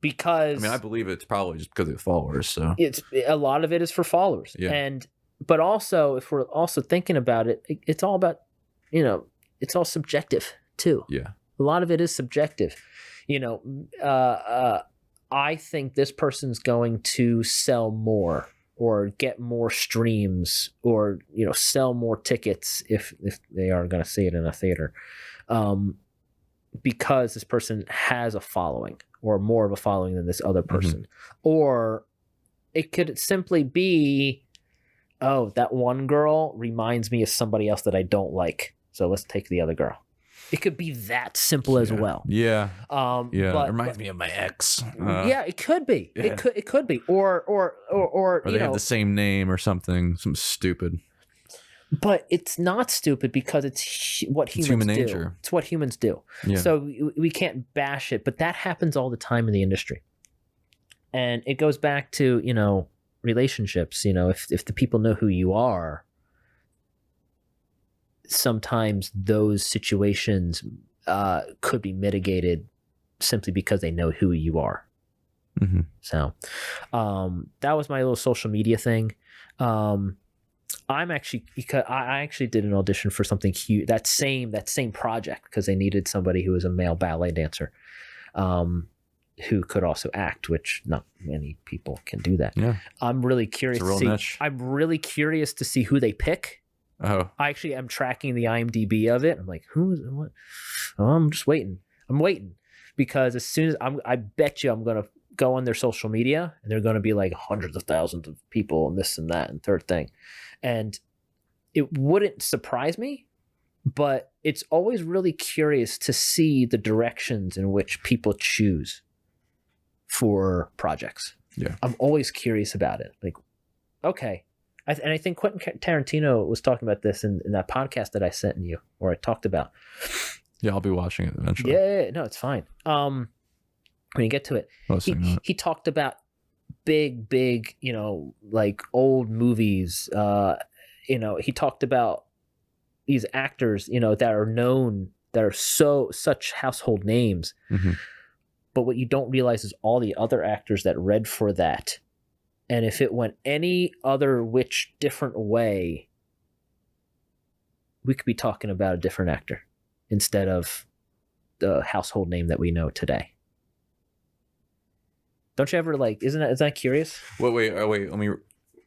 because I believe it's probably just because of the followers. So it's a lot of it is for followers. Yeah. But also, if we're also thinking about it, it's all about, it's all subjective too. Yeah. A lot of it is subjective. I think this person's going to sell more or get more streams or, sell more tickets if they are going to see it in a theater. Because this person has a following or more of a following than this other person. Or it could simply be, oh, that one girl reminds me of somebody else that I don't like. So let's take the other girl. It could be that simple as well. Yeah. But, it reminds me of my ex. It could be. Yeah. It could be. Or they have the same name or something stupid. But it's not stupid because it's what humans human do. Nature. It's what humans do. Yeah. So we can't bash it, but that happens all the time in the industry. And it goes back to, relationships. If the people know who you are, sometimes those situations could be mitigated simply because they know who you are. So that was my little social media thing. Because I actually did an audition for something huge, that same project, because they needed somebody who was a male ballet dancer, who could also act, which not many people can do that. Yeah. I'm really curious to see. Niche. I'm really curious to see who they pick. Oh. I actually am tracking the IMDb of it. I'm like, who's what? Oh, I'm just waiting. I'm waiting because as soon as I bet you I'm gonna go on their social media and they're gonna be like hundreds of thousands of people and this and that and third thing. And it wouldn't surprise me, but it's always really curious to see the directions in which people choose for projects. Yeah. I'm always curious about it. Like, okay. And I think Quentin Tarantino was talking about this in that podcast that I sent you or I talked about. Yeah, I'll be watching it eventually. Yeah, no, it's fine. When you get to it, he talked about big, like old movies. He talked about these actors, that are known, that are such household names. But what you don't realize is all the other actors that read for that. And if it went any other which different way, we could be talking about a different actor instead of the household name that we know today. Don't you ever like? Is that curious? Wait. Let me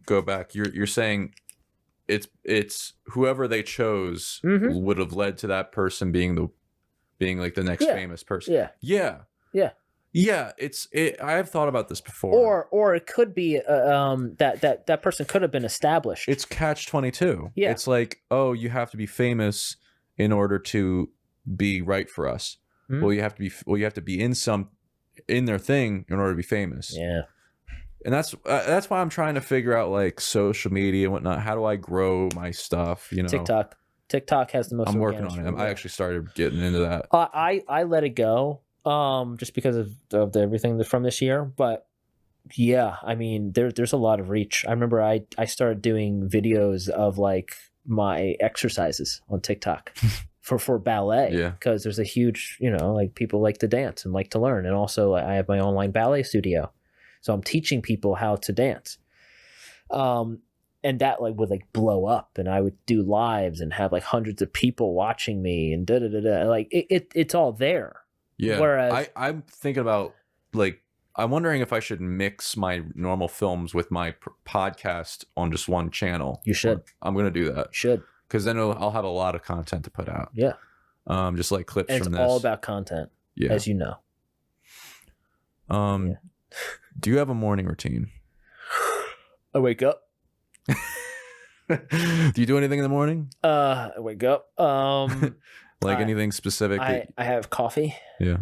go back. You're saying it's whoever they chose would have led to that person being like the next famous person. Yeah. I've thought about this before. Or it could be that person could have been established. It's catch-22. Yeah. It's like, oh, you have to be famous in order to be right for us. Well, you have to be in their thing in order to be famous. Yeah. And that's why I'm trying to figure out like social media and whatnot. How do I grow my stuff? You know, TikTok has the most. I'm working on it. I actually started getting into that. I let it go, just because of everything from this year. But yeah, I mean, there's a lot of reach. I remember I started doing videos of like my exercises on TikTok. For ballet, because there's a huge, like people like to dance and like to learn, and also I have my online ballet studio, so I'm teaching people how to dance, and that like would like blow up, and I would do lives and have like hundreds of people watching me, and like it's all there. Yeah. Whereas I'm thinking about like I'm wondering if I should mix my normal films with my podcast on just one channel. You should. I'm gonna do that. You should. Because then I'll have a lot of content to put out. Yeah. Just like clips and from this. It's all about content, as you know. Do you have a morning routine? I wake up. Do you do anything in the morning? I wake up. Like anything specific? I have coffee. Yeah.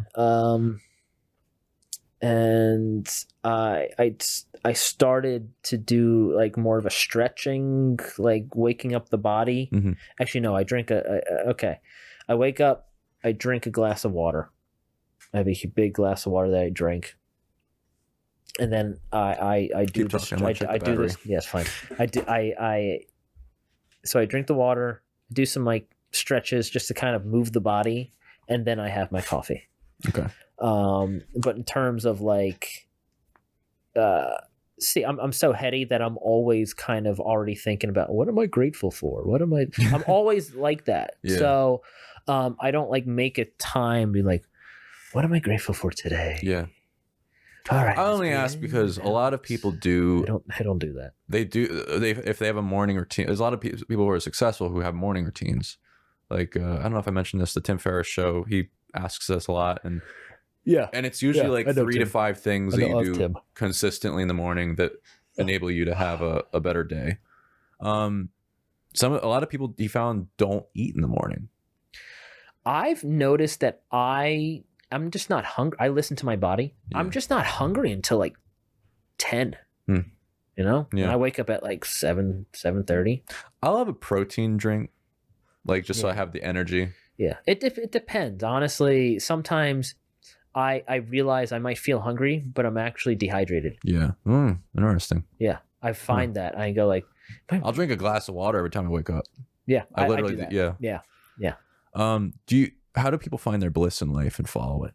And I started to do like more of a stretching, like waking up the body. Actually, no, I drink I wake up, I drink a glass of water. I have a big glass of water that I drink. And then I do this. I do this. Yes, fine. So I drink the water, do some like stretches just to kind of move the body, and then I have my coffee. Okay. But in terms of like, I'm so heady that I'm always kind of already thinking about what am I grateful for? I'm always like that. Yeah. So, I don't like make a time be like, what am I grateful for today? Yeah. All right. I only ask because a lot of people do. I don't do that. They do. If they have a morning routine, there's a lot of people who are successful who have morning routines. Like, I don't know if I mentioned this, the Tim Ferriss show, he asks us a lot, and it's usually like 3 to 5 things that you do consistently in the morning that enable you to have a better day. A lot of people he found don't eat in the morning. I've noticed that I'm just not hungry. I listen to my body. Yeah. I'm just not hungry until like 10. You know? Yeah. And I wake up at like 7:30. I'll have a protein drink, like just so I have the energy. Yeah. It depends. Honestly, sometimes I realize I might feel hungry, but I'm actually dehydrated. Yeah. Interesting. Yeah. I find that. I go like, I'll drink a glass of water every time I wake up. Yeah. I literally do that. Yeah. Yeah. How do people find their bliss in life and follow it,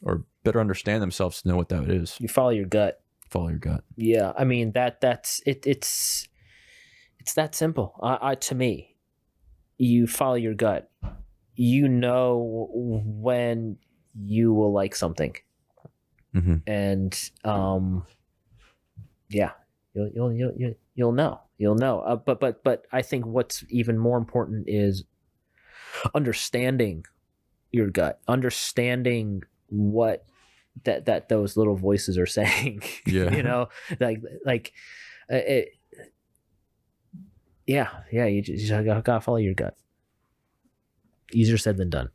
or better understand themselves to know what that is? You follow your gut. Follow your gut. Yeah, I mean that's it. It's that simple. To me, you follow your gut. You know when you will like something, and yeah, you'll know. You'll know. But I think what's even more important is understanding your gut, understanding what that those little voices are saying. Yeah. You know, like it. Yeah. You just gotta follow your gut. Easier said than done.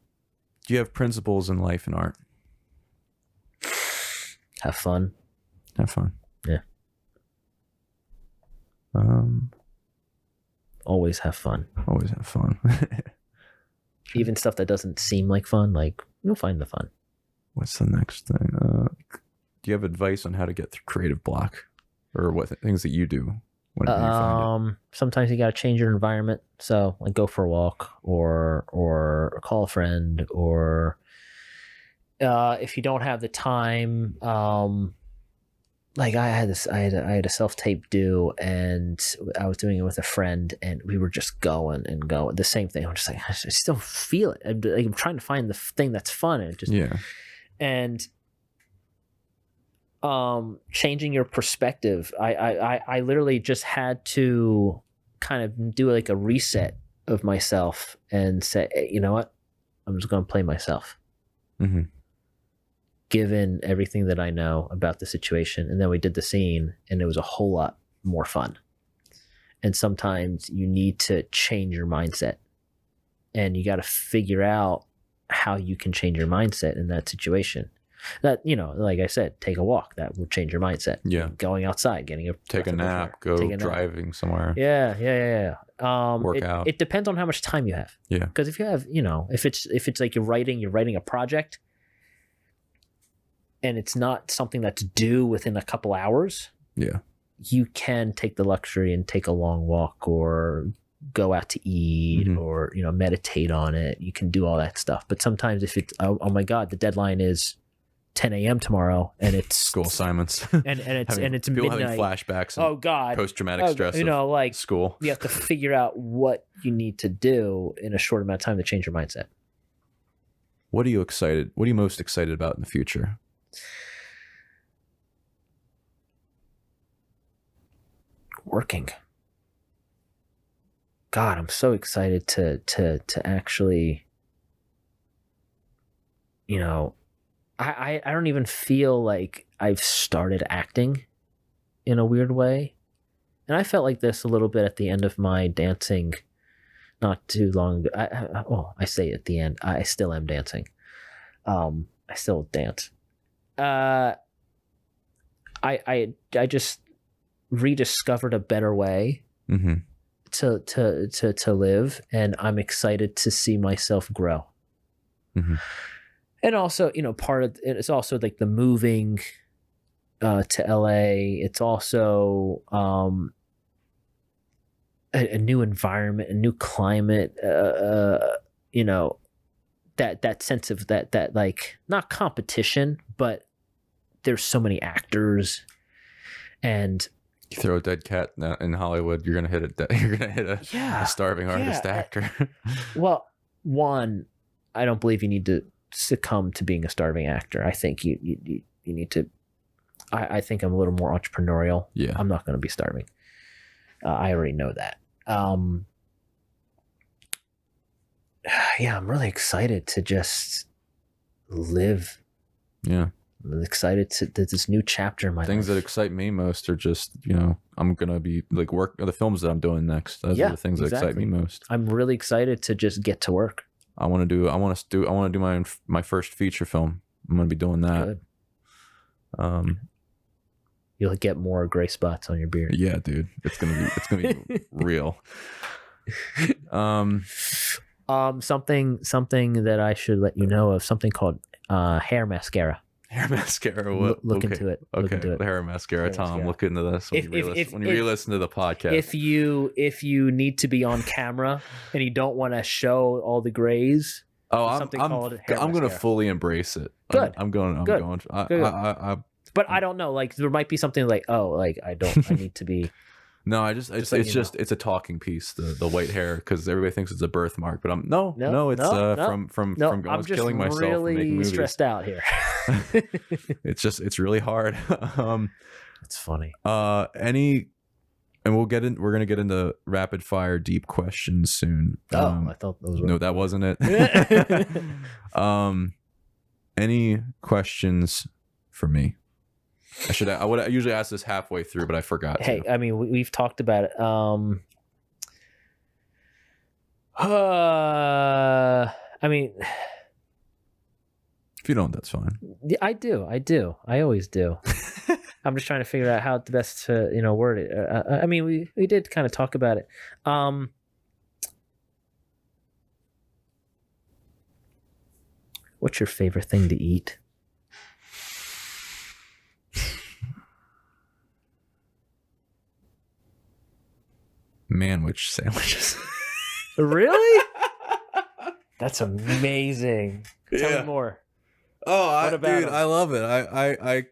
Do you have principles in life and art? Have fun. Have fun. Yeah. Always have fun. Always have fun. Even stuff that doesn't seem like fun, like you'll find the fun. What's the next thing? Do you have advice on how to get through creative block, or what things that you do when you find it? Sometimes you got to change your environment. So like go for a walk, or call a friend, or if you don't have the time, like I had a self-tape due, and I was doing it with a friend, and we were just going and going. The same thing. I'm just like, I still feel it. I'm trying to find the thing that's fun, and just and changing your perspective. I literally just had to kind of do like a reset of myself and say, hey, you know what, I'm just going to play myself. Given everything that I know about the situation. And then we did the scene, and it was a whole lot more fun. And sometimes you need to change your mindset, and you got to figure out how you can change your mindset in that situation. That, you know, like I said, take a walk. That will change your mindset. Yeah. Going outside, getting take a nap, driving somewhere. Yeah. Work out. It depends on how much time you have. Yeah. Because if you have, you know, if it's like you're writing a project, and it's not something that's due within a couple hours. Yeah. You can take the luxury and take a long walk, or go out to eat, or, you know, meditate on it. You can do all that stuff. But sometimes if it's, oh my God, the deadline is 10 a.m. tomorrow, and it's school assignments, and it's people midnight. Having flashbacks. Oh God, post-traumatic stress. You know, like school. You have to figure out what you need to do in a short amount of time to change your mindset. What are you most excited about in the future? Working. God, I'm so excited to actually, you know, I don't even feel like I've started acting in a weird way. And I felt like this a little bit at the end of my dancing not too long ago. I say at the end, I still am dancing. I still dance. I just rediscovered a better way to live, and I'm excited to see myself grow. And also, you know, part of it's also like the moving to LA. It's also a new environment, a new climate. You know, that sense of that like, not competition, but there's so many actors, and you throw a dead cat in Hollywood, you're gonna hit a starving artist actor. Well, one, I don't believe you need to succumb to being a starving actor. I think you need to. I think I'm a little more entrepreneurial. Yeah, I'm not going to be starving. I already know that. Yeah, I'm really excited to just live. Yeah. I'm excited to this new chapter in my life. Things that excite me most are just, you know, I'm gonna be like the films that I'm doing next. Those are the things that excite me most. I'm really excited to just get to work. I want to do my first feature film. I'm gonna be doing that. Good. You'll get more gray spots on your beard. Yeah, dude, it's gonna be real. Something that I should let you know of, something called hair mascara. Hair mascara. Look into it. Okay. Look into it. Hair mascara. Tom, look into this when you re-listen to the podcast. If you need to be on camera and you don't want to show all the grays, I'm going to fully embrace it. Good. I'm going. But I don't know. Like, there might be something like, I need to be. No, it's a talking piece, the white hair, because everybody thinks it's a birthmark, but from killing myself really and making movies. Stressed out here. It's really hard. It's funny. And we're gonna get into rapid fire deep questions soon. I thought those were. No, that wasn't it. Any questions for me? I would usually ask this halfway through, but I forgot. Hey, I mean, we've talked about it. I mean, if you don't, that's fine. I do. I always do. I'm just trying to figure out how the best to, word it. I mean, we did kind of talk about it. What's your favorite thing to eat? Manwich sandwiches. Really? That's amazing. Tell me more. Oh, about dude, them? I love it. I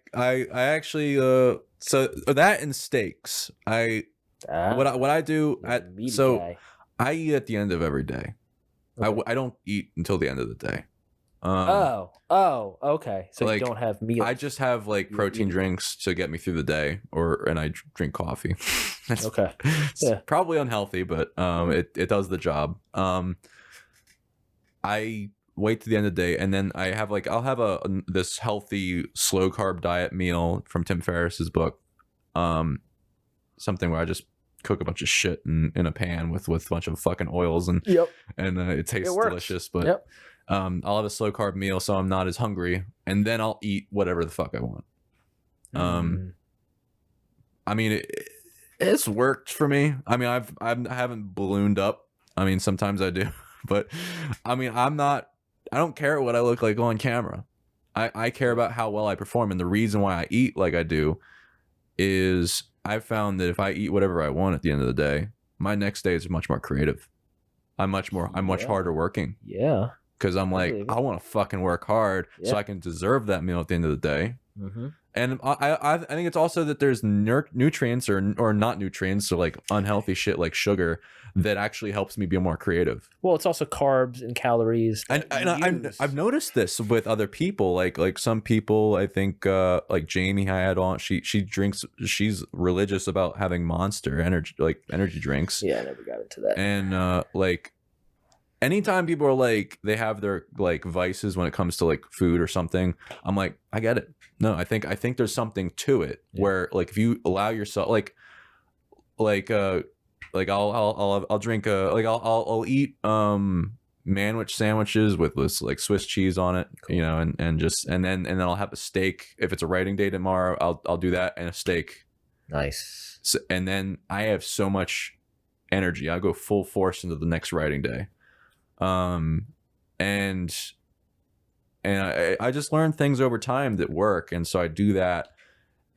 actually so that and steaks. What I do Guy. I eat at the end of every day. Okay. I don't eat until the end of the day. Um, Okay. So like, you don't have meals. I just have like protein drinks to get me through the day, and I drink coffee. Okay. It's probably unhealthy, but it does the job. I wait to the end of the day, and then I have I'll have this healthy slow carb diet meal from Tim Ferriss's book. Something where I just cook a bunch of shit in a pan with a bunch of fucking oils and it tastes delicious. But I'll have a slow carb meal so I'm not as hungry, and then I'll eat whatever the fuck I want. I mean, it's worked for me. I mean, I haven't ballooned up. I mean, sometimes I do, but I mean, I don't care what I look like on camera. I care about how well I perform, and the reason why I eat like I do is I've found that if I eat whatever I want at the end of the day, my next day is much more creative. I'm much harder working. Yeah. Because I'm like, I want to fucking work hard so I can deserve that meal at the end of the day. And I think it's also that there's nutrients or not nutrients, so like unhealthy shit like sugar that actually helps me be more creative. Well, it's also carbs and calories. And I've noticed this with other people, like some people, I think like Jamie I had on, she's religious about having Monster energy drinks. Yeah, I never got into that. And like anytime people are like they have their like vices when it comes to like food or something, I'm like, I get it. No, I think there's something to it where like if you allow yourself I'll drink I'll eat manwich sandwiches with this like Swiss cheese on it, you know, and then I'll have a steak if it's a writing day tomorrow. I'll do that and a steak. Nice. So, and then I have so much energy. I go full force into the next writing day. And I just learned things over time that work, and so I do that,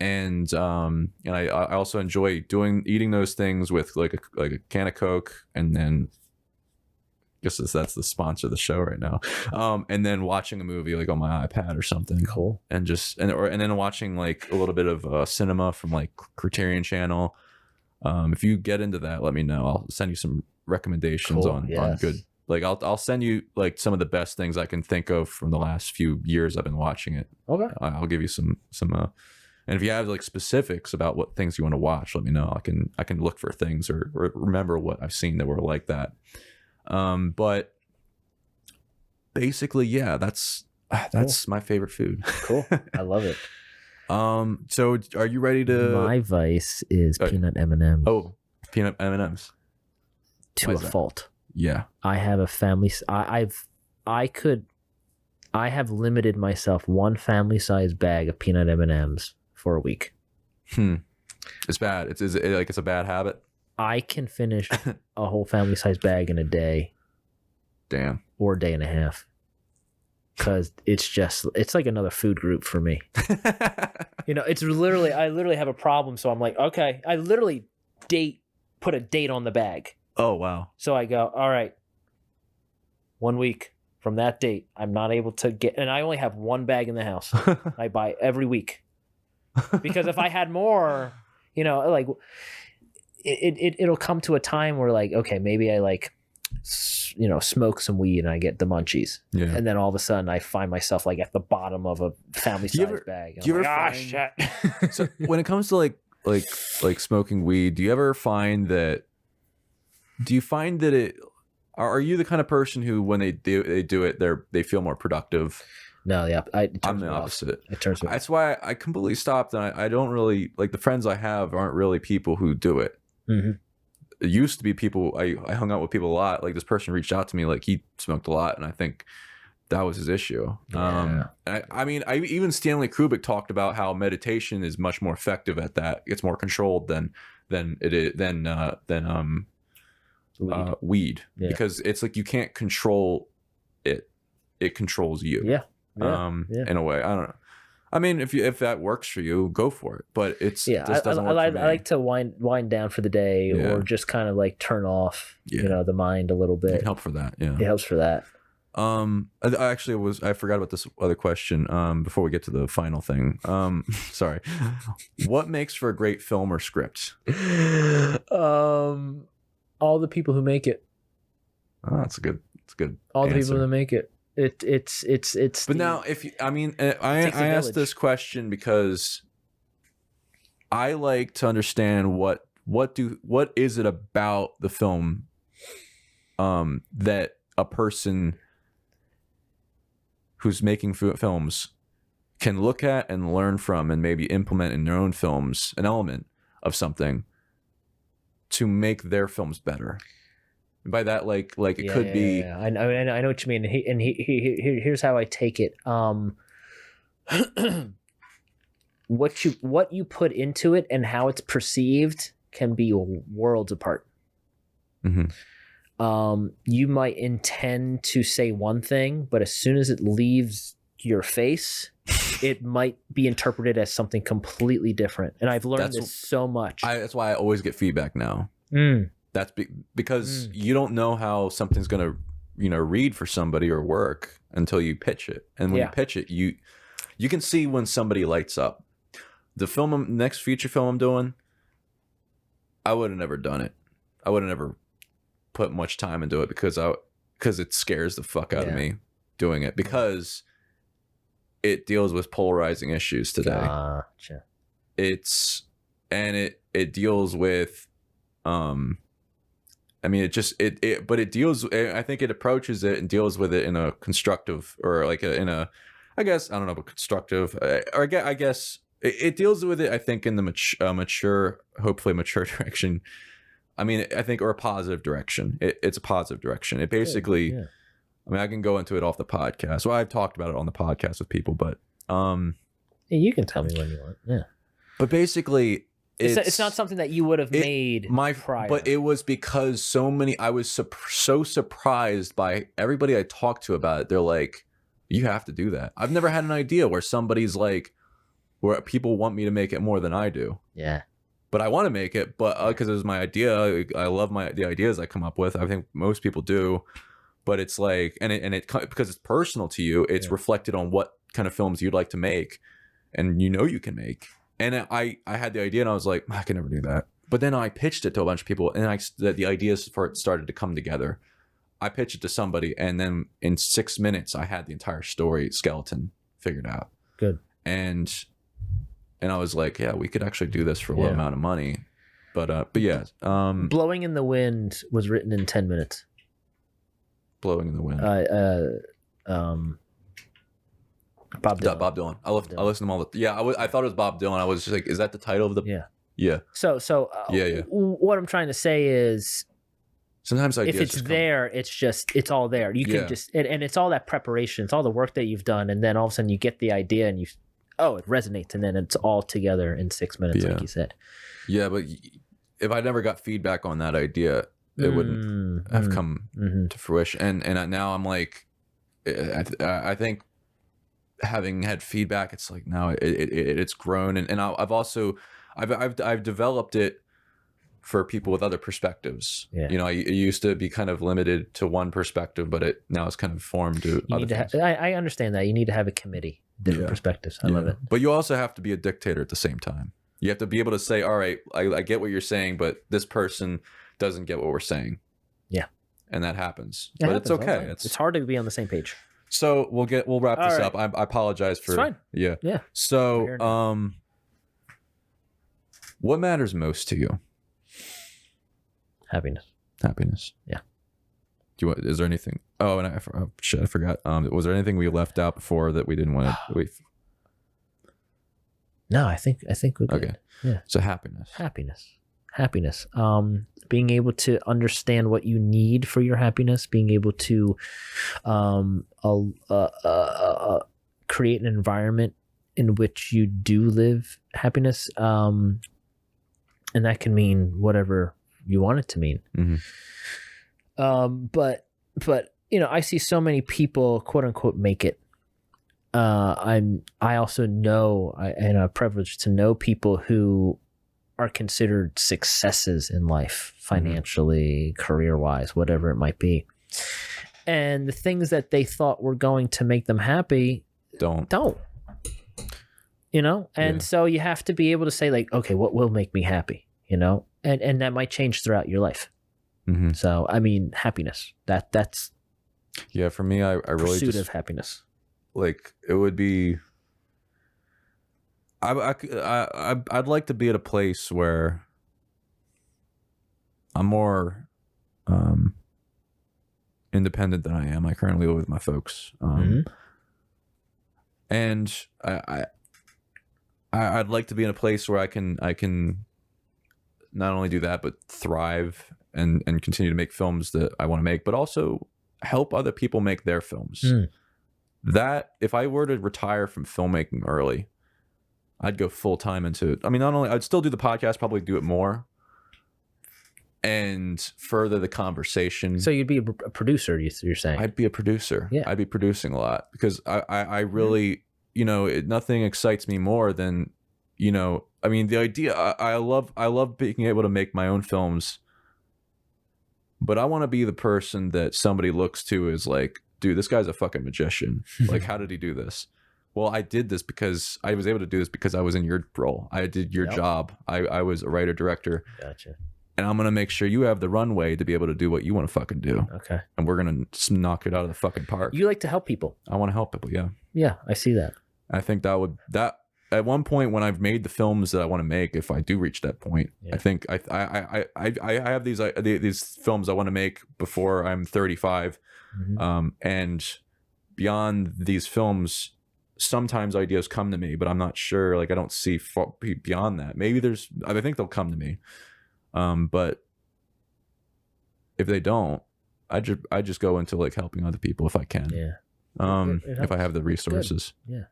and I also enjoy eating those things with like a can of Coke, and then I guess that's the sponsor of the show right now, and then watching a movie like on my iPad or something. Cool. And then watching like a little bit of cinema from like Criterion Channel. If you get into that, let me know. I'll send you some recommendations on good. Like I'll send you like some of the best things I can think of from the last few years I've been watching it. Okay. I'll give you some and if you have like specifics about what things you want to watch, let me know. I can look for things or remember what I've seen that were like that. But basically, yeah, that's my favorite food. Cool. I love it. So are you ready to? My vice is peanut M&Ms. Oh, peanut M&Ms. To a fault. Yeah. I have a family. I have limited myself one family size bag of peanut M&Ms for a week. It's bad. It's a bad habit. I can finish a whole family size bag in a day. Damn. Or a day and a half. Because it's like another food group for me. You know, I literally have a problem. So I'm like, okay, I literally put a date on the bag. Oh, wow. So I go, all right, 1 week from that date, I'm not able to get, and I only have one bag in the house. I buy every week. Because if I had more, you know, like it'll come to a time where like, okay, maybe I like, you know, smoke some weed and I get the munchies. Yeah. And then all of a sudden I find myself like at the bottom of a family size bag. Do you ever shit. So when it comes to like smoking weed, do you find that are you the kind of person who when they do it they feel more productive? No, yeah, I'm the opposite. It turns me off. That's why I completely stopped, and I don't really like the friends I have aren't really people who do it. Mm-hmm. It used to be people I hung out with people a lot. Like this person reached out to me like he smoked a lot, and I think that was his issue. Yeah. I mean, even Stanley Kubrick talked about how meditation is much more effective at that. It's more controlled than weed. Yeah. Because it's like you can't control it; it controls you. Yeah. In a way. I don't know. I mean, if that works for you, go for it. But it's I like to wind down for the day, or just kind of like turn off, you know, the mind a little bit. It can help for that. Yeah, it helps for that. I forgot about this other question before we get to the final thing. Sorry. What makes for a great film or script? All the people who make it. Oh, that's good All answer. the people that make it. It's But now, if you, I mean, I asked this question because I like to understand what is it about the film that a person who's making films can look at and learn from and maybe implement in their own films an element of something to make their films better. And by that, like it could be. Yeah. I know what you mean. Here's how I take it. What you put into it and how it's perceived can be worlds apart. Mm-hmm. You might intend to say one thing, but as soon as it leaves your face, it might be interpreted as something completely different. And I've learned this so much. That's why I always get feedback now. That's because you don't know how something's going to, read for somebody or work until you pitch it. And when you pitch it, you can see when somebody lights up. The next feature film I'm doing, I would have never done it. I would have never put much time into it because it scares the fuck out of me doing it, because it deals with polarizing issues today. Gotcha. It deals with but it deals, I think it approaches it and deals with it in a constructive, or like I guess, I don't know, but constructive, or I guess it deals with it, I think, in the mature, hopefully mature direction. I mean, I think, or a positive direction. It's a positive direction. It basically, I mean, I can go into it off the podcast. Well, I've talked about it on the podcast with people, but you can tell me when you want. Yeah. But basically, it's not something that you would have made prior. But it was because I was so surprised by everybody I talked to about it. They're like, you have to do that. I've never had an idea where somebody's like, where people want me to make it more than I do. Yeah. But I want to make it, but because it was my idea. I love the ideas I come up with. I think most people do. But it's like, and it because it's personal to you, it's reflected on what kind of films you'd like to make, and you can make. And I had the idea, and I was like, I can never do that. But then I pitched it to a bunch of people, and the ideas for it started to come together. I pitched it to somebody, and then in 6 minutes, I had the entire story skeleton figured out. Good. And I was like, yeah, we could actually do this for a low amount of money. But yeah. Blowing in the Wind was written in 10 minutes. Blowing in the Wind. Bob Dylan. Bob Dylan. I listened to them all. I thought it was Bob Dylan. I was just like, is that the title of the? Yeah. So what I'm trying to say is, sometimes ideas if it's there, it's all there. You can just, and it's all that preparation. It's all the work that you've done, and then all of a sudden you get the idea, and it resonates, and then it's all together in 6 minutes, like you said. Yeah, but if I never got feedback on that idea, it wouldn't have come to fruition. And now I'm like, I think having had feedback, it's like now it's grown, and I've developed it for people with other perspectives. Yeah. I used to be kind of limited to one perspective, but now it's kind of formed to other things. I understand that. You need to have a committee, different perspectives. I love it. But you also have to be a dictator at the same time. You have to be able to say, all right, I get what you're saying, but this person doesn't get what we're saying. Yeah. And that happens. But it's okay. It's hard to be on the same page. So we'll wrap this up. I apologize for. It's fine. Yeah. Yeah. So what matters most to you? Happiness. Yeah. Is there anything? Oh, and I forgot. Was there anything we left out before that we didn't want to? No, I think we're good. Okay. Yeah. So happiness. Being able to understand what you need for your happiness, being able to create an environment in which you do live happiness, and that can mean whatever you want it to mean. But I see so many people, quote unquote, make it. I also know, and I'm privileged to know people who are considered successes in life, financially, career-wise, whatever it might be. And the things that they thought were going to make them happy don't. You know? And so you have to be able to say, like, okay, what will make me happy? You know? And that might change throughout your life. Mm-hmm. So, I mean, happiness. That's yeah, for me, I really pursuit of happiness. Like, it would be... I'd like to be at a place where I'm more independent than I am. I currently live with my folks, and I'd like to be in a place where I can not only do that but thrive and continue to make films that I want to make, but also help other people make their films. That if I were to retire from filmmaking early, I'd go full time into it. I mean, not only I'd still do the podcast, probably do it more, and further the conversation. So you'd be a producer, you're saying? I'd be a producer. Yeah, I'd be producing a lot because I really, you know, nothing excites me more than, you know, I mean, the idea. I love being able to make my own films, but I want to be the person that somebody looks to as like, dude, this guy's a fucking magician. Like, how did he do this? Well, I did this because I was able to do this because I was in your role. I did your job. I was a writer, director. Gotcha. And I'm going to make sure you have the runway to be able to do what you want to fucking do. Okay. And we're going to knock it out of the fucking park. You like to help people. I want to help people, yeah. Yeah, I see that. I think that at one point when I've made the films that I want to make, if I do reach that point, I think I have these films I want to make before I'm 35. And beyond these films, sometimes ideas come to me, but I'm not sure. Like, I don't see beyond that. Maybe I think they'll come to me. But if they don't, I just go into like helping other people if I can. Yeah. If I have the resources. Yeah.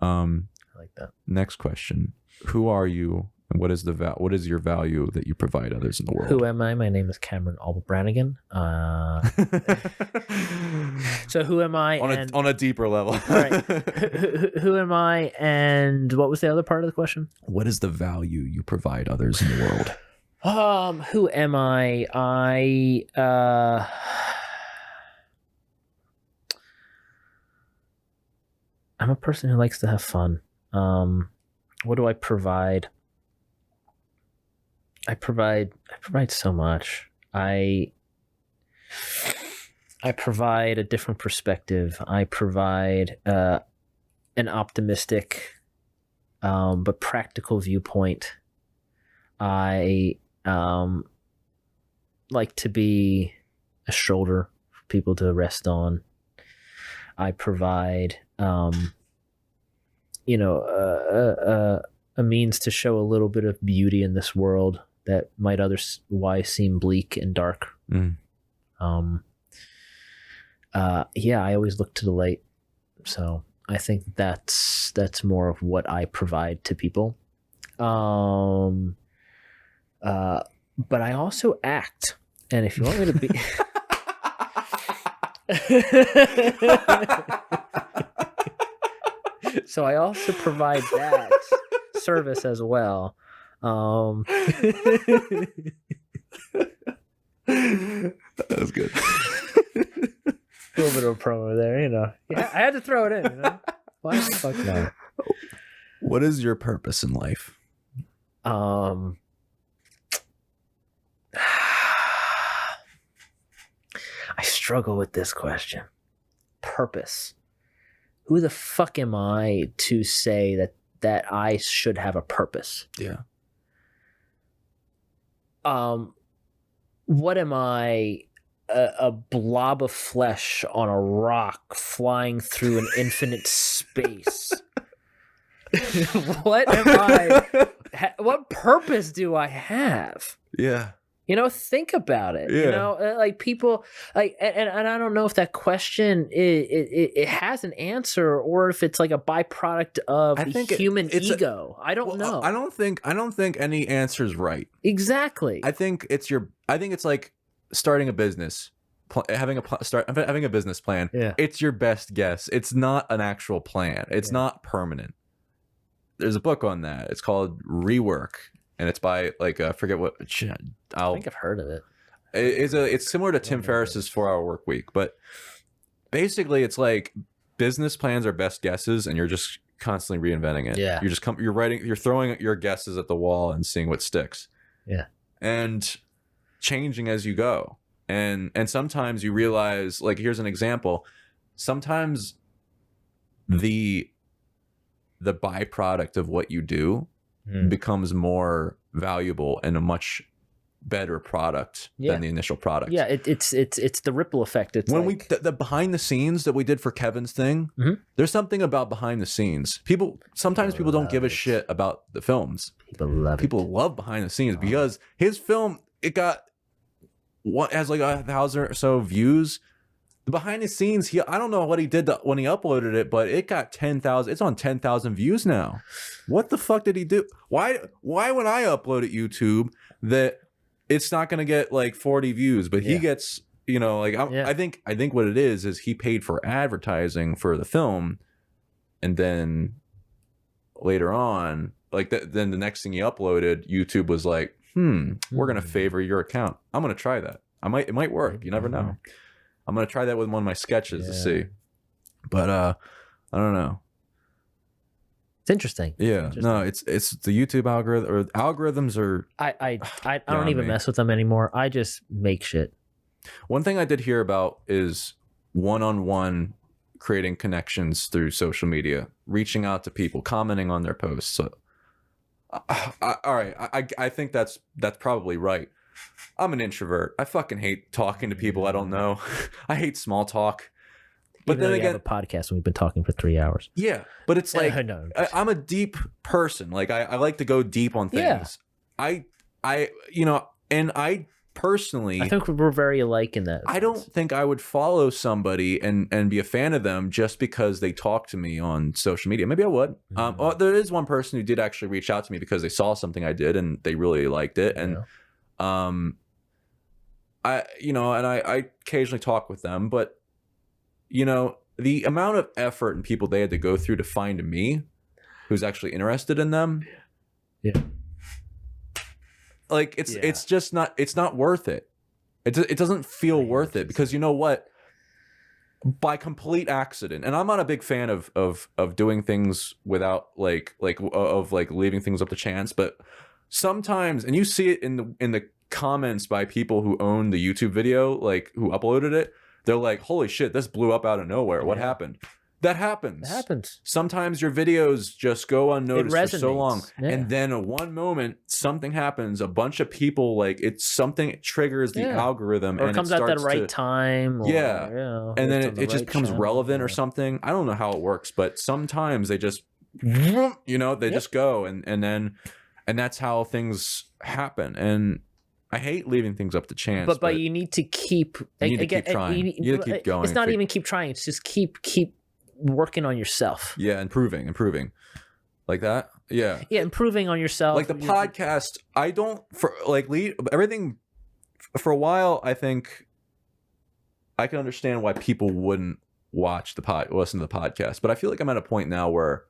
I like that. Next question. Who are you and what is your value that you provide others in the world? Who am I? My name is Cameron Auble-Branigan. So who am I? On a deeper level. All right. Who am I? And what was the other part of the question? What is the value you provide others in the world? Who am I? I'm a person who likes to have fun. What do I provide? I provide so much. I provide a different perspective. I provide an optimistic but practical viewpoint. I like to be a shoulder for people to rest on. I provide a means to show a little bit of beauty in this world that might otherwise seem bleak and dark. I always look to the light. So I think that's more of what I provide to people. But I also act. And if you want me to be... So I also provide that service as well. That was good. A little bit of a promo there, you know. Yeah, I had to throw it in, you know. Why the fuck not? What is your purpose in life? I struggle with this question. Purpose. Who the fuck am I to say that I should have a purpose? Yeah. What am I? A blob of flesh on a rock flying through an infinite space. What am I? What purpose do I have? Yeah. You know, think about it. Yeah. You know, like people, like, and I don't know if that question it has an answer or if it's like a byproduct of human ego. I don't know. I don't think any answer is right. Exactly. I think it's like starting a business, having a business plan. Yeah. It's your best guess. It's not an actual plan. It's not permanent. There's a book on that. It's called Rework. And it's by like I forget what. I think I've heard of it. It's similar to Tim Ferriss's 4-Hour Work Week, but basically it's like business plans are best guesses, and you're just constantly reinventing it. Yeah. You're throwing your guesses at the wall and seeing what sticks. Yeah. And changing as you go. And sometimes you realize, like, here's an example. Sometimes the byproduct of what you do becomes more valuable and a much better product than the initial product. Yeah, it's the ripple effect. It's when like... the behind the scenes that we did for Kevin's thing, there's something about behind the scenes. Sometimes people don't give a shit about the films. People love behind the scenes because his film, it got has like 1,000 or so views. The behind the scenes, I don't know what he did when he uploaded it, but it got 10,000. It's on 10,000 views now. What the fuck did he do? Why when I upload at YouTube that it's not going to get like 40 views, but he gets, you know, like I think what it is he paid for advertising for the film, and then later on, like then the next thing he uploaded, YouTube was like, we're going to favor your account. I'm going to try that. It might work. You never know. I'm going to try that with one of my sketches to see. But I don't know. It's interesting. Yeah. No, it's the YouTube algorithm, or algorithms are... I don't even mess with them anymore. I just make shit. One thing I did hear about is one-on-one creating connections through social media, reaching out to people, commenting on their posts. So, all right. I think that's probably right. I'm an introvert. I fucking hate talking to people I don't know. I hate small talk. But even then again, have a podcast and we've been talking for 3 hours. Yeah, but it's like no, I'm a deep person. Like I like to go deep on things. Yeah. I personally, I think we're very alike in that. I don't think I would follow somebody and be a fan of them just because they talk to me on social media. Maybe I would. There is one person who did actually reach out to me because they saw something I did and they really liked it. And I occasionally talk with them, but you know, the amount of effort and people they had to go through to find me who's actually interested in them. Yeah. Like it's just not, it's not worth it. It doesn't feel worth it because you know what? By complete accident, and I'm not a big fan of doing things without like leaving things up to chance, but sometimes, and you see it in the comments by people who own the YouTube video, like who uploaded it, they're like, holy shit, this blew up out of nowhere. What happened? That happens. It happens. Sometimes your videos just go unnoticed for so long. Yeah. And then at one moment, something happens. A bunch of people, like, it's something, it triggers the algorithm. Or it comes out at the right time. Or, and then it just becomes relevant or something. I don't know how it works, but sometimes they just, just go. And that's how things happen. And I hate leaving things up to chance. But you need to keep... You need to keep trying. You need to keep going. It's not even keep trying. It's just keep working on yourself. Yeah, improving. Like that? Yeah. Yeah, improving on yourself. Like the podcast, I don't... everything... For a while, I think I can understand why people wouldn't listen to the podcast. But I feel like I'm at a point now where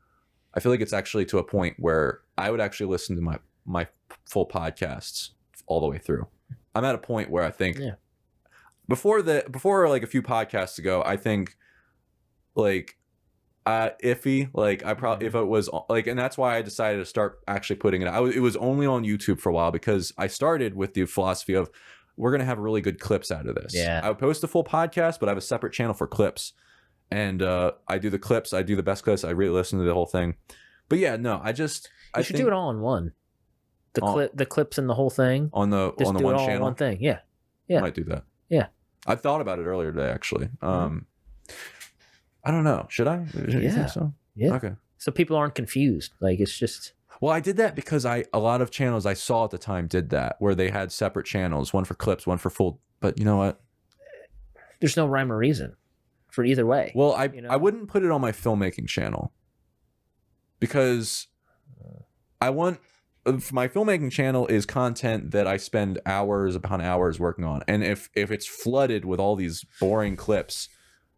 I feel like it's actually to a point where I would actually listen to my full podcasts all the way through. I'm at a point where I think before like a few podcasts ago, I think like iffy, like I probably if it was like, and that's why I decided to start actually putting it out. It was only on YouTube for a while because I started with the philosophy of we're gonna have really good clips out of this. I would post a full podcast, but I have a separate channel for clips, and I do the clips, I do the best clips, I really listen to the whole thing. But yeah, no, I should do it all in one. The clips and the whole thing on the one channel. In one thing. Yeah. I might do that. Yeah. I thought about it earlier today, actually. I don't know. Should I? You think so? Yeah. Okay. So people aren't confused. Like it's just. Well, I did that because a lot of channels I saw at the time did that, where they had separate channels, one for clips, one for full. But you know what? There's no rhyme or reason for either way. Well, I wouldn't put it on my filmmaking channel because I want. My filmmaking channel is content that I spend hours upon hours working on, and if it's flooded with all these boring clips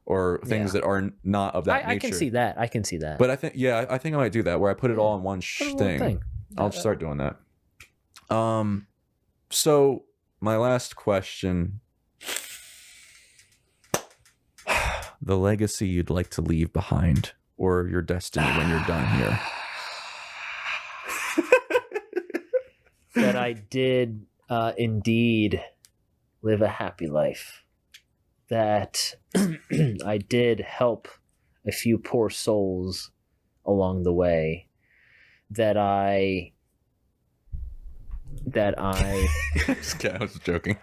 or things that are not of that nature, I can see that. But I think I might do that where I put it all in one thing. I'll start doing that. So my last question. The legacy you'd like to leave behind, or your destiny when you're done here. That I did indeed live a happy life. That I did help a few poor souls along the way. That I I was joking.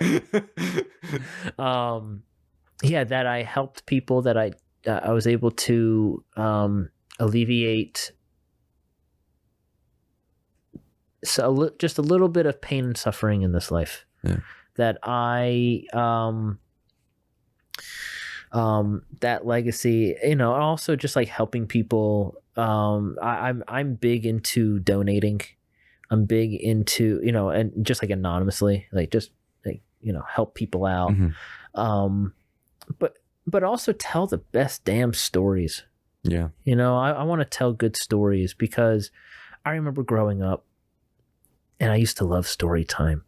That I helped people, that I was able to alleviate just a little bit of pain and suffering in this life. Yeah. That I that legacy, also just like helping people. I'm big into donating. I'm big into, and just like anonymously, like just like, help people out. Mm-hmm. But also tell the best damn stories. Yeah. I want to tell good stories, because I remember growing up and I used to love story time.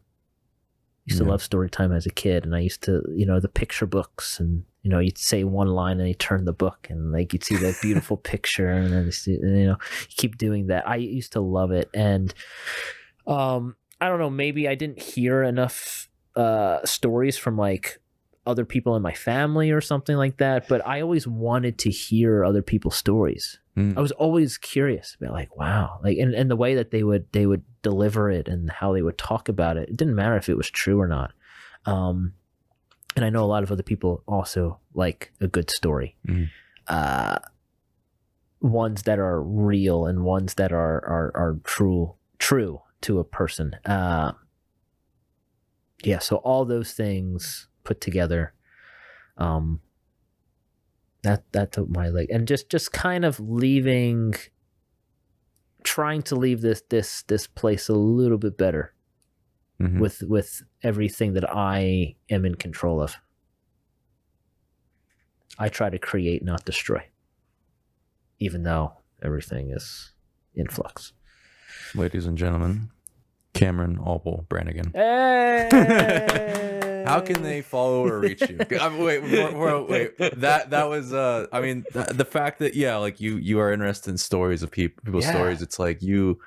To love story time as a kid, and I used to, the picture books, and you'd say one line and you turn the book and like you'd see that beautiful picture, and then you keep doing that. I used to love it, and I don't know, maybe I didn't hear enough stories from like other people in my family or something like that, but I always wanted to hear other people's stories. I was always curious about like, wow, like, and the way that they would deliver it and how they would talk about it. It didn't matter if it was true or not. And I know a lot of other people also like a good story. Ones that are real and ones that are true to a person. So all those things put together, that took my leg, and just kind of trying to leave this place a little bit better, with everything that I am in control of. I try to create, not destroy, even though everything is in flux. Ladies and gentlemen, Cameron Auble-Branigan. Hey! How can they follow or reach you? Wait. That was the fact that like you are interested in stories of people's stories. It's like it's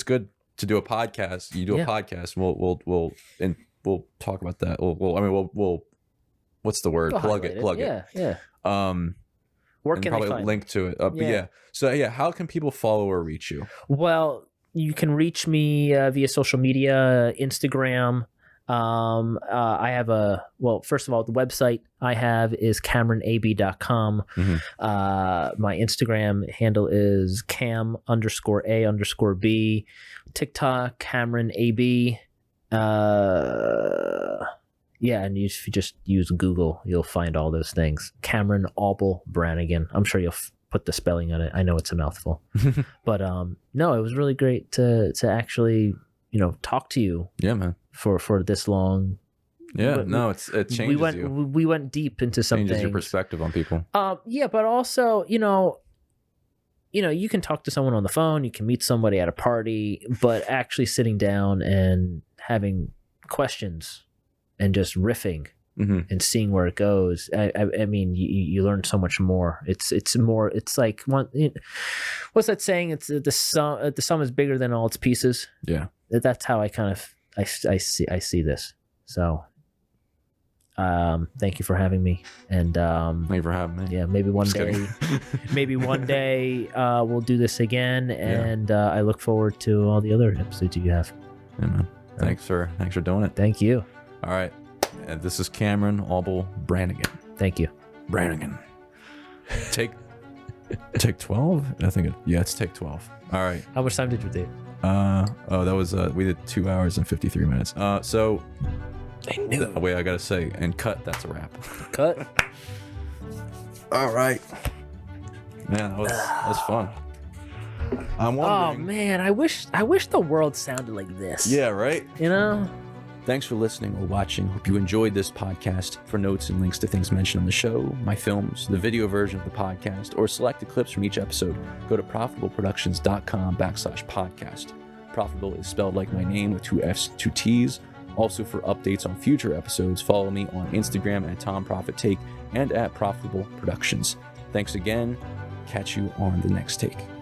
good to do a podcast. You do a podcast. We'll talk about that. We'll what's the word? Plug it. Yeah. Where can probably link to it? So how can people follow or reach you? Well, you can reach me via social media, Instagram. I have first of all, the website I have is CameronAB.com. My Instagram handle is Cam_A_B. TikTok, CameronAB. And if you just use Google, you'll find all those things. Cameron Auble-Branigan. I'm sure you'll put the spelling on it. I know it's a mouthful, but no, it was really great to actually talk to you. Yeah, man. For this long. Yeah, it changes you. We went deep into some changes things. Your perspective on people. But also you can talk to someone on the phone, you can meet somebody at a party, but actually sitting down and having questions and just riffing. And seeing where it goes. I mean, you learn so much more. It's like what's that saying? It's the sum is bigger than all its pieces. Yeah, that's how I kind of I see this. So, thank you for having me. And thank you for having me. Yeah, maybe one day, we'll do this again. And I look forward to all the other episodes you have. Yeah, man. Thanks for doing it. Thank you. All right. And this is Cameron Auble-Branigan. Thank you. Branigan. Take 12? I think it's take 12. All right. How much time did you do? That was we did 2 hours and 53 minutes. So I knew. Wait, I gotta say, and cut. That's a wrap. Cut. All right. Man, that was fun. I'm wondering. Oh man, I wish the world sounded like this. Yeah, right. Thanks for listening or watching. Hope you enjoyed this podcast. For notes and links to things mentioned on the show, my films, the video version of the podcast, or selected clips from each episode, go to profitableproductions.com/podcast. Profitable is spelled like my name with 2 F's, 2 T's. Also, for updates on future episodes, follow me on Instagram at Proffitt Take and at Profitable Productions. Thanks again. Catch you on the next take.